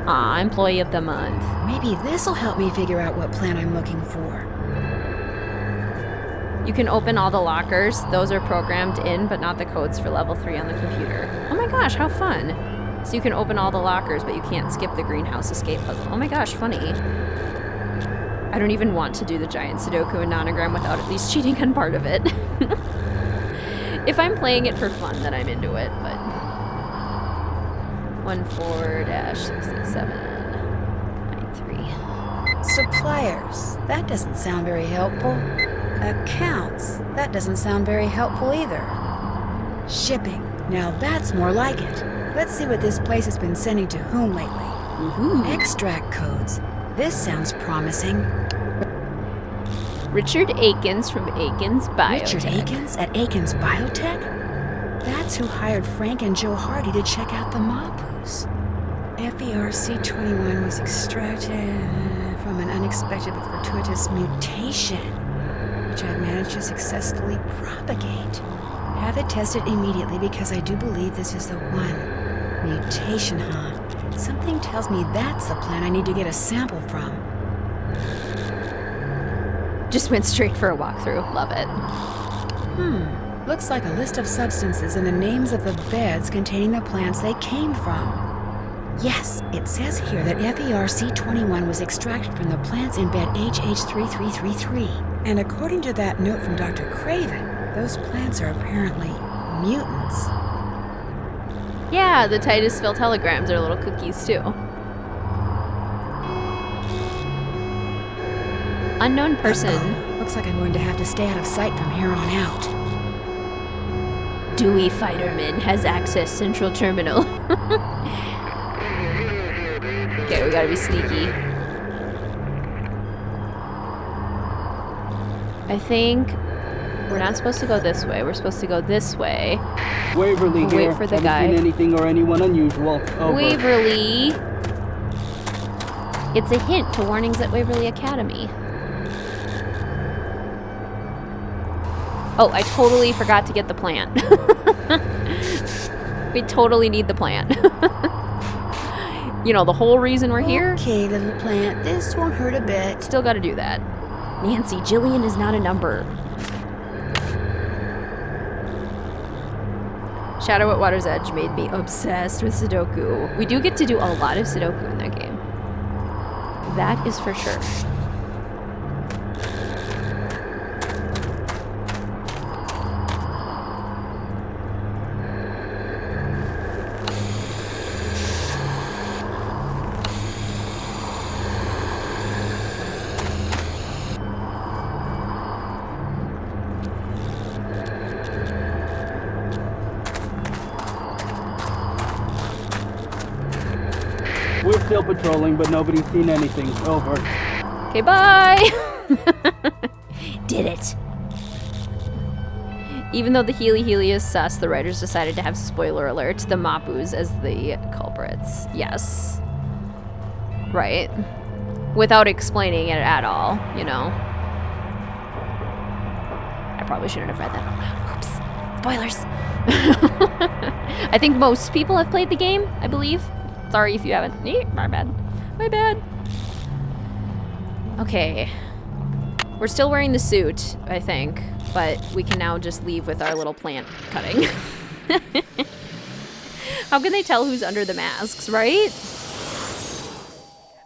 Aw, employee of the month. Maybe this'll help me figure out what plant I'm looking for. You can open all the lockers. Those are programmed in, but not the codes for level 3 on the computer. Oh my gosh, how fun. So you can open all the lockers, but you can't skip the greenhouse escape puzzle. Oh my gosh, funny. I don't even want to do the giant Sudoku and nonogram without at least cheating on part of it. If I'm playing it for fun, then I'm into it, but... 14-66793. Suppliers. That doesn't sound very helpful. Accounts. That doesn't sound very helpful either. Shipping. Now that's more like it. Let's see what this place has been sending to whom lately. Extract codes. This sounds promising. Richard Akins from Akins Biotech. Richard Akins at Akins Biotech? That's who hired Frank and Joe Hardy to check out the Mapus. FERC-21 was extracted from an unexpected but fortuitous mutation, which I've managed to successfully propagate. Have it tested immediately because I do believe this is the one. Mutation, huh? Something tells me that's the plant I need to get a sample from. Just went straight for a walkthrough. Love it. Looks like a list of substances and the names of the beds containing the plants they came from. Yes, it says here that FERC-21 was extracted from the plants in bed HH3333. And according to that note from Dr. Craven, those plants are apparently mutants. Yeah, the Titusville telegrams are little cookies too. Unknown person. Looks like I'm going to have to stay out of sight from here on out. Dewey Fighterman has access central terminal. Okay, we gotta be sneaky. I think we're not supposed to go this way. We're supposed to go this way. Waverly We'll here. wait for the Haven't guy. seen anything or anyone unusual. Over. Waverly. It's a hint to warnings at Waverly Academy. Oh, I totally forgot to get the plant. We totally need the plant. You know, the whole reason we're here. Okay, little plant, this won't hurt a bit. Still gotta do that. Nancy, Jillian is not a number. Shadow at Water's Edge made me obsessed with Sudoku. We do get to do a lot of Sudoku in that game. That is for sure. We're still patrolling, but nobody's seen anything. Over. Okay, bye! Did it. Even though the Healy is sus, the writers decided to have, spoiler alert, the Mapus as the culprits. Yes. Right. Without explaining it at all, you know. I probably shouldn't have read that out loud. Oops. Spoilers. I think most people have played the game, I believe. Sorry if you haven't. My bad. My bad. Okay. We're still wearing the suit, I think, but we can now just leave with our little plant cutting. How can they tell who's under the masks, right?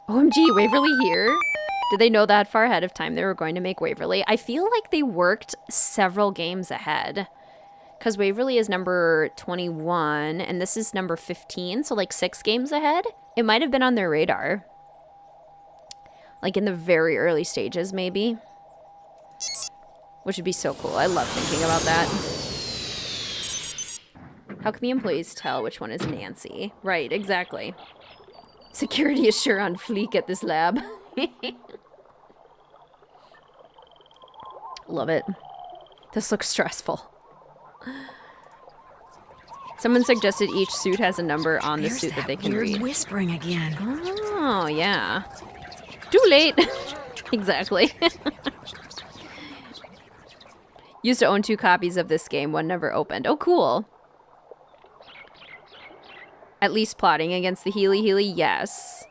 OMG, Waverly here? Did they know that far ahead of time they were going to make Waverly? I feel like they worked several games ahead. Because Waverly is number 21, and this is number 15, so like 6 games ahead. It might have been on their radar. Like in the very early stages, maybe. Which would be so cool. I love thinking about that. How can the employees tell which one is Nancy? Right, exactly. Security is sure on fleek at this lab. Love it. This looks stressful. Someone suggested each suit has a number on the suit that they can read. Whispering again. Oh, yeah. Too late. Exactly. Used to own 2 copies of this game, one never opened. Oh, cool. At least plotting against the Healy, yes.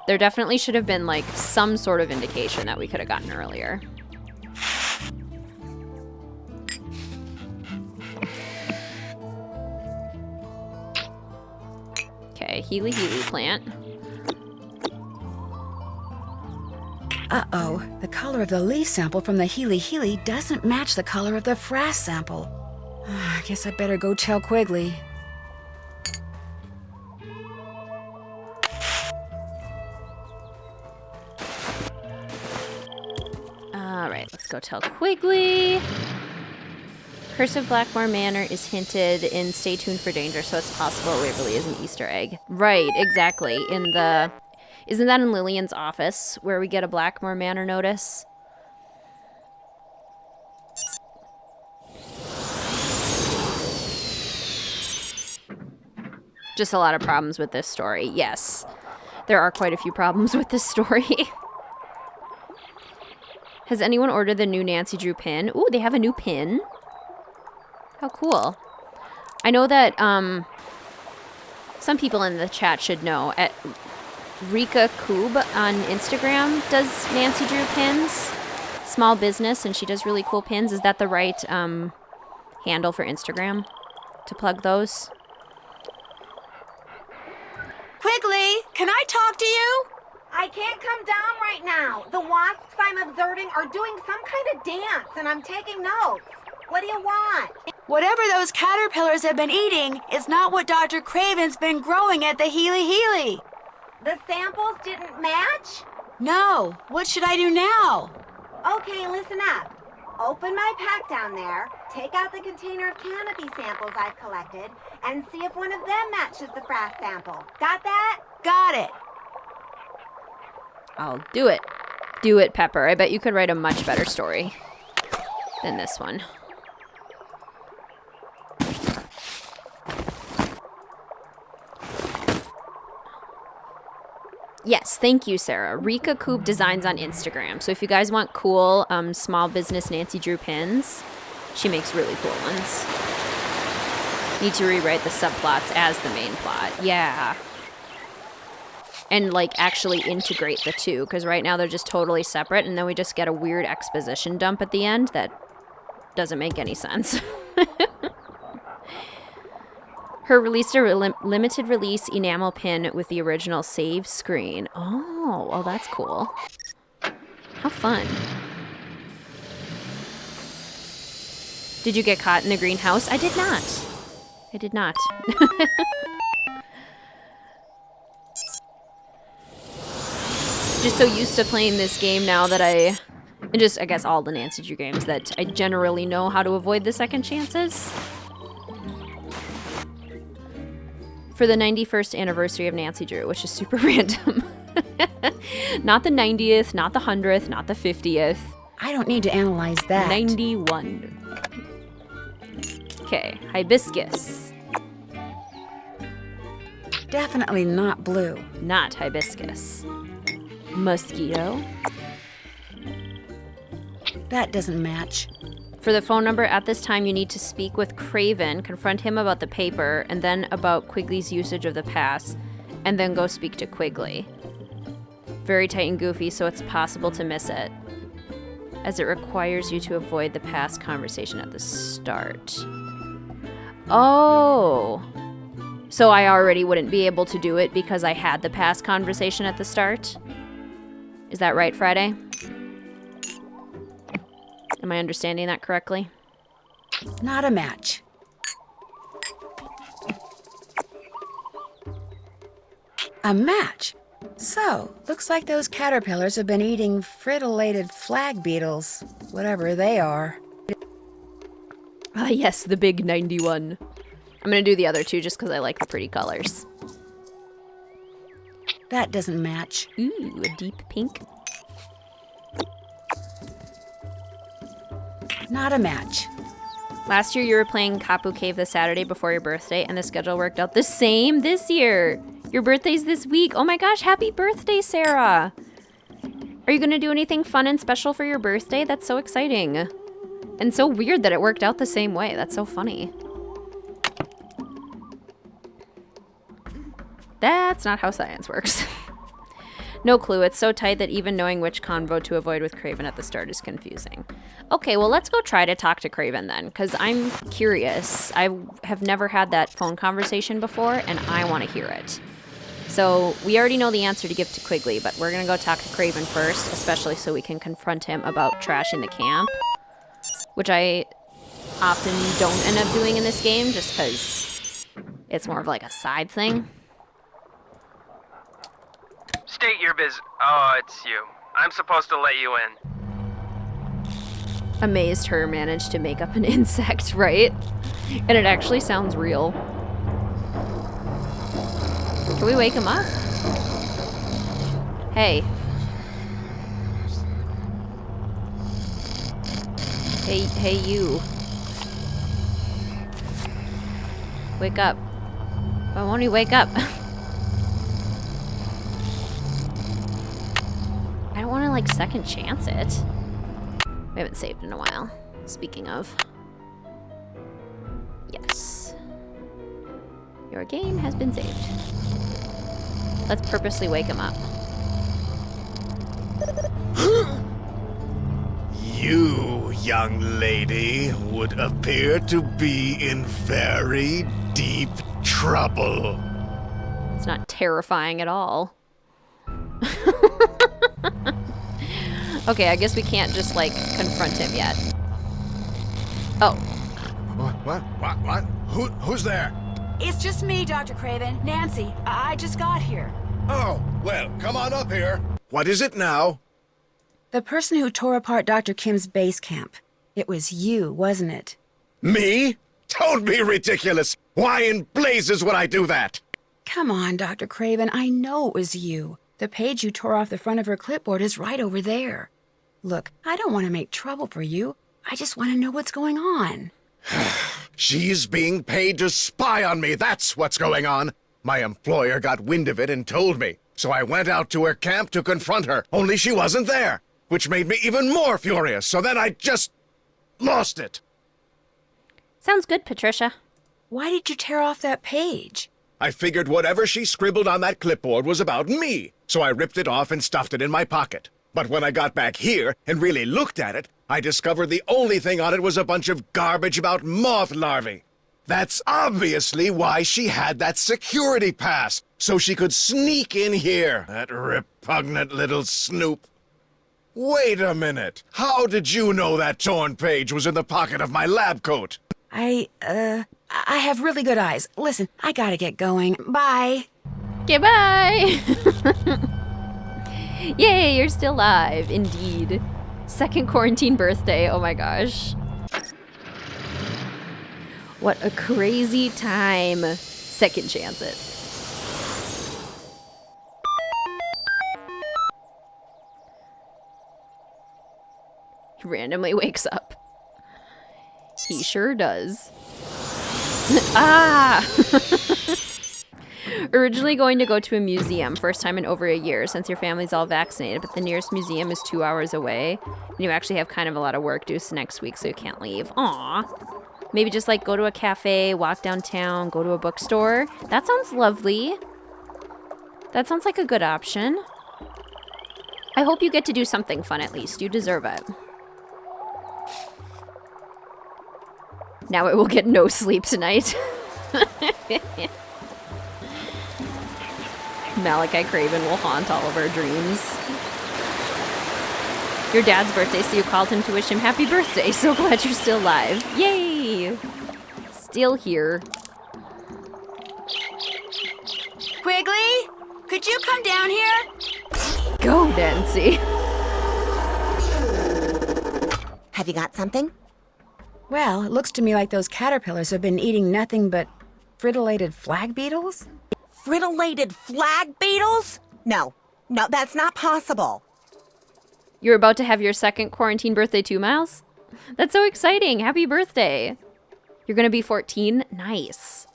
There definitely should have been, like, some sort of indication that we could have gotten earlier. Okay, Healy plant. Uh-oh, the color of the leaf sample from the Healy doesn't match the color of the frass sample. I guess I better go tell Quigley. Alright, let's go tell Quigley. Curse of Blackmore Manor is hinted in Stay Tuned for Danger, so it's possible Waverly is an Easter egg. Right, exactly. In the... Isn't that in Lillian's office, where we get a Blackmore Manor notice? Just a lot of problems with this story. Yes, there are quite a few problems with this story. Has anyone ordered the new Nancy Drew pin? Ooh, they have a new pin. How cool. I know that some people in the chat should know. At Rika Koob on Instagram does Nancy Drew pins. Small business, and she does really cool pins. Is that the right handle for Instagram to plug those? Quigley, can I talk to you? I can't come down right now. The wasps I'm observing are doing some kind of dance, and I'm taking notes. What do you want? Whatever those caterpillars have been eating is not what Dr. Craven's been growing at the Healy. The samples didn't match? No. What should I do now? Okay, listen up. Open my pack down there, take out the container of canopy samples I've collected, and see if one of them matches the frass sample. Got that? Got it. I'll do it. Do it, Pepper. I bet you could write a much better story than this one. Yes, thank you, Sarah. Rika Koob Designs on Instagram. So if you guys want cool small business Nancy Drew pins, she makes really cool ones. Need to rewrite the subplots as the main plot. Yeah. And, like, actually integrate the two, because right now they're just totally separate, and then we just get a weird exposition dump at the end that doesn't make any sense. Her released a limited release enamel pin with the original save screen. Oh, well, that's cool. How fun. Did you get caught in the greenhouse? I did not. I did not. Just so used to playing this game now that I guess all the Nancy Drew games, that I generally know how to avoid the second chances. For the 91st anniversary of Nancy Drew, which is super random. Not the 90th, not the 100th, not the 50th. I don't need to analyze that. 91. Okay, hibiscus. Definitely not blue. Not hibiscus. Mosquito. That doesn't match. For the phone number at this time, you need to speak with Craven, confront him about the paper, and then about Quigley's usage of the pass, and then go speak to Quigley. Very tight and goofy, so it's possible to miss it, as it requires you to avoid the past conversation at the start. Oh! So I already wouldn't be able to do it because I had the past conversation at the start? Is that right, Friday? Am I understanding that correctly? Not a match. A match? So, looks like those caterpillars have been eating fritillated flag beetles, whatever they are. Ah, yes, the big 91. I'm gonna do the other two just because I like the pretty colors. That doesn't match. Ooh, a deep pink. Not a match. Last year you were playing Kapu Cave the Saturday before your birthday, and the schedule worked out the same this year. Your birthday's this week. Oh my gosh, happy birthday, Sarah. Are you gonna do anything fun and special for your birthday? That's so exciting. And so weird that it worked out the same way. That's so funny. That's not how science works. No clue. It's so tight that even knowing which convo to avoid with Craven at the start is confusing. Okay, well, let's go try to talk to Craven then, because I'm curious. I have never had that phone conversation before, and I want to hear it. So we already know the answer to give to Quigley, but we're going to go talk to Craven first, especially so we can confront him about trashing the camp, which I often don't end up doing in this game just because it's more of like a side thing. State your biz. Oh, it's you. I'm supposed to let you in. Amazed her managed to make up an insect, right? And it actually sounds real. Can we wake him up? Hey. Hey you. Wake up. Why won't he wake up? I don't want to, like, second chance it. We haven't saved in a while. Speaking of. Yes. Your game has been saved. Let's purposely wake him up. You, young lady, would appear to be in very deep trouble. It's not terrifying at all. Okay, I guess we can't just, like, confront him yet. Oh. What? Who's there? It's just me, Dr. Craven. Nancy. I just got here. Oh, well, come on up here. What is it now? The person who tore apart Dr. Kim's base camp. It was you, wasn't it? Me? Don't be ridiculous. Why in blazes would I do that? Come on, Dr. Craven. I know it was you. The page you tore off the front of her clipboard is right over there. Look, I don't want to make trouble for you. I just want to know what's going on. She's being paid to spy on me. That's what's going on. My employer got wind of it and told me. So I went out to her camp to confront her, only she wasn't there, which made me even more furious. So then I just lost it. Sounds good, Patricia. Why did you tear off that page? I figured whatever she scribbled on that clipboard was about me, so I ripped it off and stuffed it in my pocket. But when I got back here and really looked at it, I discovered the only thing on it was a bunch of garbage about moth larvae. That's obviously why she had that security pass, so she could sneak in here, that repugnant little snoop. Wait a minute. How did you know that torn page was in the pocket of my lab coat? I have really good eyes. Listen, I gotta get going. Bye. Okay, bye. Yay, you're still alive. Indeed. Second quarantine birthday. Oh my gosh. What a crazy time. Second chance it. He randomly wakes up. He sure does. Ah! Originally going to go to a museum, first time in over a year since your family's all vaccinated, but the nearest museum is 2 hours away, and you actually have kind of a lot of work due next week, so you can't leave. Aw. Maybe just like go to a cafe, walk downtown, go to a bookstore. That sounds lovely. That sounds like a good option. I hope you get to do something fun at least. You deserve it. Now I will get no sleep tonight. Malachi Craven will haunt all of our dreams. Your dad's birthday, so you called him to wish him happy birthday. So glad you're still alive. Yay! Still here. Quigley? Could you come down here? Go, Nancy. Have you got something? Well, it looks to me like those caterpillars have been eating nothing but frittolated flag beetles. Frittolated flag beetles? No, that's not possible. You're about to have your second quarantine birthday too, Miles? That's so exciting. Happy birthday. You're gonna be 14? Nice.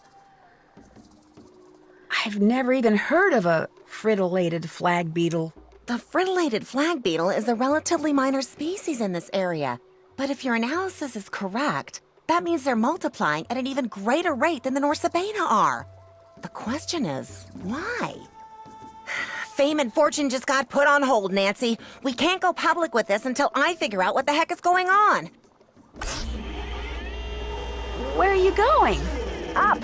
I've never even heard of a frittolated flag beetle. The frittolated flag beetle is a relatively minor species in this area. But if your analysis is correct, that means they're multiplying at an even greater rate than the Norsabena are. The question is, why? Fame and fortune just got put on hold, Nancy. We can't go public with this until I figure out what the heck is going on. Where are you going? Up.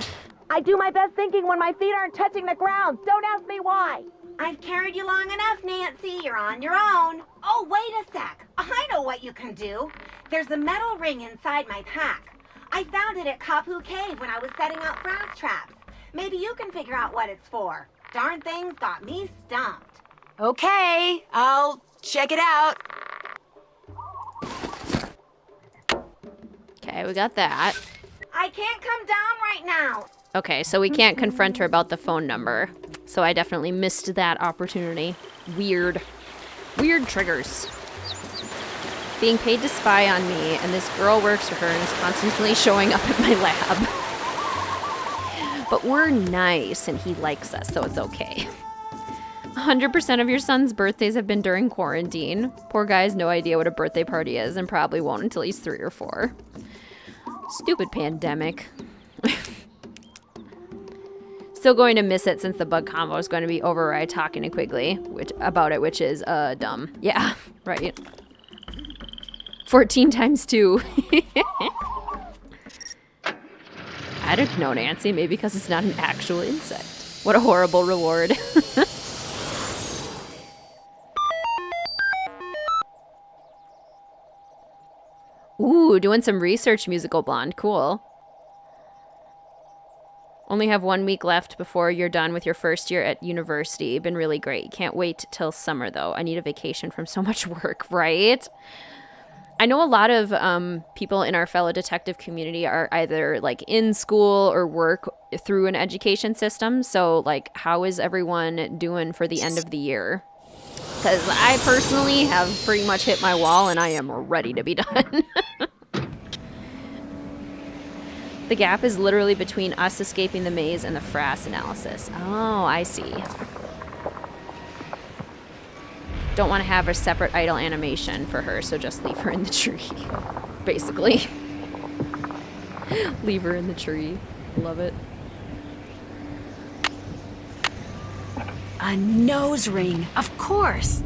I do my best thinking when my feet aren't touching the ground. Don't ask me why. I've carried you long enough, Nancy. You're on your own. Oh, wait a sec. I know what you can do. There's a metal ring inside my pack. I found it at Kapu Cave when I was setting out frost traps. Maybe you can figure out what it's for. Darn thing's got me stumped. Okay, I'll check it out. Okay, we got that. I can't come down right now. Okay, so we can't confront her about the phone number. So I definitely missed that opportunity. Weird. Weird triggers. Being paid to spy on me, and this girl works for her and is constantly showing up at my lab. But we're nice, and he likes us, so it's okay. 100% of your son's birthdays have been during quarantine. Poor guy has no idea what a birthday party is, and probably won't until he's 3 or 4. Stupid pandemic. Still going to miss it since the bug combo is going to be over right talking to Quigley about it, which is dumb. Yeah, right. 14 times 2. I don't know, Nancy. Maybe because it's not an actual insect. What a horrible reward. Ooh, doing some research, Musical Blonde. Cool. Only have 1 week left before you're done with your first year at university. Been really great. Can't wait till summer, though. I need a vacation from so much work, right? I know a lot of people in our fellow detective community are either, like, in school or work through an education system. So, like, how is everyone doing for the end of the year? Because I personally have pretty much hit my wall and I am ready to be done. The gap is literally between us escaping the maze and the frass analysis. Oh, I see. Don't want to have a separate idle animation for her, so just leave her in the tree. Basically. Leave her in the tree. Love it. A nose ring, of course.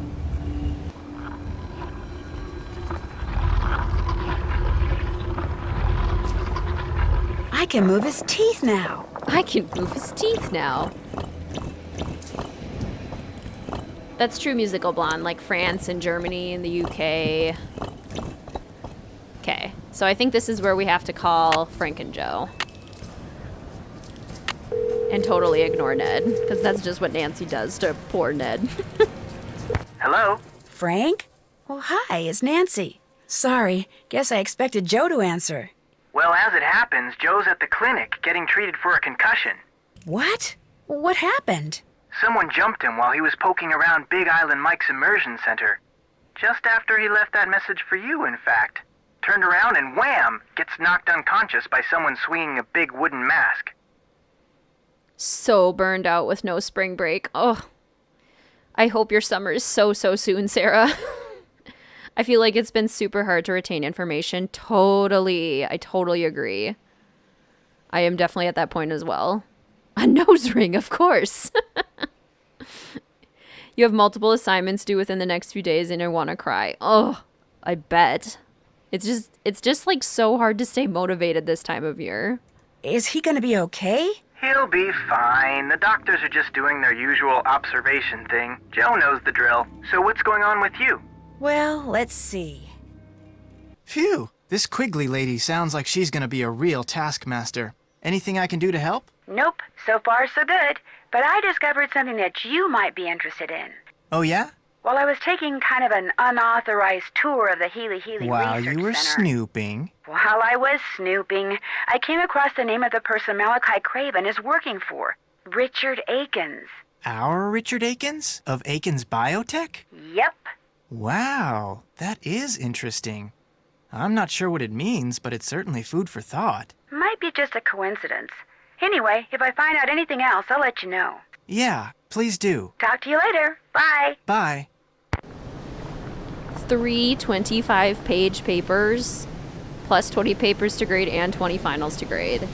I can move his teeth now. I can move his teeth now. That's true, Musical Blonde, like France and Germany and the UK. Okay, so I think this is where we have to call Frank and Joe. And totally ignore Ned, because that's just what Nancy does to poor Ned. Hello? Frank? Oh, hi, it's Nancy. Sorry, guess I expected Joe to answer. Well, as it happens, Joe's at the clinic getting treated for a concussion. What? What happened? Someone jumped him while he was poking around Big Island Mike's immersion center. Just after he left that message for you, in fact. Turned around and wham! Gets knocked unconscious by someone swinging a big wooden mask. So burned out with no spring break. Oh, I hope your summer is so soon, Sarah. I feel like it's been super hard to retain information. Totally. I totally agree. I am definitely at that point as well. A nose ring, of course. You have multiple assignments due within the next few days and I want to cry. Oh, I bet. It's just like so hard to stay motivated this time of year. Is he gonna be okay? He'll be fine. The doctors are just doing their usual observation thing. Joe knows the drill. So what's going on with you? Well, let's see. Phew, this Quigley lady sounds like she's gonna be a real taskmaster. Anything I can do to help? Nope, so far so good. but I discovered something that you might be interested in. Oh, yeah? While I was taking kind of an unauthorized tour of the Healy Research While you were Center, snooping. While I was snooping, I came across the name of the person Malachi Craven is working for, Richard Akins. Our Richard Akins? Of Akins Biotech? Yep. Wow, that is interesting. I'm not sure what it means, but it's certainly food for thought. Might be just a coincidence. Anyway, if I find out anything else, I'll let you know. Yeah, please do. Talk to you later. Bye. Bye. 3 25-page papers, plus 20 papers to grade and 20 finals to grade.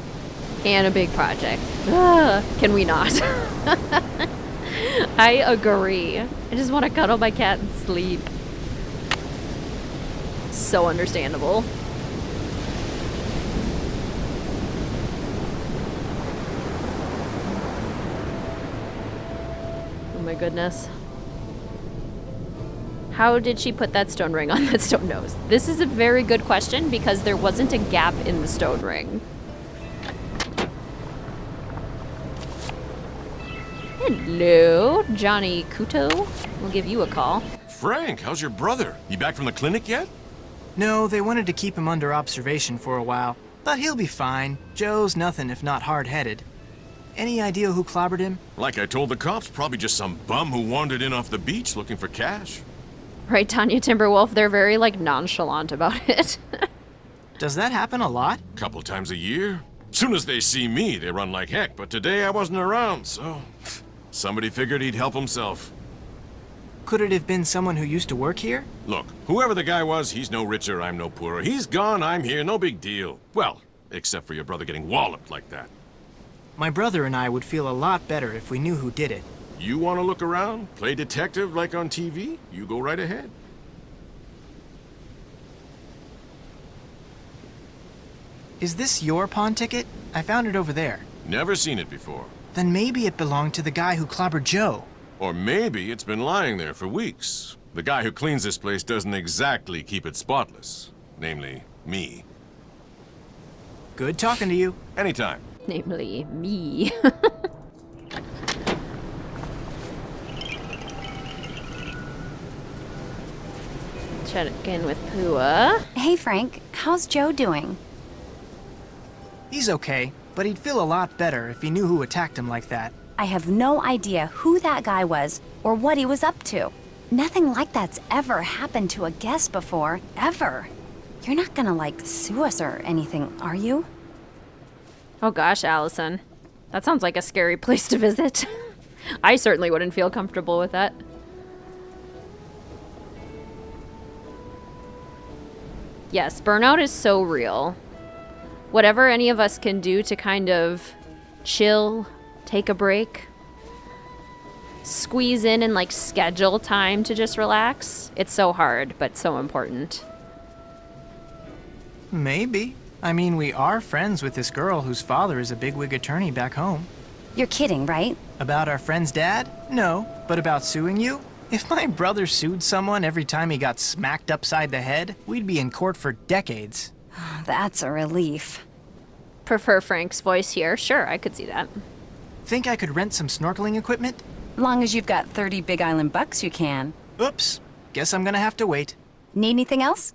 And a big project. Ugh, can we not? I agree. I just want to cuddle my cat and sleep. So understandable. Oh my goodness. How did she put that stone ring on that stone nose? This is a very good question because there wasn't a gap in the stone ring. Hello, Johnny Kuto. We'll give you a call. Frank, how's your brother? You back from the clinic yet? No, they wanted to keep him under observation for a while, but he'll be fine. Joe's nothing if not hard-headed. Any idea who clobbered him? Like I told the cops, probably just some bum who wandered in off the beach looking for cash. Right, Tanya Timberwolf, they're very, nonchalant about it. Does that happen a lot? Couple times a year. Soon as they see me, they run like heck, but today I wasn't around, so somebody figured he'd help himself. Could it have been someone who used to work here? Look, whoever the guy was, he's no richer, I'm no poorer. He's gone, I'm here, no big deal. Well, except for your brother getting walloped like that. My brother and I would feel a lot better if we knew who did it. You want to look around, play detective like on TV? You go right ahead. Is this your pawn ticket? I found it over there. Never seen it before. Then maybe it belonged to the guy who clobbered Joe. Or maybe it's been lying there for weeks. The guy who cleans this place doesn't exactly keep it spotless. Namely, me. Good talking to you. Anytime. Namely, me. Check in with Pua. Hey, Frank. How's Joe doing? He's okay, but he'd feel a lot better if he knew who attacked him like that. I have no idea who that guy was or what he was up to. Nothing like that's ever happened to a guest before, ever. You're not gonna, sue us or anything, are you? Oh gosh, Allison. That sounds like a scary place to visit. I certainly wouldn't feel comfortable with that. Yes, burnout is so real. Whatever any of us can do to kind of chill, take a break, squeeze in and schedule time to just relax, it's so hard, but so important. Maybe. I mean, we are friends with this girl whose father is a bigwig attorney back home. You're kidding, right? About our friend's dad? No. But about suing you? If my brother sued someone every time he got smacked upside the head, we'd be in court for decades. That's a relief. Prefer Frank's voice here. Sure, I could see that. Think I could rent some snorkeling equipment? Long as you've got 30 Big Island bucks, you can. Oops. Guess I'm gonna have to wait. Need anything else?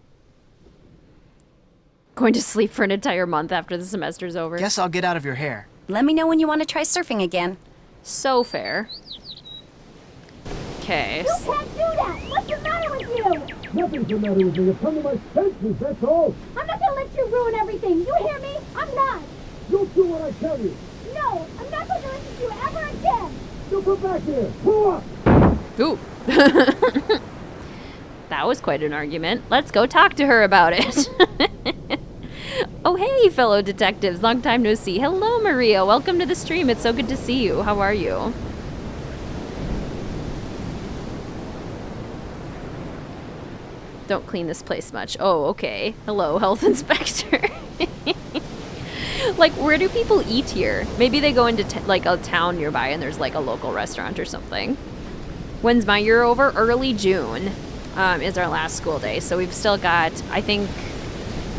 Going to sleep for an entire month after the semester's over. Guess I'll get out of your hair. Let me know when you want to try surfing again. So fair. Okay. You can't do that! What's the matter with you? Nothing's the matter with me. I've come to my senses, that's all. I'm not gonna let you ruin everything. You hear me? I'm not. You'll do what I tell you. No, I'm not going to listen to you ever again. You come back here. Pull up. Ooh. That was quite an argument. Let's go talk to her about it. Oh, hey, fellow detectives. Long time no see. Hello, Maria. Welcome to the stream. It's so good to see you. How are you? Don't clean this place much. Oh, okay. Hello, health inspector. Where do people eat here? Maybe they go into a town nearby and there's a local restaurant or something. When's my year over? Early June is our last school day. So we've still got, I think,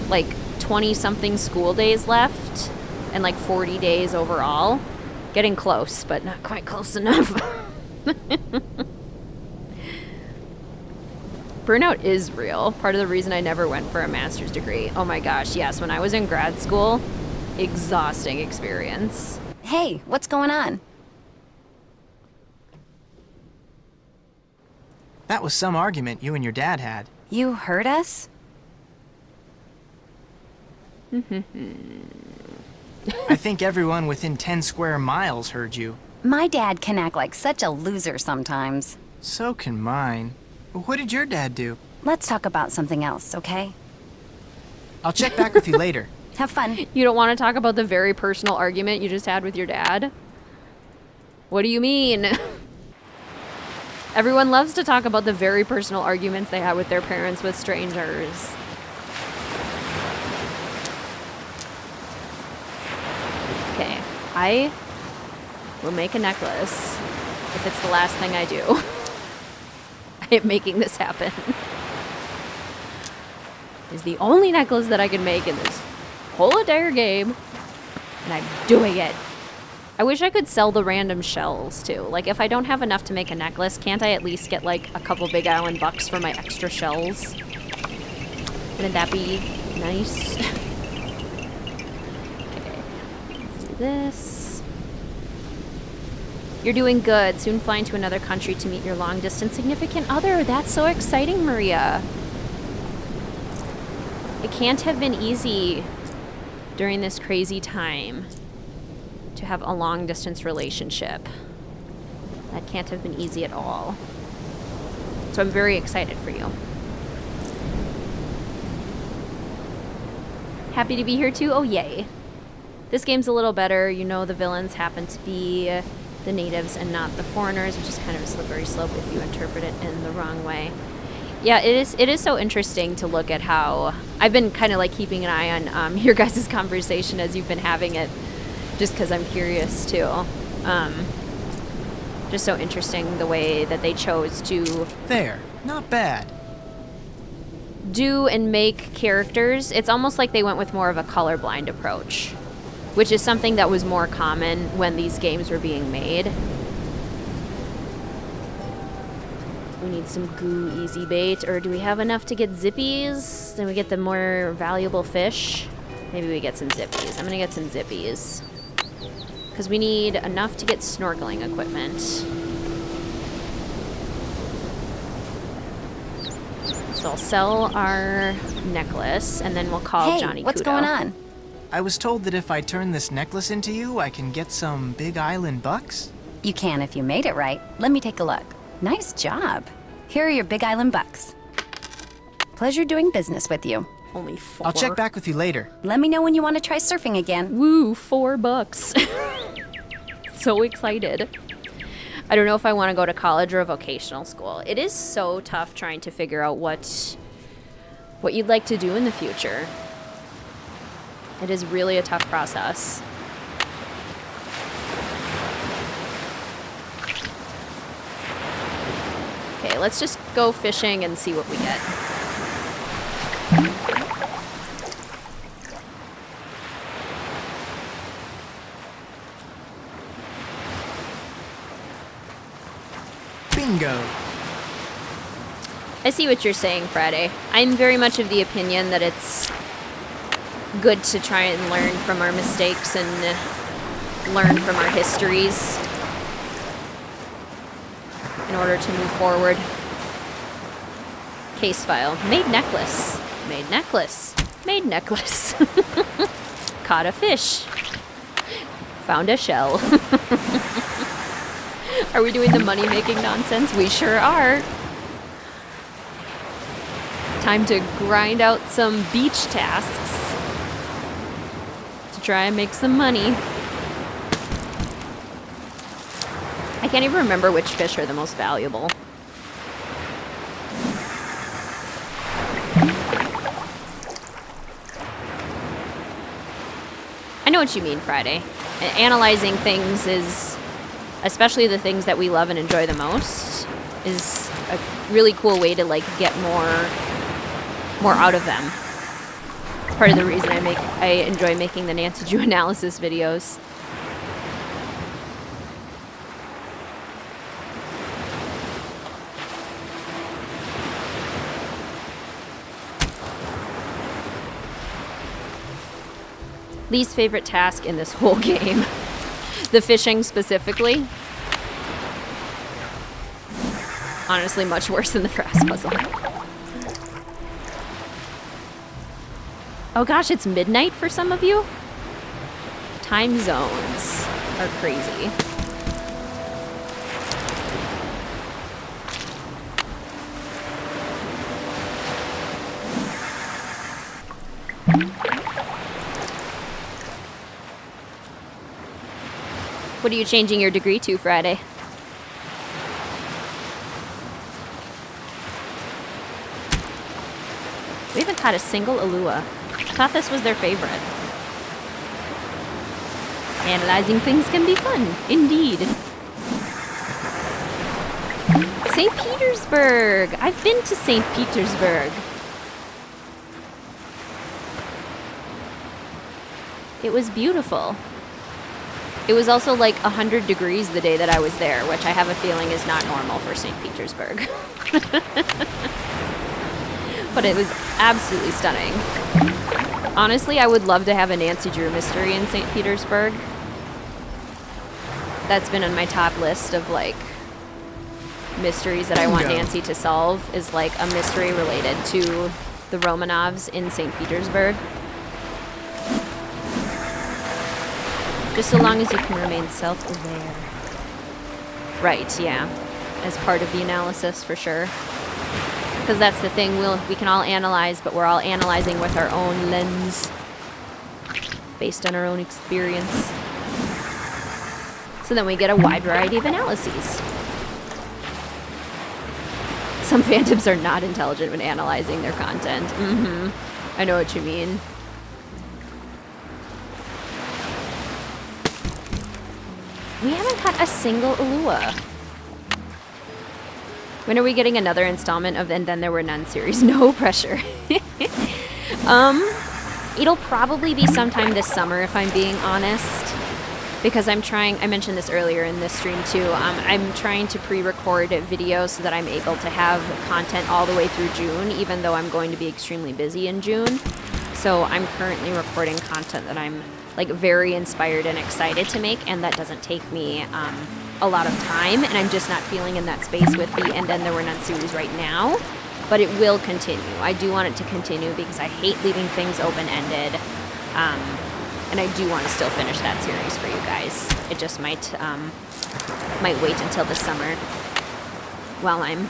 20-something school days left and 40 days overall. Getting close, but not quite close enough. Burnout is real. Part of the reason I never went for a master's degree. Oh my gosh, yes, when I was in grad school, exhausting experience. Hey, what's going on? That was some argument you and your dad had. You heard us? I think everyone within 10 square miles heard you. My dad can act like such a loser sometimes. So can mine. What did your dad do? Let's talk about something else, okay? I'll check back with you later. Have fun. You don't want to talk about the very personal argument you just had with your dad? What do you mean? Everyone loves to talk about the very personal arguments they had with their parents with strangers. Okay, I will make a necklace if it's the last thing I do. I am making this happen. It's the only necklace that I can make in this whole entire game, and I'm doing it. I wish I could sell the random shells too. Like, if I don't have enough to make a necklace, can't I at least get like a couple Big Island bucks for my extra shells? Wouldn't that be nice? Okay, let's do this. You're doing good. Soon flying to another country to meet your long-distance significant other. That's so exciting, Maria. It can't have been easy during this crazy time to have a long-distance relationship. That can't have been easy at all. So I'm very excited for you. Happy to be here too? Oh, yay. This game's a little better. You know, the villains happen to be the natives and not the foreigners, which is kind of a slippery slope if you interpret it in the wrong way. Yeah, it is so interesting to look at how... I've been kind of like keeping an eye on your guys' conversation as you've been having it, just because I'm curious too. Just so interesting the way that they chose to... There, not bad. Do and make characters. It's almost like they went with more of a colorblind approach, which is something that was more common when these games were being made. We need some goo easy bait, or do we have enough to get zippies? Then we get the more valuable fish. Maybe we get some zippies. I'm gonna get some zippies, because we need enough to get snorkeling equipment. So I'll sell our necklace, and then we'll call Johnny what's Kudo. going on? I was told that if I turn this necklace into you, I can get some Big Island bucks? You can if you made it right. Let me take a look. Nice job. Here are your Big Island bucks. Pleasure doing business with you. Only 4. I'll check back with you later. Let me know when you want to try surfing again. Woo, $4. So excited. I don't know if I want to go to college or a vocational school. It is so tough trying to figure out what you'd like to do in the future. It is really a tough process. Okay, let's just go fishing and see what we get. Bingo! I see what you're saying, Friday. I'm very much of the opinion that it's good to try and learn from our mistakes and learn from our histories in order to move forward. Case file. Made necklace. Made necklace. Made necklace. Caught a fish. Found a shell. Are we doing the money-making nonsense? We sure are. Time to grind out some beach tasks to try and make some money. I can't even remember which fish are the most valuable. I know what you mean, Friday. Analyzing things is, especially the things that we love and enjoy the most, is a really cool way to like get more out of them. It's part of the reason I enjoy making the Nancy Drew analysis videos. Least favorite task in this whole game. The fishing specifically. Honestly, much worse than the frass puzzle. Oh gosh, it's midnight for some of you? Time zones are crazy. What are you changing your degree to Friday? We haven't caught a single Alua. I thought this was their favorite. Analyzing things can be fun, indeed. St. Petersburg! I've been to St. Petersburg. It was beautiful. It was also like 100 degrees the day that I was there, which I have a feeling is not normal for St. Petersburg. But it was absolutely stunning. Honestly, I would love to have a Nancy Drew mystery in St. Petersburg. That's been on my top list of like mysteries that I want Nancy to solve, is like a mystery related to the Romanovs in St. Petersburg. Just so long as you can remain self-aware. Right, yeah. As part of the analysis, for sure. Because that's the thing, we can all analyze, but we're all analyzing with our own lens. Based on our own experience. So then we get a wide variety of analyses. Some fandoms are not intelligent when analyzing their content. I know what you mean. We haven't caught a single Alua. When are we getting another installment of And Then There Were None series? No pressure. It'll probably be sometime this summer, if I'm being honest. Because I'm trying, I mentioned this earlier in this stream too, I'm trying to pre-record videos so that I'm able to have content all the way through June, even though I'm going to be extremely busy in June. So I'm currently recording content that I'm like very inspired and excited to make, and that doesn't take me a lot of time, and I'm just not feeling in that space with the And Then There Were None series right now. But it will continue. I do want it to continue because I hate leaving things open-ended. And I do want to still finish that series for you guys. It just might wait until the summer while I'm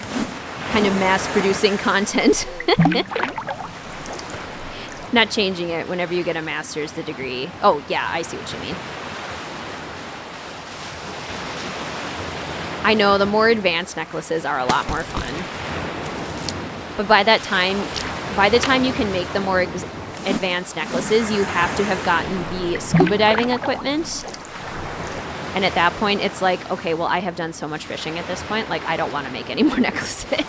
kind of mass-producing content. Not changing it whenever you get a master's degree. Oh, yeah, I see what you mean. I know the more advanced necklaces are a lot more fun. But by the time you can make the more advanced necklaces, you have to have gotten the scuba diving equipment. And at that point, it's like, okay, well, I have done so much fishing at this point, like, I don't want to make any more necklaces.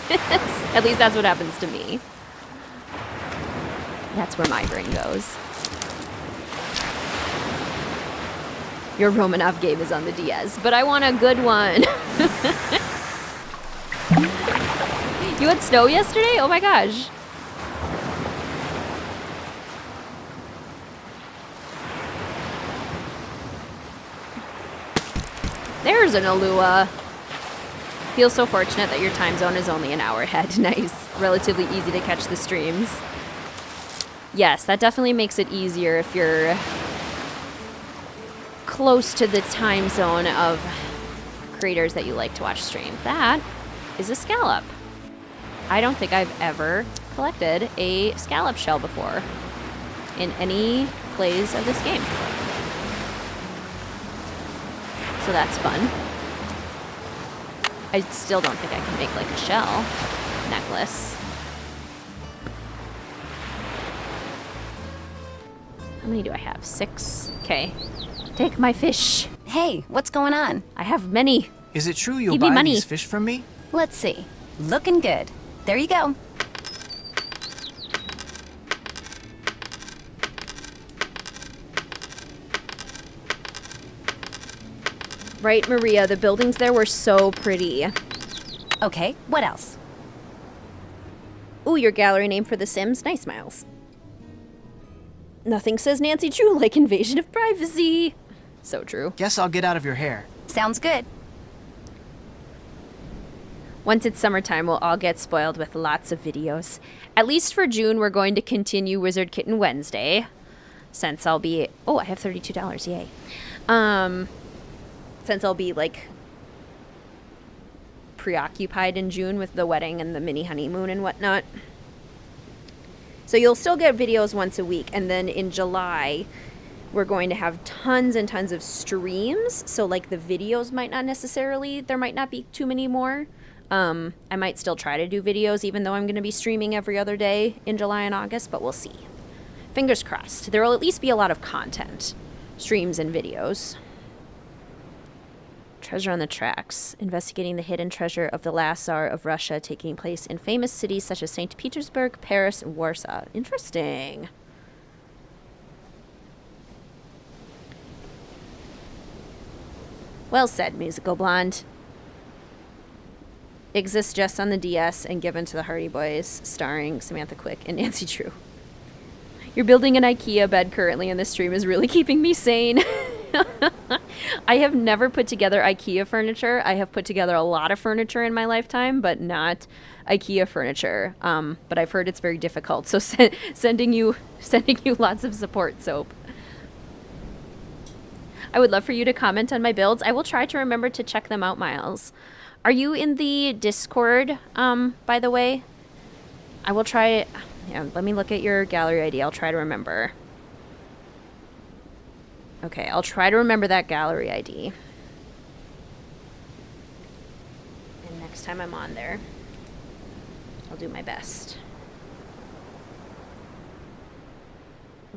At least that's what happens to me. That's where my brain goes. Your Romanov game is on the DS, but I want a good one. You had snow yesterday? Oh my gosh. There's an Alua. Feel so fortunate that your time zone is only an hour ahead. Nice. Relatively easy to catch the streams. Yes, that definitely makes it easier if you're close to the time zone of creators that you like to watch stream. That is a scallop. I don't think I've ever collected a scallop shell before in any plays of this game. So that's fun. I still don't think I can make like a shell necklace. How many do I have? 6? Okay. Take my fish. Hey, what's going on? I have many. Is it true you'll Give me buy money. these fish from me? Let's see. Looking good. There you go. Right, Maria, the buildings there were so pretty. Okay, what else? Ooh, your gallery name for The Sims? Nice, Miles. Nothing says Nancy Drew like invasion of privacy. So true. Guess I'll get out of your hair. Sounds good. Once it's summertime, we'll all get spoiled with lots of videos. At least for June, we're going to continue WizardKitten Wednesday. Since I'll be... Oh, I have $32, yay. Since I'll be, like, preoccupied in June with the wedding and the mini honeymoon and whatnot. So you'll still get videos once a week. And then in July, we're going to have tons and tons of streams. So, like, the videos might not necessarily... There might not be too many more. I might still try to do videos even though I'm going to be streaming every other day in July and August, but we'll see. Fingers crossed. There will at least be a lot of content. Streams and videos. Treasure on the Tracks. Investigating the hidden treasure of the last Tsar of Russia, taking place in famous cities such as St. Petersburg, Paris, and Warsaw. Interesting. Well said, Musical Blonde. Exists just on the DS and given to the Hardy Boys, starring Samantha Quick and Nancy Drew. You're building an IKEA bed currently, and this stream is really keeping me sane. I have never put together IKEA furniture. I have put together a lot of furniture in my lifetime, but not IKEA furniture. But I've heard it's very difficult, so sending you lots of support, Soap. I would love for you to comment on my builds. I will try to remember to check them out, Miles. Are you in the Discord, by the way? I will try... Yeah, let me look at your gallery ID. I'll try to remember. Okay, I'll try to remember that gallery ID. And next time I'm on there, I'll do my best.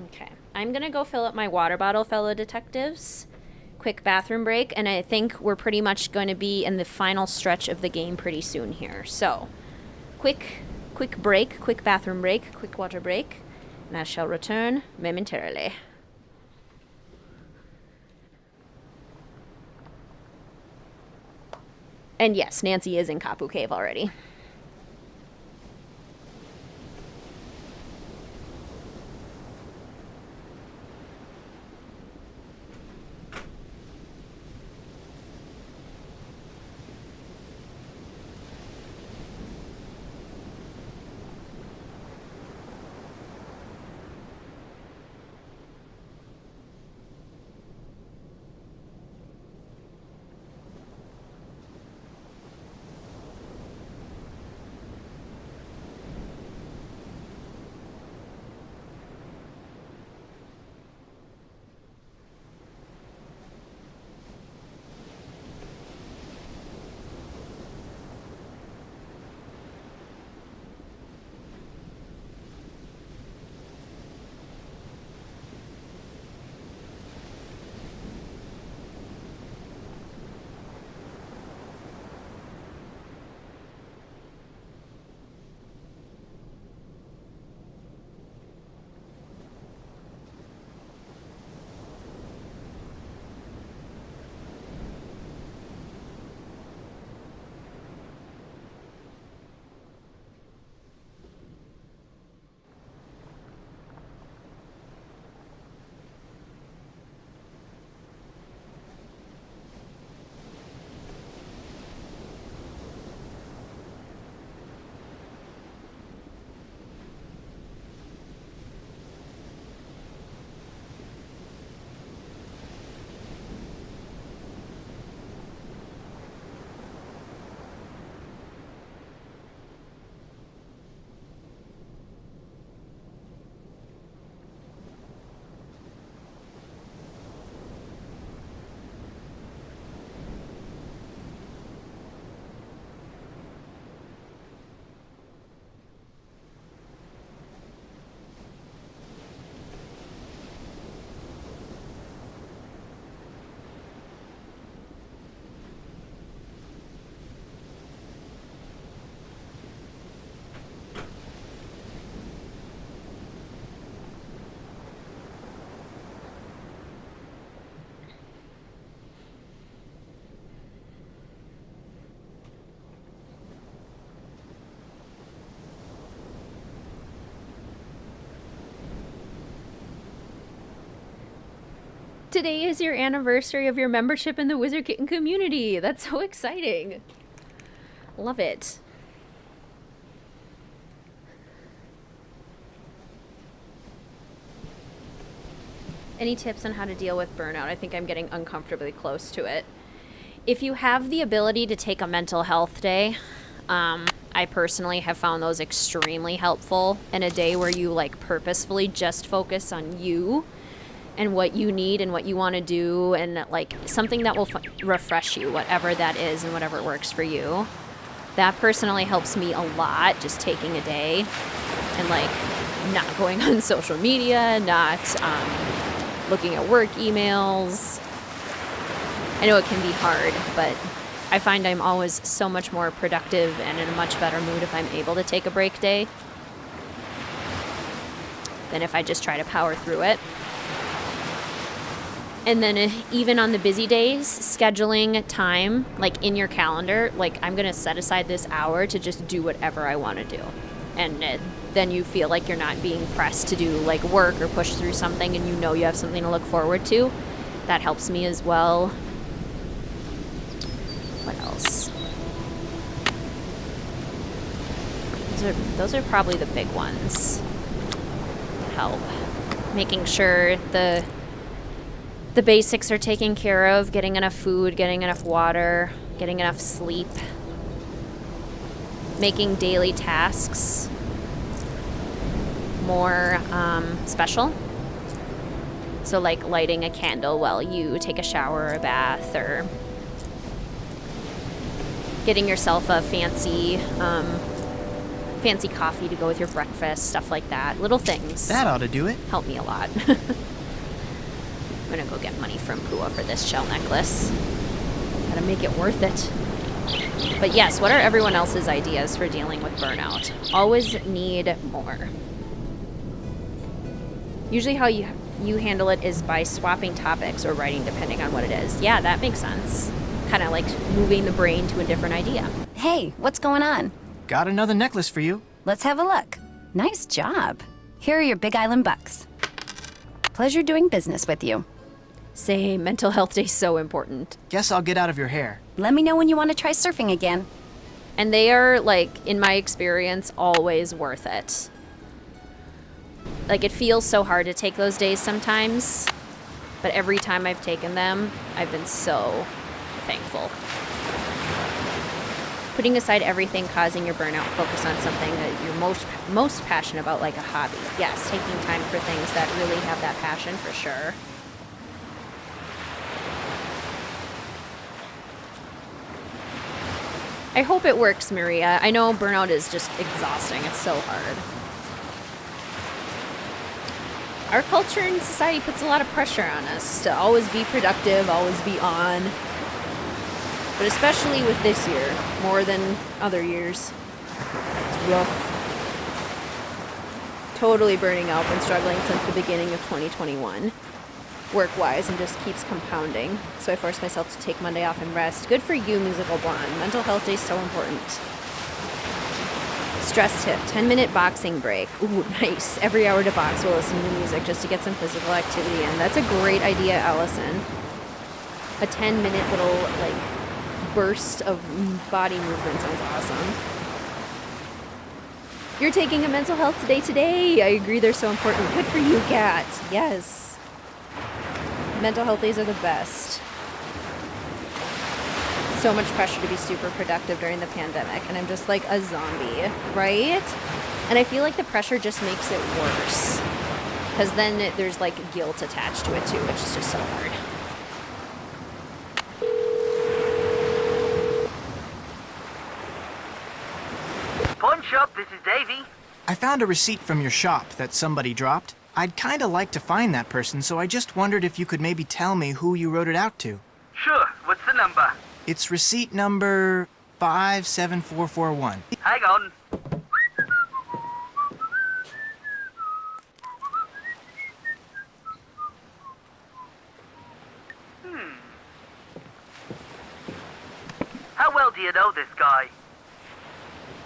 Okay, I'm gonna go fill up my water bottle, fellow detectives. Quick bathroom break, and I think we're pretty much going to be in the final stretch of the game pretty soon here. So, quick break, quick bathroom break, quick water break, and I shall return momentarily. And yes, Nancy is in Kapu Cave already. Today is your anniversary of your membership in the WizardKitten community. That's so exciting. Love it. Any tips on how to deal with burnout? I think I'm getting uncomfortably close to it. If you have the ability to take a mental health day, I personally have found those extremely helpful. And a day where you like purposefully just focus on you and what you need and what you want to do, and like something that will refresh you, whatever that is and whatever works for you. That personally helps me a lot, just taking a day and like not going on social media, not looking at work emails. I know it can be hard, but I find I'm always so much more productive and in a much better mood if I'm able to take a break day than if I just try to power through it. And then even on the busy days, scheduling time, like in your calendar, like I'm going to set aside this hour to just do whatever I want to do. And then you feel like you're not being pressed to do like work or push through something, and you know you have something to look forward to. That helps me as well. What else? Those are probably the big ones that help. Making sure the basics are taken care of, getting enough food, getting enough water, getting enough sleep, making daily tasks more special. So like lighting a candle while you take a shower or a bath, or getting yourself a fancy coffee to go with your breakfast, stuff like that. Little things. That ought to do it. Help me a lot. I'm gonna go get money from Pua for this shell necklace. Gotta make it worth it. But yes, what are everyone else's ideas for dealing with burnout? Always need more. Usually how you handle it is by swapping topics or writing depending on what it is. Yeah, that makes sense. Kind of like moving the brain to a different idea. Hey, what's going on? Got another necklace for you. Let's have a look. Nice job. Here are your Big Island bucks. Pleasure doing business with you. Same. Mental health day is so important. Guess I'll get out of your hair. Let me know when you want to try surfing again. And they are, like, in my experience, always worth it. Like, it feels so hard to take those days sometimes, but every time I've taken them, I've been so thankful. Putting aside everything causing your burnout, focus on something that you're most passionate about, like a hobby. Yes, taking time for things that really have that passion, for sure. I hope it works, Maria. I know burnout is just exhausting. It's so hard. Our culture and society puts a lot of pressure on us to always be productive, always be on. But especially with this year, more than other years, it's rough. Totally burning out, been struggling since the beginning of 2021. Work-wise, and just keeps compounding. So I forced myself to take Monday off and rest. Good for you, Musical Blonde. Mental health day is so important. Stress tip, 10-minute boxing break. Ooh, nice. Every hour to box while listening to music just to get some physical activity in. That's a great idea, Allison. A 10-minute little, like, burst of body movement sounds awesome. You're taking a mental health day today. I agree, they're so important. Good for you, Kat. Yes. Mental health days are the best. So much pressure to be super productive during the pandemic, and I'm just like a zombie, right? And I feel like the pressure just makes it worse, because then there's like guilt attached to it too, which is just so hard. Pawn shop, this is Davey. I found a receipt from your shop that somebody dropped. I'd kinda like to find that person, so I just wondered if you could maybe tell me who you wrote it out to. Sure, what's the number? It's receipt number 57441. Hang on. How well do you know this guy?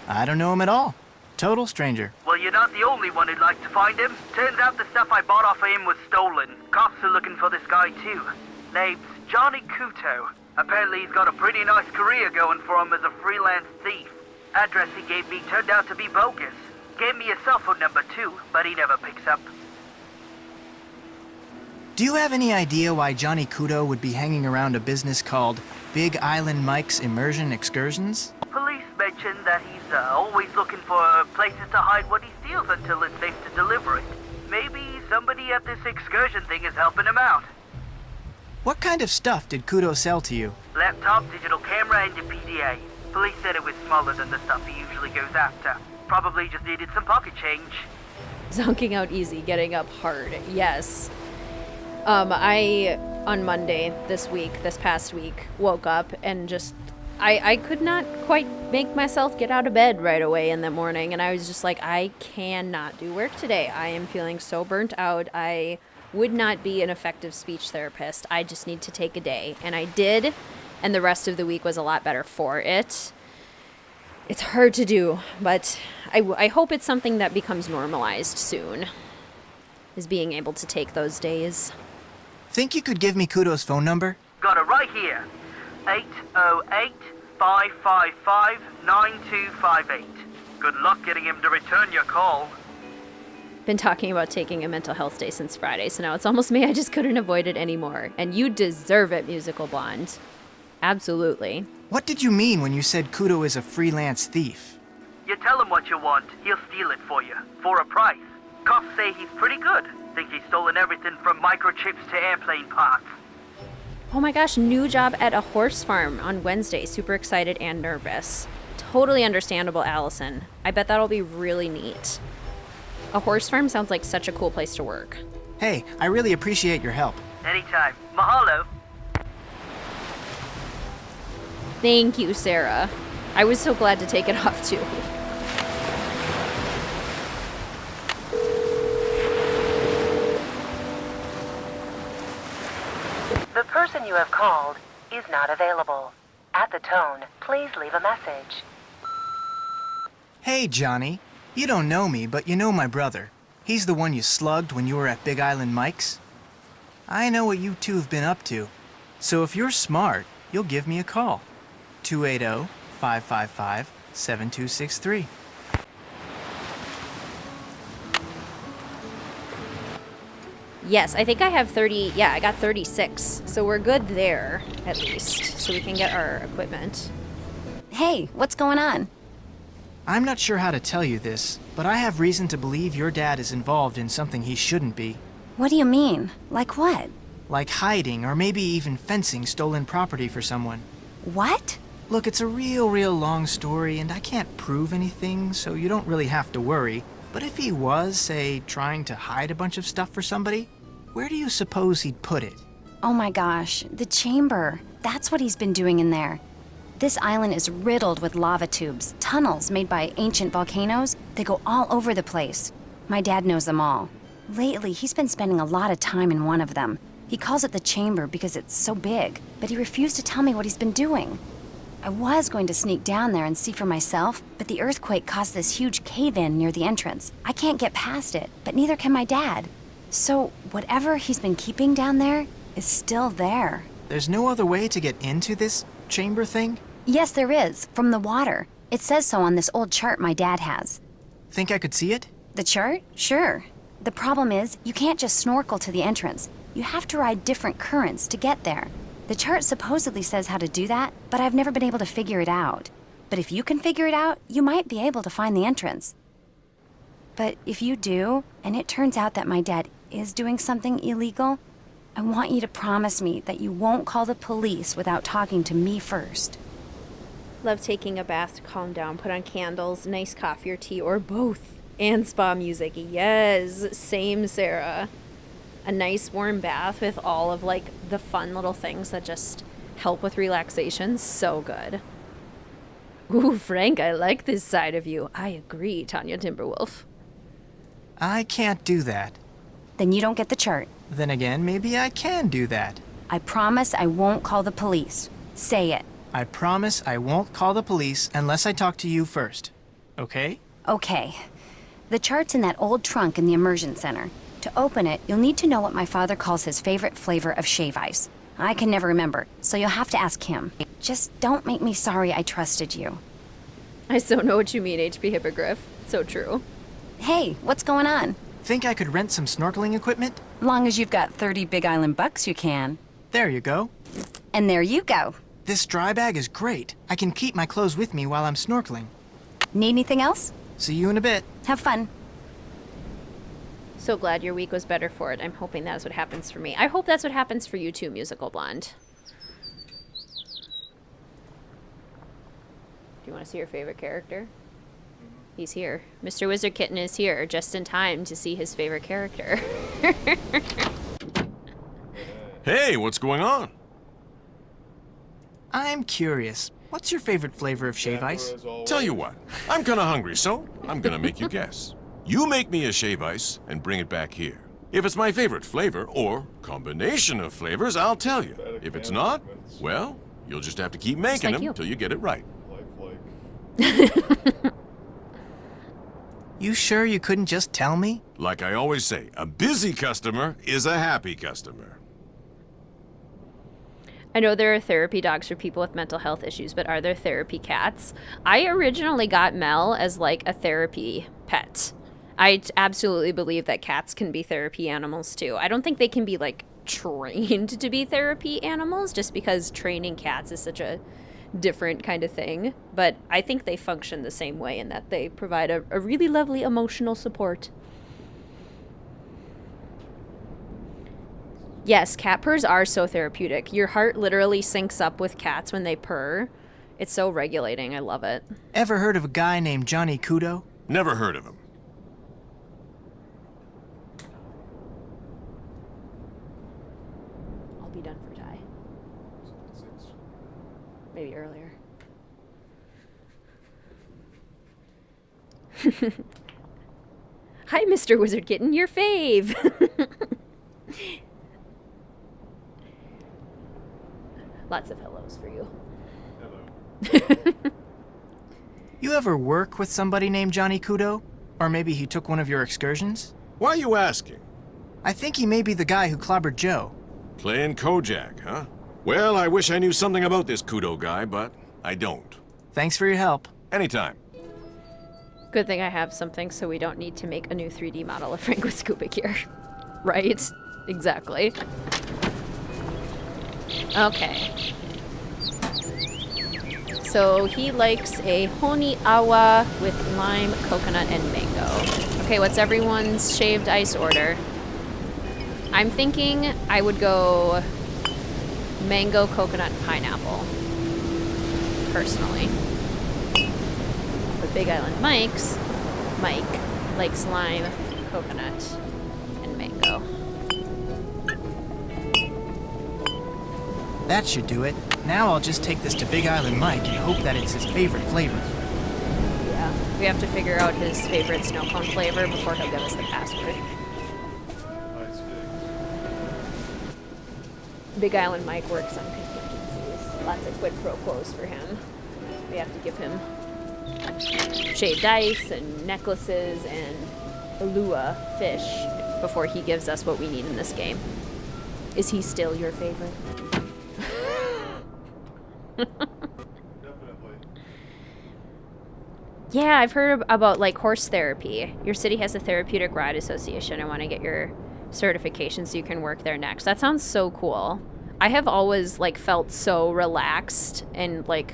I don't know him at all. Total stranger. Well, you're not the only one who'd like to find him. Turns out the stuff I bought off of him was stolen. Cops are looking for this guy too. Name's Johnny Kuto. Apparently he's got a pretty nice career going for him as a freelance thief. Address he gave me turned out to be bogus. Gave me a cell phone number too, but he never picks up. Do you have any idea why Johnny Kuto would be hanging around a business called Big Island Mike's Immersion Excursions? Police mentioned that he's always looking for places to hide what he steals until it's safe to deliver it. Maybe somebody at this excursion thing is helping him out. What kind of stuff did Kuto sell to you? Laptop, digital camera, and a PDA. Police said it was smaller than the stuff he usually goes after. Probably just needed some pocket change. Zonking out easy, getting up hard. Yes. I, on Monday this past week, woke up and just, I could not quite make myself get out of bed right away in the morning. And I was just like, I cannot do work today. I am feeling so burnt out. I would not be an effective speech therapist. I just need to take a day. And I did. And the rest of the week was a lot better for it. It's hard to do, but I hope it's something that becomes normalized soon, is being able to take those days. Think you could give me Kuto's phone number? Got it right here. 808-555-9258. Good luck getting him to return your call. Been talking about taking a mental health day since Friday, so now it's almost me. I just couldn't avoid it anymore. And you deserve it, Musical Blonde. Absolutely. What did you mean when you said Kuto is a freelance thief? You tell him what you want, he'll steal it for you, for a price. Cops say he's pretty good. Think he's stolen everything from microchips to airplane parts. Oh my gosh, new job at a horse farm on Wednesday. Super excited and nervous. Totally understandable, Allison. I bet that'll be really neat. A horse farm sounds like such a cool place to work. Hey, I really appreciate your help. Anytime. Mahalo. Thank you, Sarah. I was so glad to take it off, too. The person you have called is not available. At the tone, please leave a message. Hey, Johnny. You don't know me, but you know my brother. He's the one you slugged when you were at Big Island Mike's. I know what you two have been up to. So if you're smart, you'll give me a call. 280-555-7263. Yes, I think I have 30. Yeah, I got 36. So we're good there, at least. So we can get our equipment. Hey, what's going on? I'm not sure how to tell you this, but I have reason to believe your dad is involved in something he shouldn't be. What do you mean? Like what? Like hiding or maybe even fencing stolen property for someone. What? Look, it's a real long story, and I can't prove anything, so you don't really have to worry. But if he was, say, trying to hide a bunch of stuff for somebody, where do you suppose he'd put it? Oh my gosh, the chamber. That's what he's been doing in there. This island is riddled with lava tubes, tunnels made by ancient volcanoes. They go all over the place. My dad knows them all. Lately, he's been spending a lot of time in one of them. He calls it the chamber because it's so big, but he refused to tell me what he's been doing. I was going to sneak down there and see for myself, but the earthquake caused this huge cave-in near the entrance. I can't get past it, but neither can my dad. So whatever he's been keeping down there is still there. There's no other way to get into this chamber thing? Yes, there is, from the water. It says so on this old chart my dad has. Think I could see it? The chart? Sure. The problem is, you can't just snorkel to the entrance. You have to ride different currents to get there. The chart supposedly says how to do that, but I've never been able to figure it out. But if you can figure it out, you might be able to find the entrance. But if you do, and it turns out that my dad is doing something illegal, I want you to promise me that you won't call the police without talking to me first. Love taking a bath to calm down, put on candles, nice coffee or tea, or both. And spa music. Yes, same, Sarah. A nice warm bath with all of like the fun little things that just help with relaxation. So good. Ooh, Frank, I like this side of you. I agree, Tanya Timberwolf. I can't do that. Then you don't get the chart. Then again, maybe I can do that. I promise I won't call the police. Say it. I promise I won't call the police unless I talk to you first. Okay? Okay. The chart's in that old trunk in the immersion center. To open it, you'll need to know what my father calls his favorite flavor of shave ice. I can never remember, so you'll have to ask him. Just don't make me sorry I trusted you. I so know what you mean, HP Hippogriff. So true. Hey, what's going on? Think I could rent some snorkeling equipment? Long as you've got 30 Big Island bucks, you can. There you go. And there you go. This dry bag is great. I can keep my clothes with me while I'm snorkeling. Need anything else? See you in a bit. Have fun. So glad your week was better for it. I'm hoping that's what happens for me. I hope that's what happens for you too, Musical Blonde. Do you want to see your favorite character? He's here. Mr. WizardKitten is here, just in time to see his favorite character. Hey, what's going on? I'm curious. What's your favorite flavor of shave ice? Tell you what, I'm kinda hungry, so I'm gonna make you guess. You make me a shave ice and bring it back here. If it's my favorite flavor, or combination of flavors, I'll tell you. If it's not, well, you'll just have to keep making them till you get it right. You sure you couldn't just tell me? Like I always say, a busy customer is a happy customer. I know there are therapy dogs for people with mental health issues, but are there therapy cats? I originally got Mel as like a therapy pet. I absolutely believe that cats can be therapy animals too. I don't think they can be like trained to be therapy animals just because training cats is such a different kind of thing. But I think they function the same way in that they provide a really lovely emotional support. Yes, cat purrs are so therapeutic. Your heart literally syncs up with cats when they purr. It's so regulating. I love it. Ever heard of a guy named Johnny Kudo? Never heard of him. I'll be done for Ty. Maybe earlier. Hi, Mr. WizardKitten, your fave. Lots of hellos for you. Hello. You ever work with somebody named Johnny Kudo? Or maybe he took one of your excursions? Why are you asking? I think he may be the guy who clobbered Joe. Playing Kojak, huh? Well, I wish I knew something about this Kudo guy, but I don't. Thanks for your help. Anytime. Good thing I have something so we don't need to make a new 3D model of Frank with Scuba Gear. Right? Exactly. Okay. So he likes a Honi Awa with lime, coconut, and mango. Okay, what's everyone's shaved ice order? I'm thinking I would go mango, coconut, and pineapple. Personally. But Big Island Mike likes lime, coconut, and mango. That should do it. Now I'll just take this to Big Island Mike and hope that it's his favorite flavor. Yeah, we have to figure out his favorite snow cone flavor before he'll give us the password. Big Island Mike works on contingencies. Lots of quid pro quos for him. We have to give him shaved ice and necklaces and Alua fish before he gives us what we need in this game. Is he still your favorite? Yeah, I've heard about like horse therapy. Your city has a therapeutic ride association. I want to get your certification so you can work there next. That sounds so cool. I have always like felt so relaxed and like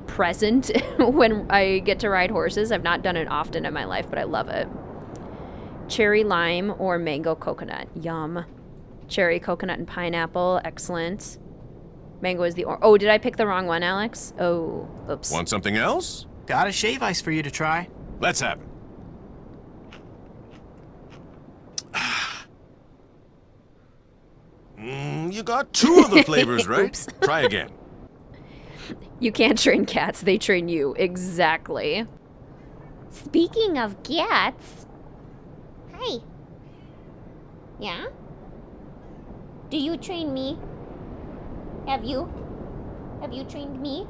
present when I get to ride horses. I've not done it often in my life, but I love it. Cherry lime or mango coconut. Yum. Cherry, coconut, and pineapple. Excellent. Mango is the oh, did I pick the wrong one, Alex? Oh, oops. Want something else? Got a shave ice for you to try. Let's have it. You got 2 of the flavors, right? Oops. Try again. You can't train cats, they train you. Exactly. Speaking of cats. Hi. Yeah? Do you train me? Have you? Have you trained me?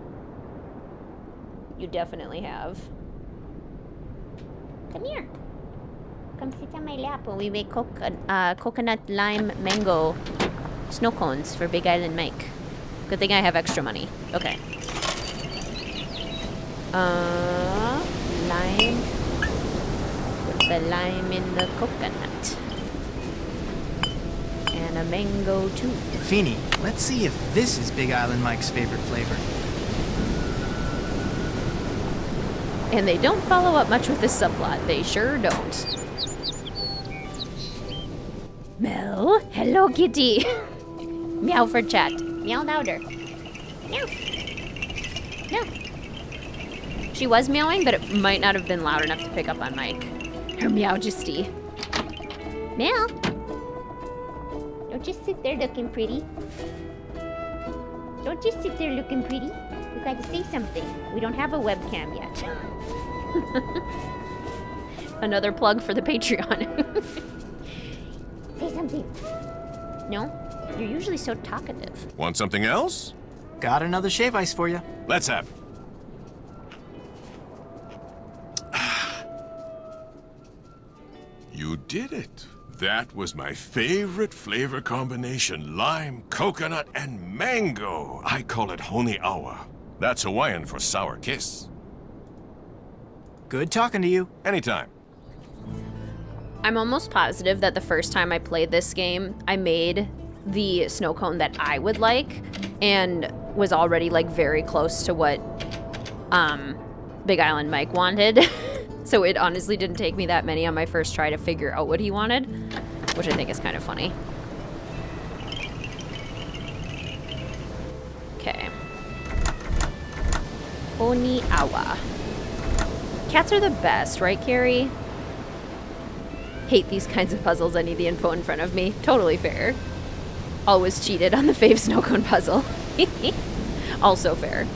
You definitely have. Come here. Come sit on my lap when we make coconut lime mango snow cones for Big Island Mike. Good thing I have extra money. Okay. Lime. Put the lime in the coconut. And a mango too. Feeny, let's see if this is Big Island Mike's favorite flavor. And they don't follow up much with this subplot. They sure don't. Mel, hello kitty. Meow for chat. Meow louder. Meow. Meow. She was meowing, but it might not have been loud enough to pick up on Mike. Her meowjesty. Mel. Don't just sit there looking pretty. Don't just sit there looking pretty. You gotta say something. We don't have a webcam yet. Another plug for the Patreon. Say something. No? You're usually so talkative. Want something else? Got another shave ice for you. Let's have it. You did it. That was my favorite flavor combination. Lime, coconut, and mango. I call it Honi Awa. That's Hawaiian for sour kiss. Good talking to you. Anytime. I'm almost positive that the first time I played this game, I made the snow cone that I would like and was already like very close to what Big Island Mike wanted. So it honestly didn't take me that many on my first try to figure out what he wanted, which I think is kind of funny. Okay. Honi Awa. Cats are the best, right, Carrie? Hate these kinds of puzzles. I need the info in front of me. Totally fair. Always cheated on the fave snow cone puzzle. Also fair.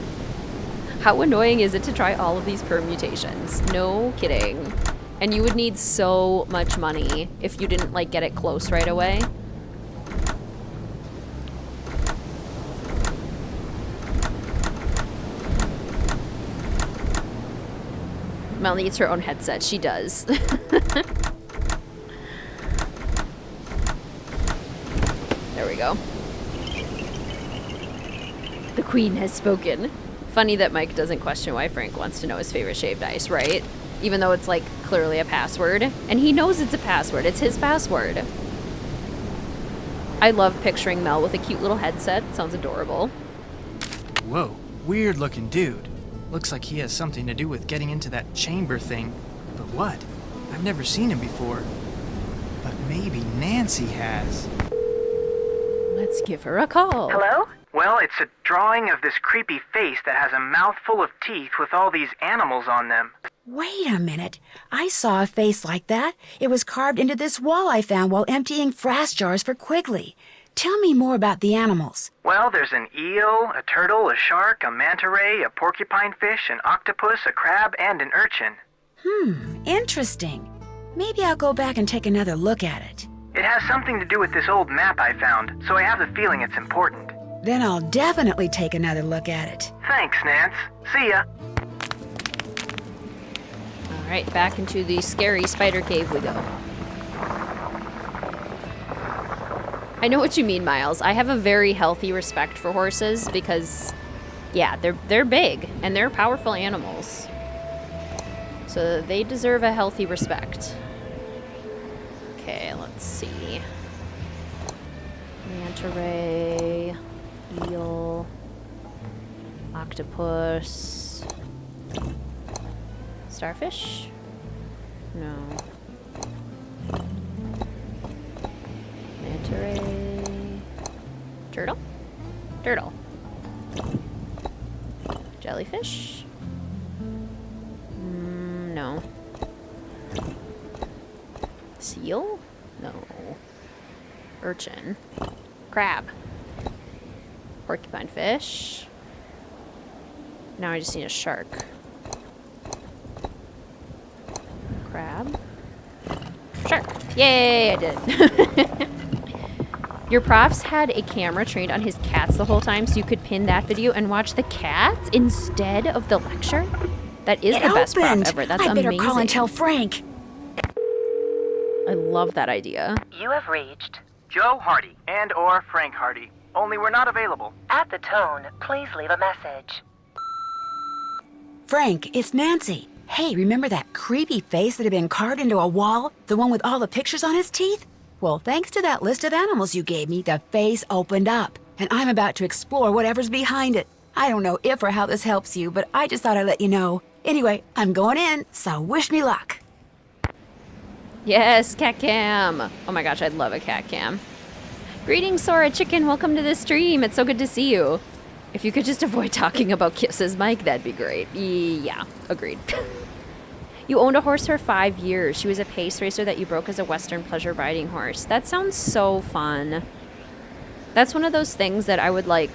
How annoying is it to try all of these permutations? No kidding. And you would need so much money if you didn't like get it close right away. Mel needs her own headset. She does. There we go. The queen has spoken. Funny that Mike doesn't question why Frank wants to know his favorite shaved ice, right? Even though it's like clearly a password. And he knows it's a password. It's his password. I love picturing Mel with a cute little headset. Sounds adorable. Whoa, weird looking dude. Looks like he has something to do with getting into that chamber thing. But what? I've never seen him before. But maybe Nancy has. Let's give her a call. Hello? Well, it's a drawing of this creepy face that has a mouthful of teeth with all these animals on them. Wait a minute. I saw a face like that. It was carved into this wall I found while emptying frass jars for Quigley. Tell me more about the animals. Well, there's an eel, a turtle, a shark, a manta ray, a porcupine fish, an octopus, a crab, and an urchin. Interesting. Maybe I'll go back and take another look at it. It has something to do with this old map I found, so I have the feeling it's important. Then I'll definitely take another look at it. Thanks, Nance. See ya. Alright, back into the scary spider cave we go. I know what you mean, Miles. I have a very healthy respect for horses because, yeah, they're big and they're powerful animals. So they deserve a healthy respect. Okay, let's see. Manta ray, eel, octopus, starfish? No. Manta ray, turtle? Turtle. Jellyfish? No. Seal? No. Urchin. Crab. Porcupine fish. Now I just need a shark. Crab. Shark. Yay, I did. Your profs had a camera trained on his cats the whole time so you could pin that video and watch the cats instead of the lecture? That is It the best prop opened. ever. That's I better amazing. call and tell Frank. I love that idea. You have reached. Joe Hardy and or Frank Hardy. Only we're not available. At the tone, please leave a message. Frank, it's Nancy. Hey, remember that creepy face that had been carved into a wall? The one with all the pictures on his teeth? Well, thanks to that list of animals you gave me, the face opened up. And I'm about to explore whatever's behind it. I don't know if or how this helps you, but I just thought I'd let you know. Anyway, I'm going in, so wish me luck. Yes, cat cam. Oh my gosh, I'd love a cat cam. Greetings, Sora Chicken. Welcome to the stream. It's so good to see you. If you could just avoid talking about Kiss's mic, that'd be great. Yeah, agreed. You owned a horse for 5 years. She was a pace racer that you broke as a Western pleasure riding horse. That sounds so fun. That's one of those things that I would like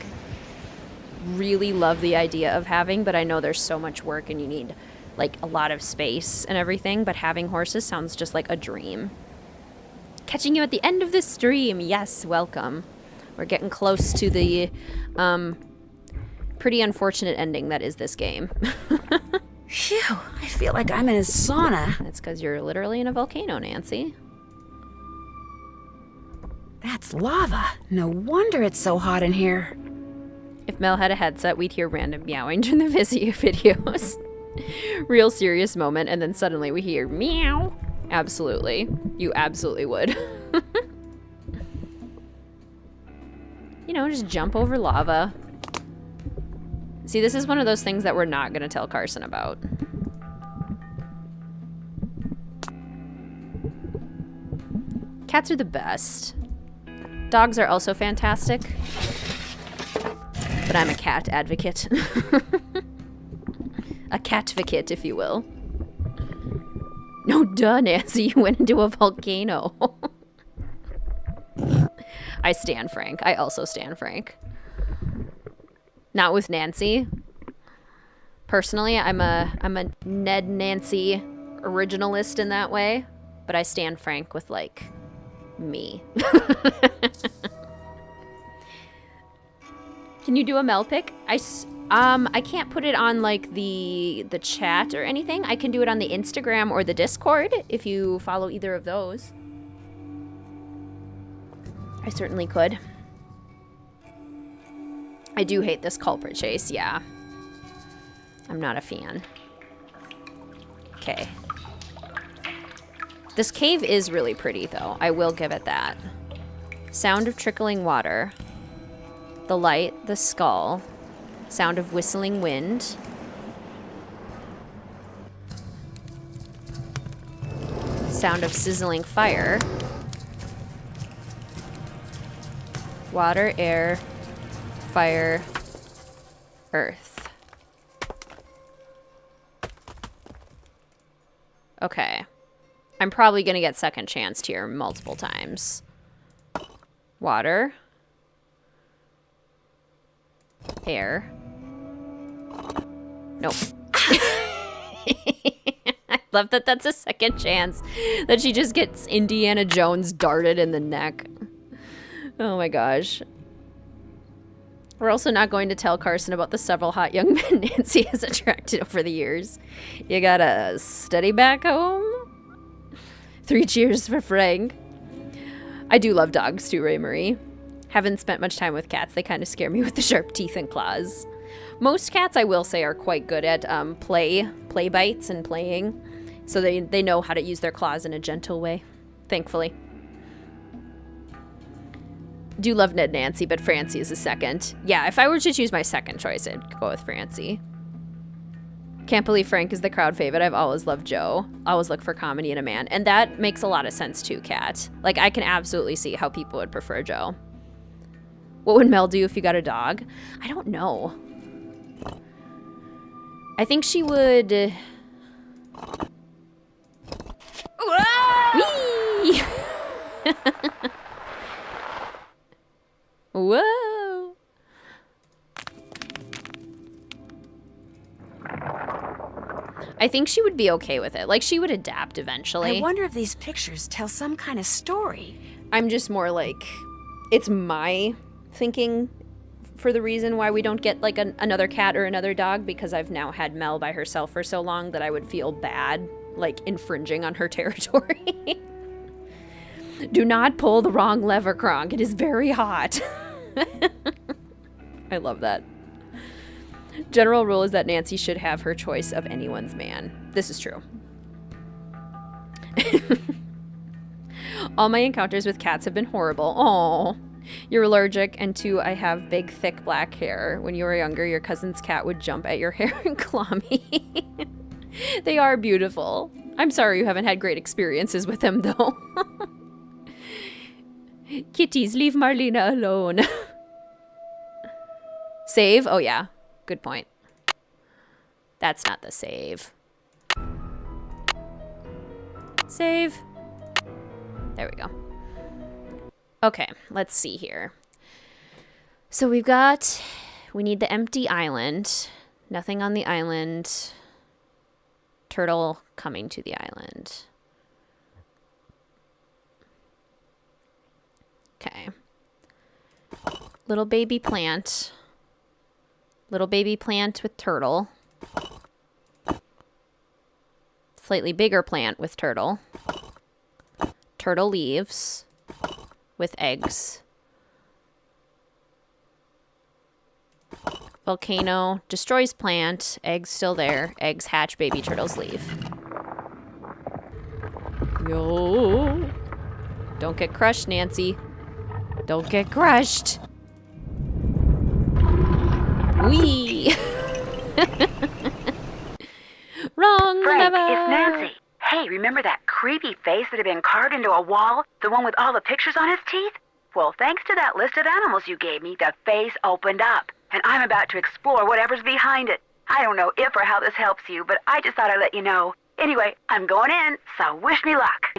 really love the idea of having, but I know there's so much work and you need like a lot of space and everything, but having horses sounds just like a dream. Catching you at the end of the stream. Yes, welcome. We're getting close to the pretty unfortunate ending that is this game. Phew, I feel like I'm in a sauna. That's because you're literally in a volcano, Nancy. That's lava. No wonder it's so hot in here. If Mel had a headset, we'd hear random meowing during the videos. Real serious moment, and then suddenly we hear meow. Absolutely. You absolutely would. You know, just jump over lava. See, this is one of those things that we're not going to tell Carson about. Cats are the best. Dogs are also fantastic. But I'm a cat advocate. A catvocate, if you will. No, duh, Nancy. You went into a volcano. I stan Frank. I also stan Frank. Not with Nancy. Personally, I'm a Ned Nancy originalist in that way, but I stan Frank with like me. Can you do a Mel pic? I can't put it on like the chat or anything. I can do it on the Instagram or the Discord if you follow either of those. I certainly could. I do hate this culprit chase, yeah. I'm not a fan. Okay. This cave is really pretty, though. I will give it that. Sound of trickling water. The light, the skull. Sound of whistling wind. Sound of sizzling fire. Water, air, fire, earth. Okay. I'm probably gonna get second chanced here multiple times. Water. Air. Nope. I love that that's a second chance. That she just gets Indiana Jones darted in the neck. Oh my gosh. We're also not going to tell Carson about the several hot young men Nancy has attracted over the years. You gotta study back home? 3 cheers for Frank. I do love dogs too, Ray Marie. Haven't spent much time with cats. They kind of scare me with the sharp teeth and claws. Most cats, I will say, are quite good at play bites and playing. So they know how to use their claws in a gentle way, thankfully. Do love Ned Nancy, but Francie is a second. Yeah, if I were to choose my second choice, I'd go with Francie. Can't believe Frank is the crowd favorite. I've always loved Joe. Always look for comedy in a man. And that makes a lot of sense too, Kat. Like, I can absolutely see how people would prefer Joe. What would Mel do if you got a dog? I don't know. I think she would... Whee! Whoa! I think she would be okay with it. Like, she would adapt eventually. I wonder if these pictures tell some kind of story. I'm just more like, it's my thinking for the reason why we don't get like another cat or another dog, because I've now had Mel by herself for so long that I would feel bad, like infringing on her territory. Do not pull the wrong lever, Kronk. It is very hot. I love that. General rule is that Nancy should have her choice of anyone's man. This is true. All my encounters with cats have been horrible. Aww. You're allergic, and 2, I have big, thick black hair. When you were younger, your cousin's cat would jump at your hair and claw me. They are beautiful. I'm sorry you haven't had great experiences with them, though. Kitties, leave Marlena alone. Save? Oh, yeah. Good point. That's not the save. Save. There we go. Okay, let's see here. So we need the empty island. Nothing on the island. Turtle coming to the island. Okay. Little baby plant. Little baby plant with turtle. Slightly bigger plant with turtle. Turtle leaves. With eggs. Volcano destroys plant. Eggs still there. Eggs hatch, baby turtles leave. Yo. Don't get crushed, Nancy. Don't get crushed. Wee. Wrong. Frank, never. it's Nancy. Hey, remember that creepy face that had been carved into a wall? The one with all the pictures on his teeth? Well, thanks to that list of animals you gave me, the face opened up. And I'm about to explore whatever's behind it. I don't know if or how this helps you, but I just thought I'd let you know. Anyway, I'm going in, so wish me luck.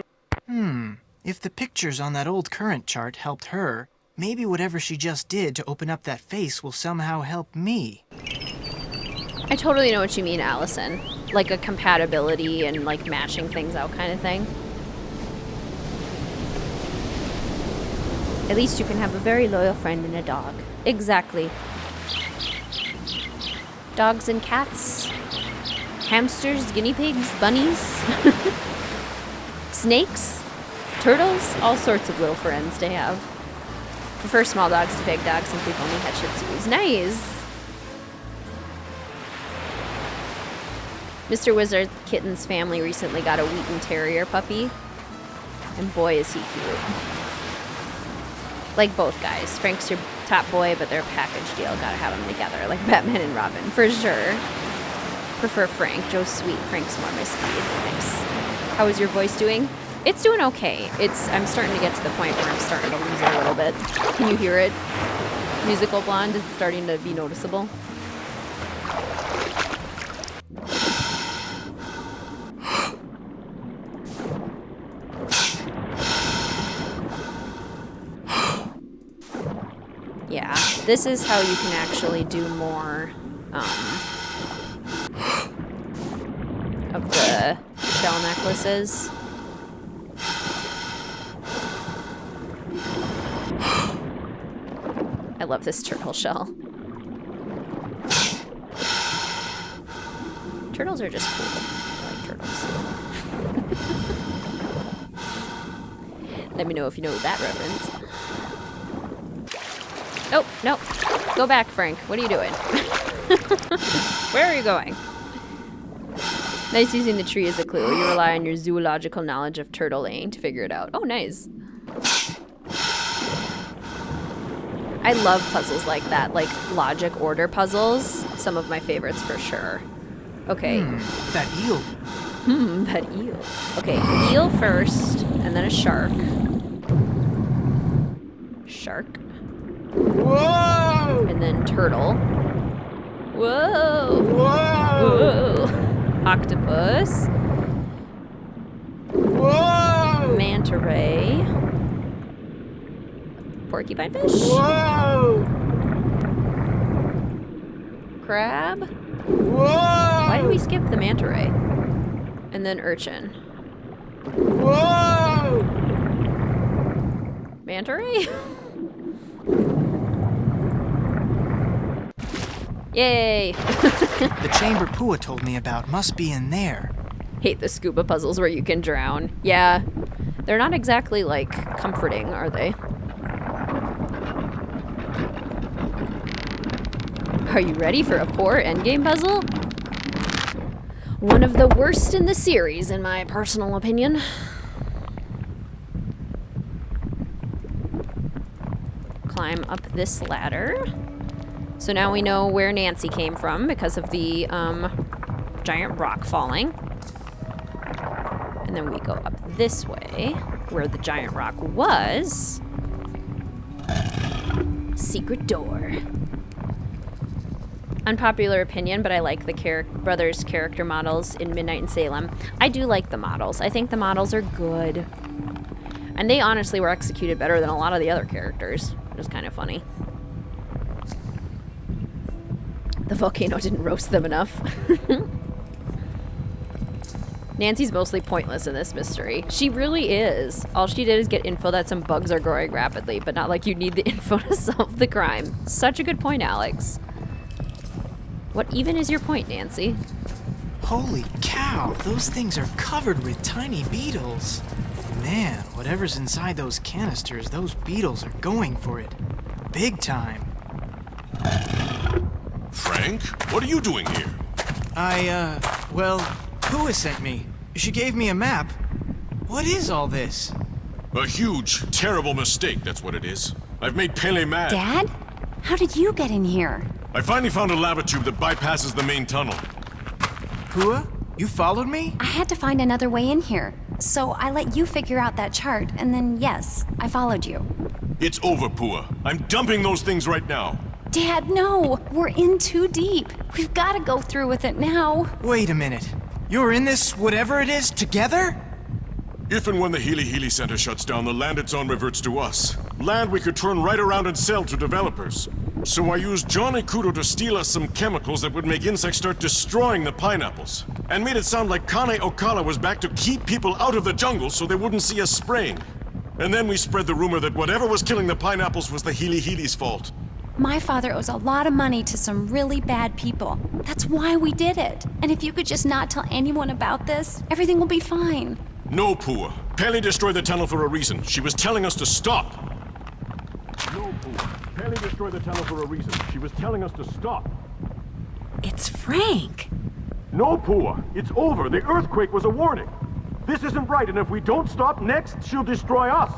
If the pictures on that old current chart helped her, maybe whatever she just did to open up that face will somehow help me. I totally know what you mean, Allison. Like a compatibility and like matching things out kind of thing. At least you can have a very loyal friend and a dog. Exactly. Dogs and cats. Hamsters, guinea pigs, bunnies. Snakes. Turtles. All sorts of little friends to have. Prefer small dogs to big dogs since we've only had Shih Tzus. Nice. Mr. WizardKitten's family recently got a Wheaten Terrier puppy. And boy, is he cute. Like both guys. Frank's your top boy, but they're a package deal. Gotta have them together. Like Batman and Robin, for sure. Prefer Frank. Joe's sweet. Frank's more my speed. Thanks. How is your voice doing? It's doing okay. I'm starting to get to the point where I'm starting to lose it a little bit. Can you hear it? Musical blonde is starting to be noticeable. Yeah, this is how you can actually do more of the shell necklaces. I love this turtle shell. Turtles are just cool. I like turtles. Let me know if you know that reference. Oh, no. Go back, Frank. What are you doing? Where are you going? Nice using the tree as a clue. You rely on your zoological knowledge of turtle laying to figure it out. Oh, nice. I love puzzles like that, like logic order puzzles. Some of my favorites for sure. Okay. That eel. That eel. Okay, eel first, and then a shark. Shark. Whoa! And then turtle. Whoa! Whoa! Whoa! Octopus. Whoa! Manta ray. Porcupine fish. Whoa! Crab. Whoa! Why did we skip the manta ray? And then urchin. Whoa! Manta ray? Yay! The chamber Pua told me about must be in there. Hate the scuba puzzles where you can drown. Yeah, they're not exactly, like, comforting, are they? Are you ready for a poor endgame puzzle? One of the worst in the series, in my personal opinion. Climb up this ladder. So now we know where Nancy came from because of the giant rock falling. And then we go up this way, where the giant rock was. Secret door. Unpopular opinion, but I like the brothers' character models in Midnight in Salem. I do like the models. I think the models are good. And they honestly were executed better than a lot of the other characters. It was kind of funny. The volcano didn't roast them enough. Nancy's mostly pointless in this mystery. She really is. All she did is get info that some bugs are growing rapidly, but not like you need the info to solve the crime. Such a good point, Alex. What even is your point, Nancy? Holy cow, those things are covered with tiny beetles. Man, whatever's inside those canisters, those beetles are going for it. Big time. Frank, what are you doing here? Well, Pua sent me. She gave me a map. What is all this? A huge, terrible mistake, that's what it is. I've made Pele mad. Dad? How did you get in here? I finally found a lava tube that bypasses the main tunnel. Pua, you followed me? I had to find another way in here. So I let you figure out that chart, and then yes, I followed you. It's over, Pua. I'm dumping those things right now. Dad, no! We're in too deep. We've got to go through with it now. Wait a minute. You're in this whatever it is together? If and when the Healy Healy Center shuts down, the land it's on reverts to us. Land we could turn right around and sell to developers. So I used Johnny Kudo to steal us some chemicals that would make insects start destroying the pineapples. And made it sound like Kane Okala was back to keep people out of the jungle so they wouldn't see us spraying. And then we spread the rumor that whatever was killing the pineapples was the Healy Healy's fault. My father owes a lot of money to some really bad people. That's why we did it. And if you could just not tell anyone about this, everything will be fine. No, Pua. Pele destroyed the tunnel for a reason. She was telling us to stop. No, Pua. Pele destroyed the tunnel for a reason. She was telling us to stop. It's Frank. No, Pua. It's over. The earthquake was a warning. This isn't right, and if we don't stop next, she'll destroy us.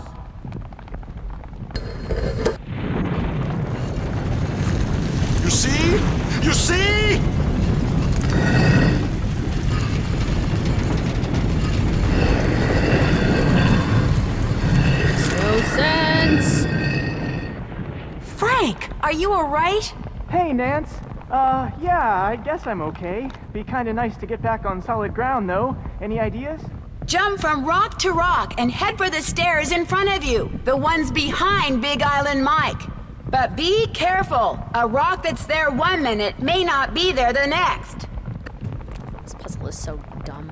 You see? You see? Makes no sense. Frank, are you alright? Hey, Nance. Yeah, I guess I'm okay. Be kinda nice to get back on solid ground, though. Any ideas? Jump from rock to rock and head for the stairs in front of you. The ones behind Big Island Mike. But be careful. A rock that's there 1 minute may not be there the next. This puzzle is so dumb.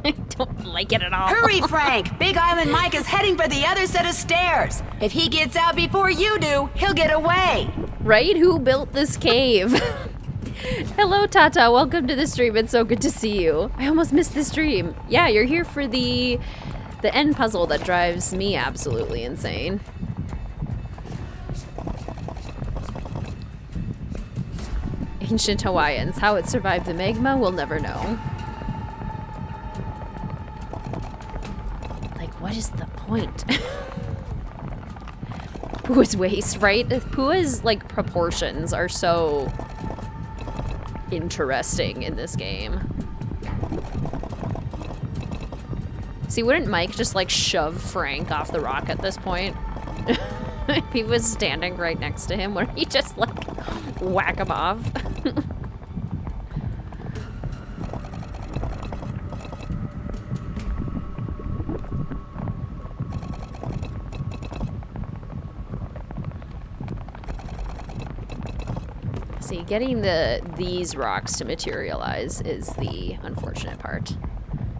I don't like it at all. Hurry, Frank! Big Island Mike is heading for the other set of stairs. If he gets out before you do, he'll get away. Right? Who built this cave? Hello, Tata. Welcome to the stream. It's so good to see you. I almost missed the stream. Yeah, you're here for the end puzzle that drives me absolutely insane. Ancient Hawaiians. How it survived the magma, we'll never know. Like, what is the point? Pua's waist, right? Pua's, like, proportions are so interesting in this game. See, wouldn't Mike just, like, shove Frank off the rock at this point? If he was standing right next to him, wouldn't he just, like, whack him off? See, getting these rocks to materialize is the unfortunate part.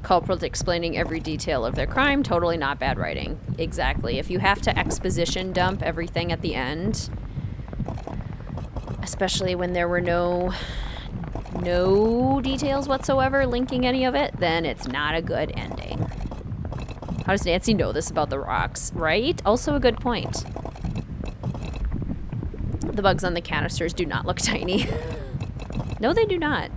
Culprit explaining every detail of their crime, totally not bad writing. Exactly. If you have to exposition dump everything at the end, especially when there were no details whatsoever linking any of it, then it's not a good ending. How does Nancy know this about the rocks, right? Also a good point. The bugs on the canisters do not look tiny. No, they do not.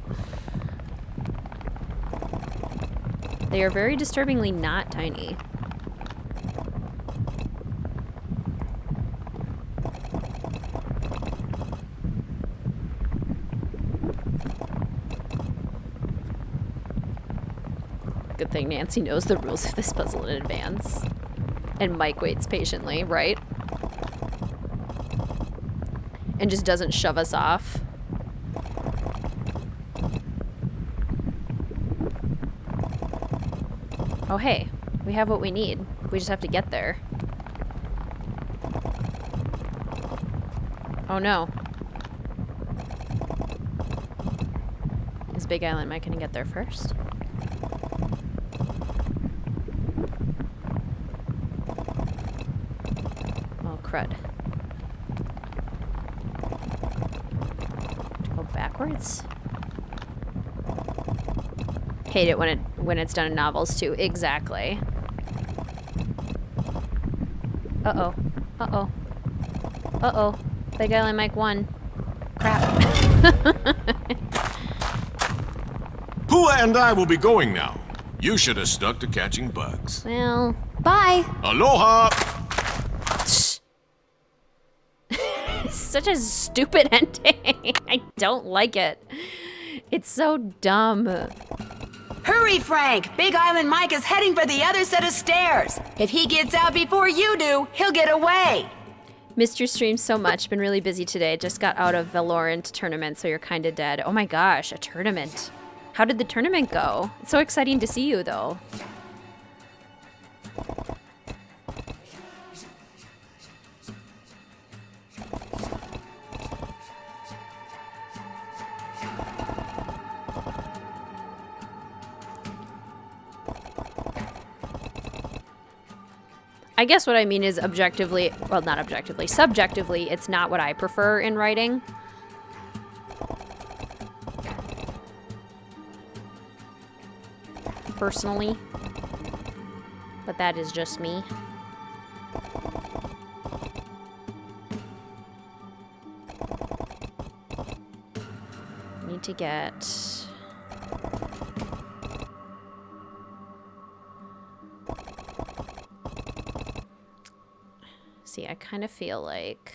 They are very disturbingly not tiny. Good thing Nancy knows the rules of this puzzle in advance. And Mike waits patiently, right? And just doesn't shove us off. Oh, hey, we have what we need. We just have to get there. Oh, no. Is Big Island Mike gonna get there first? Oh, crud. To go backwards? Hate it when it's done in novels too. Exactly. Uh-oh. Uh-oh. Uh-oh. Big Island Mike won. Crap. Pua and I will be going now. You should have stuck to catching bugs. Well, bye. Aloha! Such a stupid ending. I don't like it. It's so dumb. Hurry, Frank! Big Island Mike is heading for the other set of stairs. If he gets out before you do, he'll get away. Missed your stream so much. Been really busy today. Just got out of Valorant tournament, so you're kinda dead. Oh my gosh, a tournament. How did the tournament go? It's so exciting to see you, though. I guess what I mean is objectively, well, not objectively, subjectively, it's not what I prefer in writing. Personally. But that is just me. Need to get... See, I kind of feel like...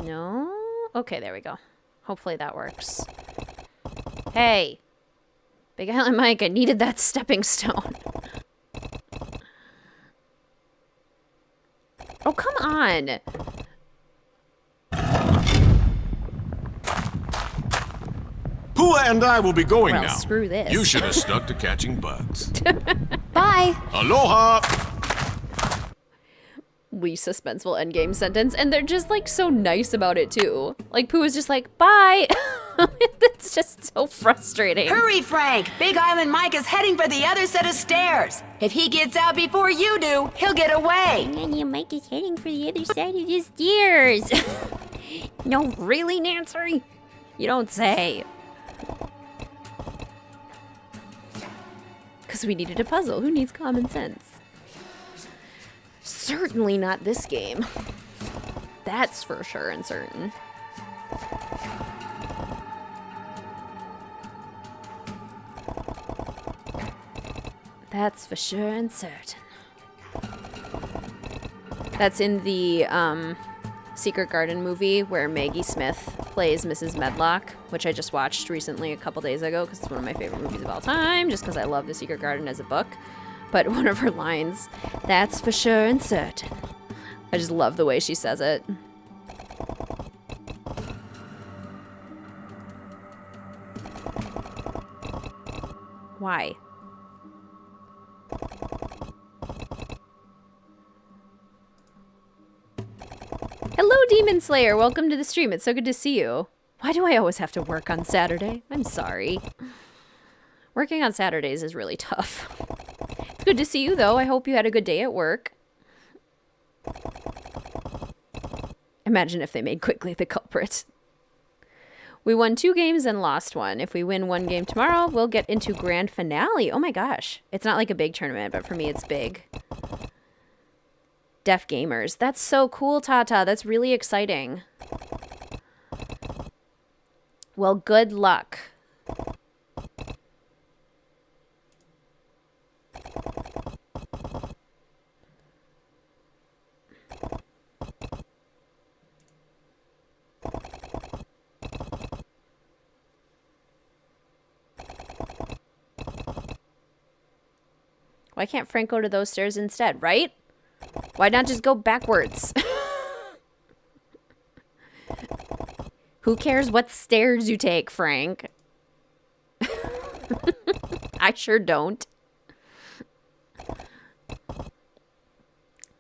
No? Okay, there we go. Hopefully that works. Hey! Big Island Mike, I needed that stepping stone. Oh, come on! Pua and I will be going Well, now. screw this. You should have stuck to catching bugs. Bye! Aloha! Least suspenseful endgame sentence, and they're just like so nice about it too. Like Pooh is just like, bye. It's just so frustrating. Hurry, Frank! Big Island Mike is heading for the other set of stairs. If he gets out before you do, he'll get away. And then your Mike is heading for the other side of the stairs. No, really, Nancy? You don't say. Because we needed a puzzle. Who needs common sense? Certainly not this game. That's for sure and certain. That's for sure and certain. That's in the Secret Garden movie where Maggie Smith plays Mrs. Medlock, which I just watched recently a couple days ago because it's one of my favorite movies of all time, just because I love The Secret Garden as a book. But one of her lines, that's for sure and certain. I just love the way she says it. Why? Hello, Demon Slayer. Welcome to the stream. It's so good to see you. Why do I always have to work on Saturday? I'm sorry. Working on Saturdays is really tough. It's good to see you, though. I hope you had a good day at work. Imagine if they made Quickly the culprit. We won 2 games and lost 1. If we win 1 game tomorrow, we'll get into grand finale. Oh my gosh. It's not like a big tournament, but for me it's big. Deaf Gamers. That's so cool, Tata. That's really exciting. Well, good luck. Why can't Frank go to those stairs instead, right? Why not just go backwards? Who cares what stairs you take, Frank? I sure don't.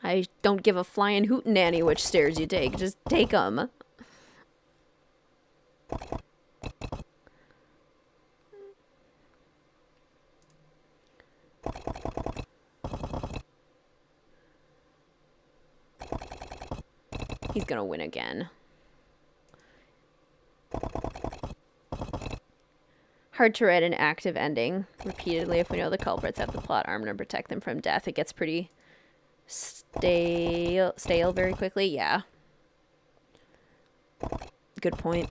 I don't give a flying hootenanny which stairs you take. Just take them. He's gonna win again. Hard to write an active ending repeatedly if we know the culprits have the plot armor to protect them from death. It gets pretty stale very quickly. Yeah. Good point.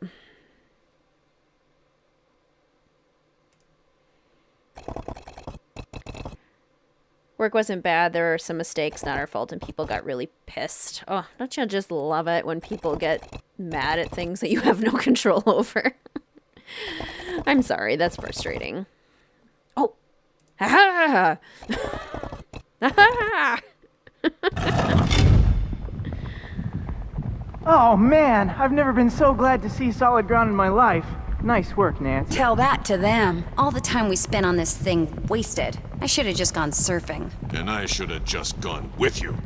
Work wasn't bad. There were some mistakes, not our fault, and people got really pissed. Oh, don't you just love it when people get mad at things that you have no control over? I'm sorry, that's frustrating. Oh! Ha ha! Oh man, I've never been so glad to see solid ground in my life. Nice work, Nancy. Tell that to them. All the time we spent on this thing wasted. I should have just gone surfing. And I should have just gone with you.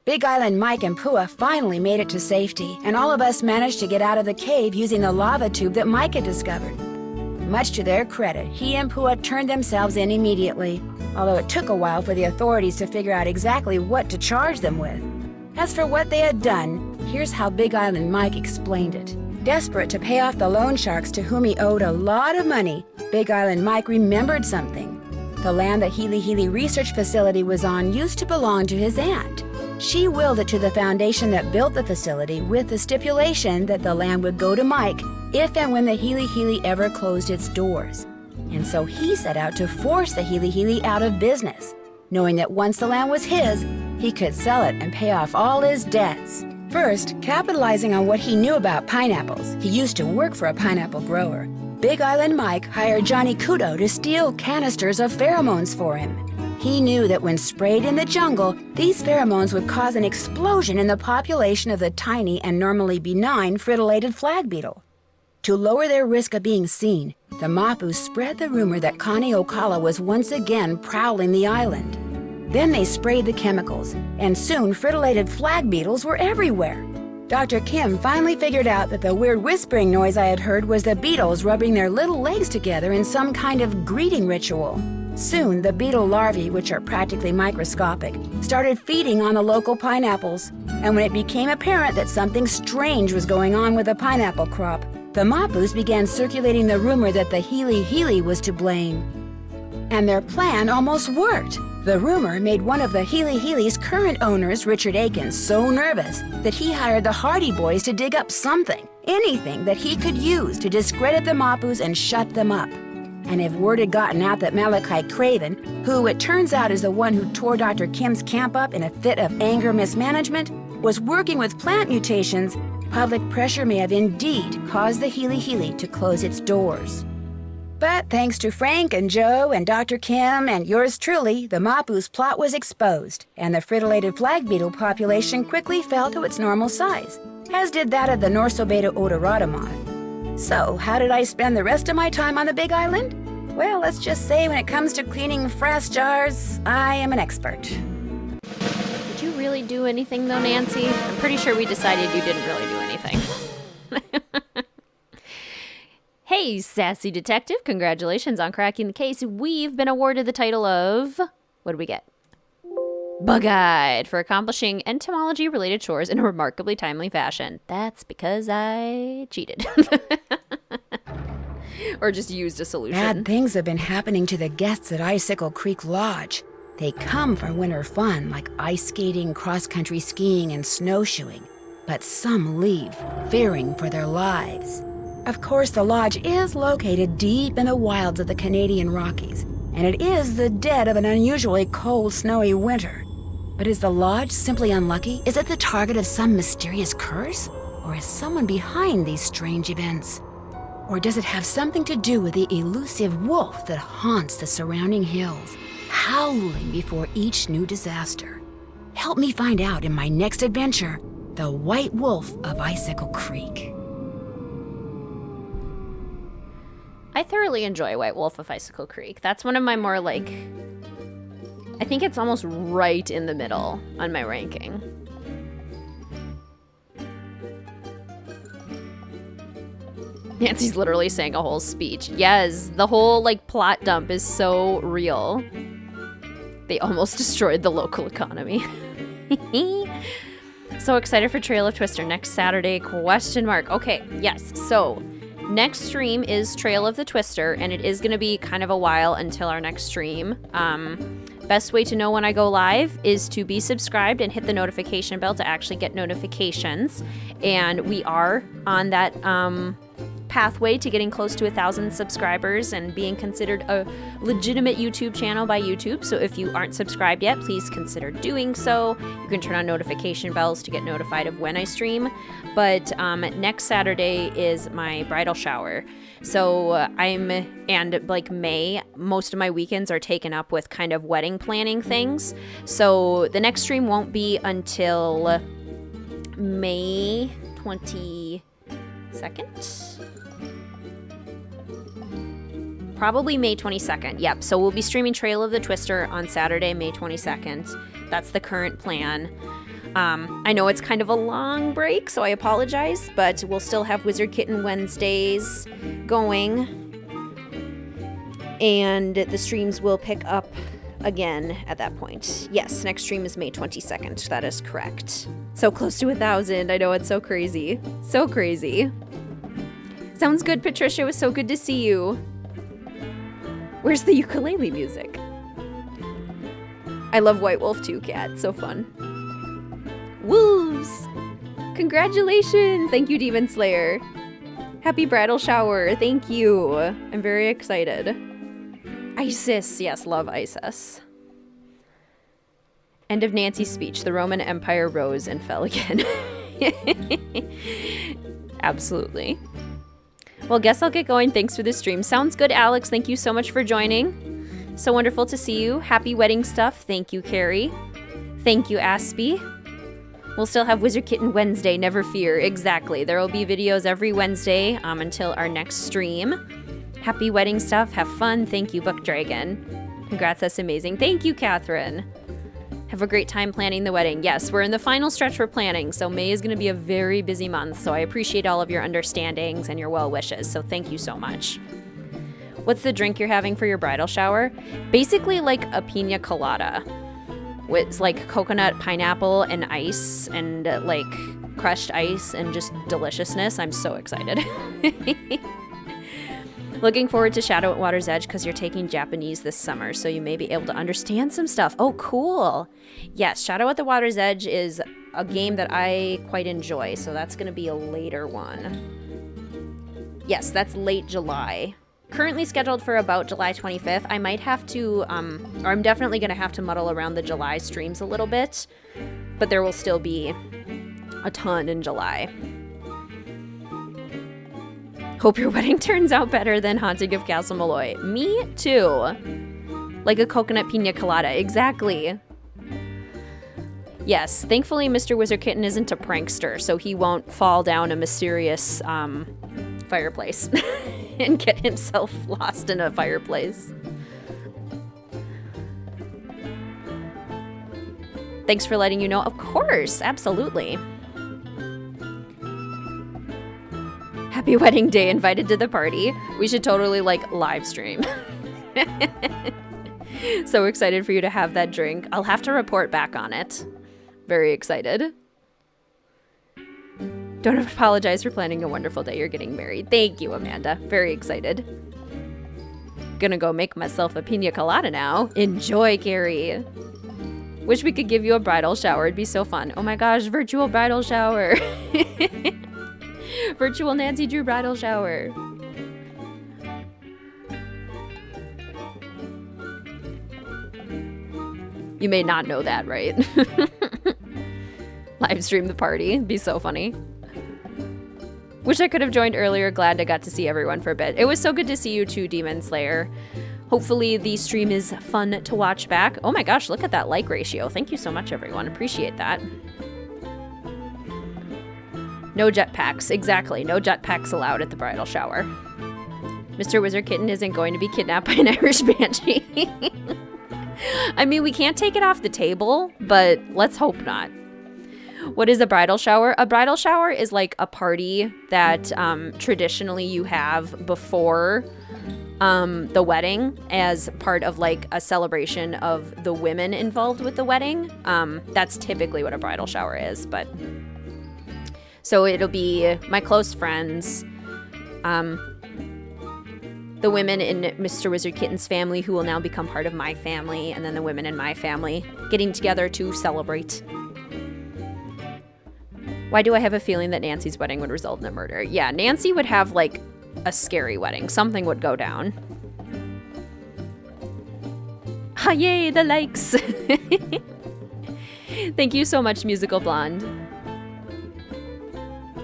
Big Island Mike and Pua finally made it to safety, and all of us managed to get out of the cave using the lava tube that Mike had discovered. Much to their credit, he and Pua turned themselves in immediately, although it took a while for the authorities to figure out exactly what to charge them with. As for what they had done, here's how Big Island Mike explained it. Desperate to pay off the loan sharks to whom he owed a lot of money, Big Island Mike remembered something. The land the Healy Healy Research Facility was on used to belong to his aunt. She willed it to the foundation that built the facility with the stipulation that the land would go to Mike if and when the Healy Healy ever closed its doors. And so he set out to force the Healy Healy out of business, knowing that once the land was his, he could sell it and pay off all his debts. First, capitalizing on what he knew about pineapples, he used to work for a pineapple grower. Big Island Mike hired Johnny Kudo to steal canisters of pheromones for him. He knew that when sprayed in the jungle, these pheromones would cause an explosion in the population of the tiny and normally benign fritillated flag beetle. To lower their risk of being seen, the Mapu spread the rumor that Connie Ocala was once again prowling the island. Then they sprayed the chemicals, and soon fritillated flag beetles were everywhere. Dr. Kim finally figured out that the weird whispering noise I had heard was the beetles rubbing their little legs together in some kind of greeting ritual. Soon, the beetle larvae, which are practically microscopic, started feeding on the local pineapples. And when it became apparent that something strange was going on with the pineapple crop, the Mapus began circulating the rumor that the Healy Healy was to blame. And their plan almost worked. The rumor made one of the Healy Healy's current owners, Richard Akins, so nervous that he hired the Hardy Boys to dig up something, anything that he could use to discredit the Mapus and shut them up. And if word had gotten out that Malachi Craven, who it turns out is the one who tore Dr. Kim's camp up in a fit of anger mismanagement, was working with plant mutations, public pressure may have indeed caused the Healy Healy to close its doors. But thanks to Frank and Joe and Dr. Kim and yours truly, the Mapu's plot was exposed, and the fritillated flag beetle population quickly fell to its normal size, as did that of the Norsobeta odorata moth. So, how did I spend the rest of my time on the Big Island? Well, let's just say when it comes to cleaning frass jars, I am an expert. Did you really do anything though, Nancy? I'm pretty sure we decided you didn't really do anything. Hey, sassy detective, congratulations on cracking the case. We've been awarded the title of... what do we get? Bug-eyed for accomplishing entomology-related chores in a remarkably timely fashion. That's because I cheated. Or just used a solution. Bad things have been happening to the guests at Icicle Creek Lodge. They come for winter fun, like ice skating, cross-country skiing, and snowshoeing. But some leave, fearing for their lives. Of course, the lodge is located deep in the wilds of the Canadian Rockies, and it is the dead of an unusually cold, snowy winter. But is the lodge simply unlucky? Is it the target of some mysterious curse? Or is someone behind these strange events? Or does it have something to do with the elusive wolf that haunts the surrounding hills, howling before each new disaster? Help me find out in my next adventure, The White Wolf of Icicle Creek. I thoroughly enjoy White Wolf of Icicle Creek. That's one of my more, like... I think it's almost right in the middle on my ranking. Nancy's literally saying a whole speech. Yes, the whole, like, plot dump is so real. They almost destroyed the local economy. So excited for Trail of Twister next Saturday, ? Okay, yes, so next stream is Trail of the Twister, and it is going to be kind of a while until our next stream. Best way to know when I go live is to be subscribed and hit the notification bell to actually get notifications. And we are on that pathway to getting close to 1,000 subscribers and being considered a legitimate YouTube channel by YouTube. So if you aren't subscribed yet, please consider doing so. You can turn on notification bells to get notified of when I stream. But next Saturday is my bridal shower. So and like May, most of my weekends are taken up with kind of wedding planning things. So the next stream won't be until May 22nd? Probably May 22nd. Yep. So we'll be streaming Trail of the Twister on Saturday, May 22nd. That's the current plan. I know it's kind of a long break, so I apologize, but we'll still have WizardKitten Wednesdays going. And the streams will pick up again at that point. Yes, next stream is May 22nd. That is correct. So close to 1,000. I know, it's so crazy. So crazy. Sounds good, Patricia. It was so good to see you. Where's the ukulele music? I love White Wolf too, Cat. So fun. Wolves! Congratulations! Thank you, Demon Slayer. Happy bridal shower. Thank you. I'm very excited. Isis. Yes, love Isis. End of Nancy's speech. The Roman Empire rose and fell again. Absolutely. Well, guess I'll get going. Thanks for the stream. Sounds good, Alex. Thank you so much for joining. So wonderful to see you. Happy wedding stuff. Thank you, Carrie. Thank you, Aspie. We'll still have WizardKitten Wednesday, never fear. Exactly. There will be videos every Wednesday until our next stream. Happy wedding stuff. Have fun. Thank you, Book Dragon. Congrats, that's amazing. Thank you, Catherine. Have a great time planning the wedding. Yes, we're in the final stretch for planning, so May is going to be a very busy month, so I appreciate all of your understandings and your well wishes, so thank you so much. What's the drink you're having for your bridal shower? Basically like a pina colada. With like coconut, pineapple, and ice, and like crushed ice, and just deliciousness. I'm so excited. Looking forward to Shadow at Water's Edge because you're taking Japanese this summer, so you may be able to understand some stuff. Oh, cool. Yes, Shadow at the Water's Edge is a game that I quite enjoy, so that's going to be a later one. Yes, that's late July. Currently scheduled for about July 25th. I might have to, or I'm definitely going to have to muddle around the July streams a little bit, but there will still be a ton in July. Hope your wedding turns out better than Haunting of Castle Malloy. Me too. Like a coconut pina colada. Exactly. Yes, thankfully Mr. WizardKitten isn't a prankster, so he won't fall down a mysterious fireplace and get himself lost in a fireplace. Thanks for letting you know. Of course, absolutely. Happy wedding day, invited to the party. We should totally like live stream. So excited for you to have that drink. I'll have to report back on it. Very excited. Don't apologize for planning a wonderful day. You're getting married. Thank you, Amanda. Very excited. Gonna go make myself a pina colada now. Enjoy, Carrie. Wish we could give you a bridal shower. It'd be so fun. Oh my gosh, virtual bridal shower. Virtual Nancy Drew bridal shower. You may not know that, right? Live stream the party. It'd be so funny. Wish I could have joined earlier. Glad I got to see everyone for a bit. It was so good to see you too, Demon Slayer. Hopefully the stream is fun to watch back. Oh my gosh, look at that like ratio. Thank you so much, everyone. Appreciate that. No jetpacks. Exactly. No jetpacks allowed at the bridal shower. Mr. WizardKitten isn't going to be kidnapped by an Irish banshee. I mean, we can't take it off the table, but let's hope not. What is a bridal shower? A bridal shower is like a party that traditionally you have before the wedding as part of like a celebration of the women involved with the wedding. That's typically what a bridal shower is, but so it'll be my close friends, the women in Mr. WizardKitten's family who will now become part of my family, and then the women in my family getting together to celebrate. Why do I have a feeling that Nancy's wedding would result in a murder? Yeah, Nancy would have like a scary wedding. Something would go down. Ah, yay, the likes. Thank you so much, Musical Blonde.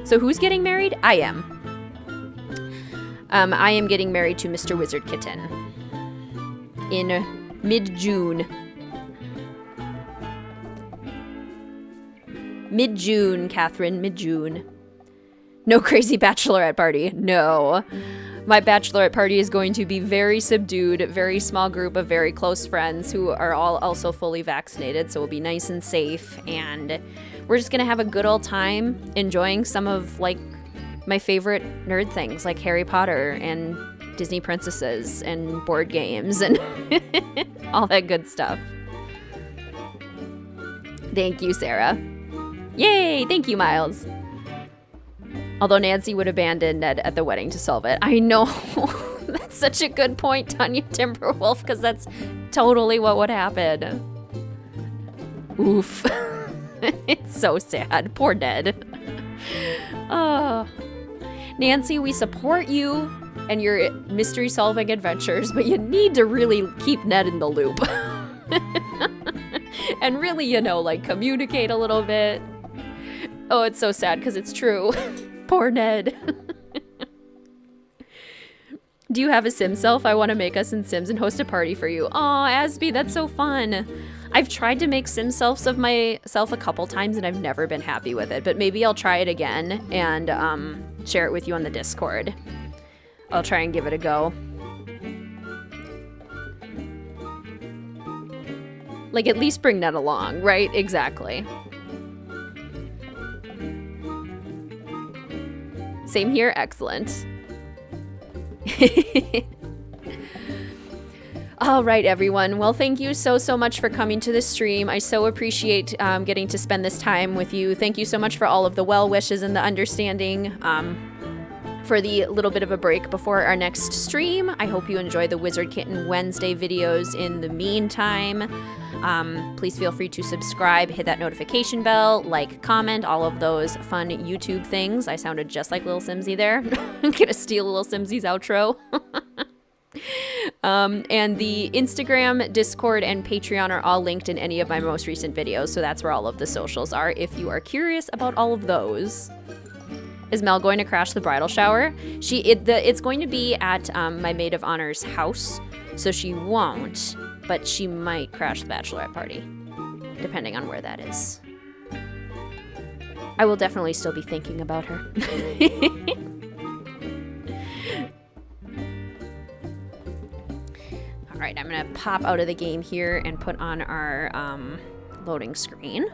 So who's getting married? I am. I am getting married to Mr. WizardKitten in mid-June. Mid-June, Catherine, mid-June. No crazy bachelorette party. No. My bachelorette party is going to be very subdued, very small group of very close friends who are all also fully vaccinated, so we'll be nice and safe, and we're just gonna have a good old time enjoying some of, like, my favorite nerd things, like Harry Potter and Disney princesses and board games and all that good stuff. Thank you, Sarah. Yay! Thank you, Miles. Although Nancy would abandon Ned at the wedding to solve it. I know. That's such a good point, Tanya Timberwolf, because that's totally what would happen. Oof. It's so sad. Poor Ned. Oh. Nancy, we support you and your mystery solving adventures, but you need to really keep Ned in the loop. And really, you know, like, communicate a little bit. Oh, it's so sad because it's true. Poor Ned. Do you have a Sim self? I want to make us in Sims and host a party for you. Aw, Asby, that's so fun. I've tried to make Sim selves of myself a couple times and I've never been happy with it, but maybe I'll try it again and share it with you on the Discord. I'll try and give it a go. Like, at least bring Ned along, right? Exactly. Same here, excellent. All right, everyone. Well, thank you so much for coming to the stream. I so appreciate getting to spend this time with you. Thank you so much for all of the well wishes and the understanding for the little bit of a break before our next stream. I hope you enjoy the WizardKitten Wednesday videos in the meantime. Please feel free to subscribe, hit that notification bell, like, comment, all of those fun YouTube things. I sounded just like Lil Simsy there. I'm gonna steal Lil Simsy's outro. And the Instagram, Discord, and Patreon are all linked in any of my most recent videos, so that's where all of the socials are if you are curious about all of those. Is Mel going to crash the bridal shower? It's going to be at my maid of honor's house, so she won't, but she might crash the bachelorette party, depending on where that is. I will definitely still be thinking about her. All right, I'm gonna pop out of the game here and put on our loading screen.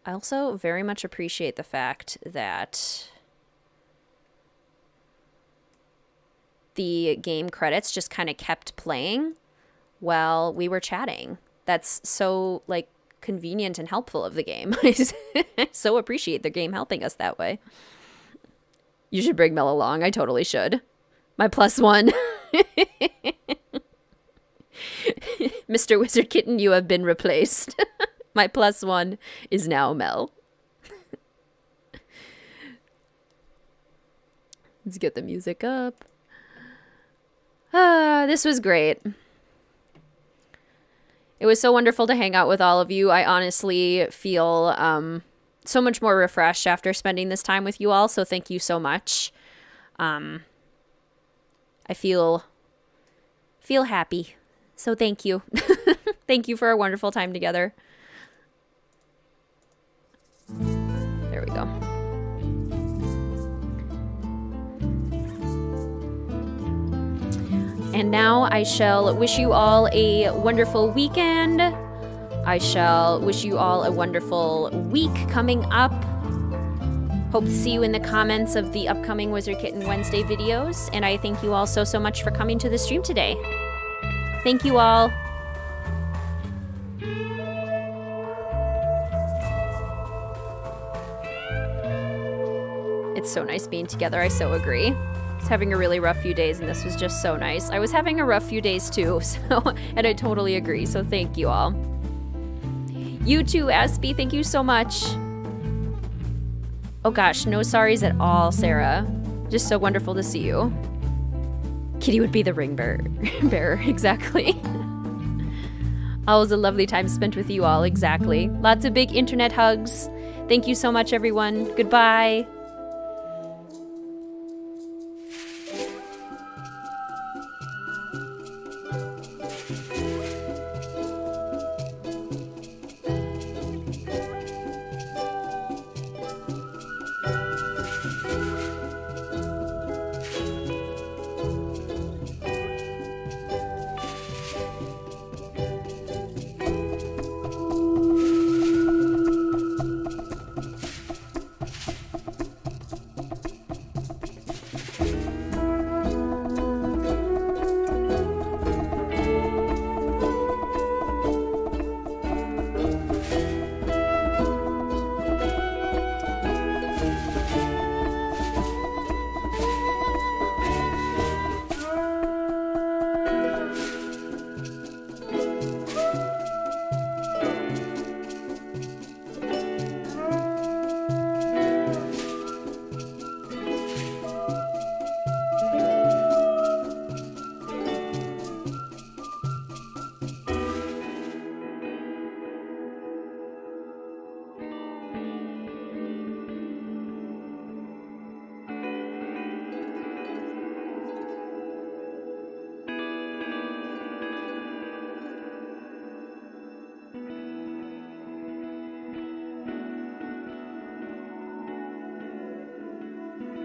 I also very much appreciate the fact that the game credits just kind of kept playing while we were chatting. That's so, like, convenient and helpful of the game. I so appreciate the game helping us that way. You should bring Mel along. I totally should. My +1. Mr. Wizard Kitten, you have been replaced. My +1 is now Mel. Let's get the music up. This was great. It was so wonderful to hang out with all of you. I honestly feel so much more refreshed after spending this time with you all, so thank you so much. I feel happy, so thank you. Thank you for a wonderful time together. There we go. And now I shall wish you all a wonderful weekend. I shall wish you all a wonderful week coming up. Hope to see you in the comments of the upcoming Wizard Kitten Wednesday videos. And I thank you all so much for coming to the stream today. Thank you all. It's so nice being together. I so agree. I was having a really rough few days, and this was just so nice. I was having a rough few days too, and I totally agree. So thank you all. You too, Aspie. Thank you so much. Oh gosh, no sorries at all, Sarah. Just so wonderful to see you. Kitty would be the ring bearer. Exactly. Always a lovely time spent with you all. Exactly. Lots of big internet hugs. Thank you so much, everyone. Goodbye.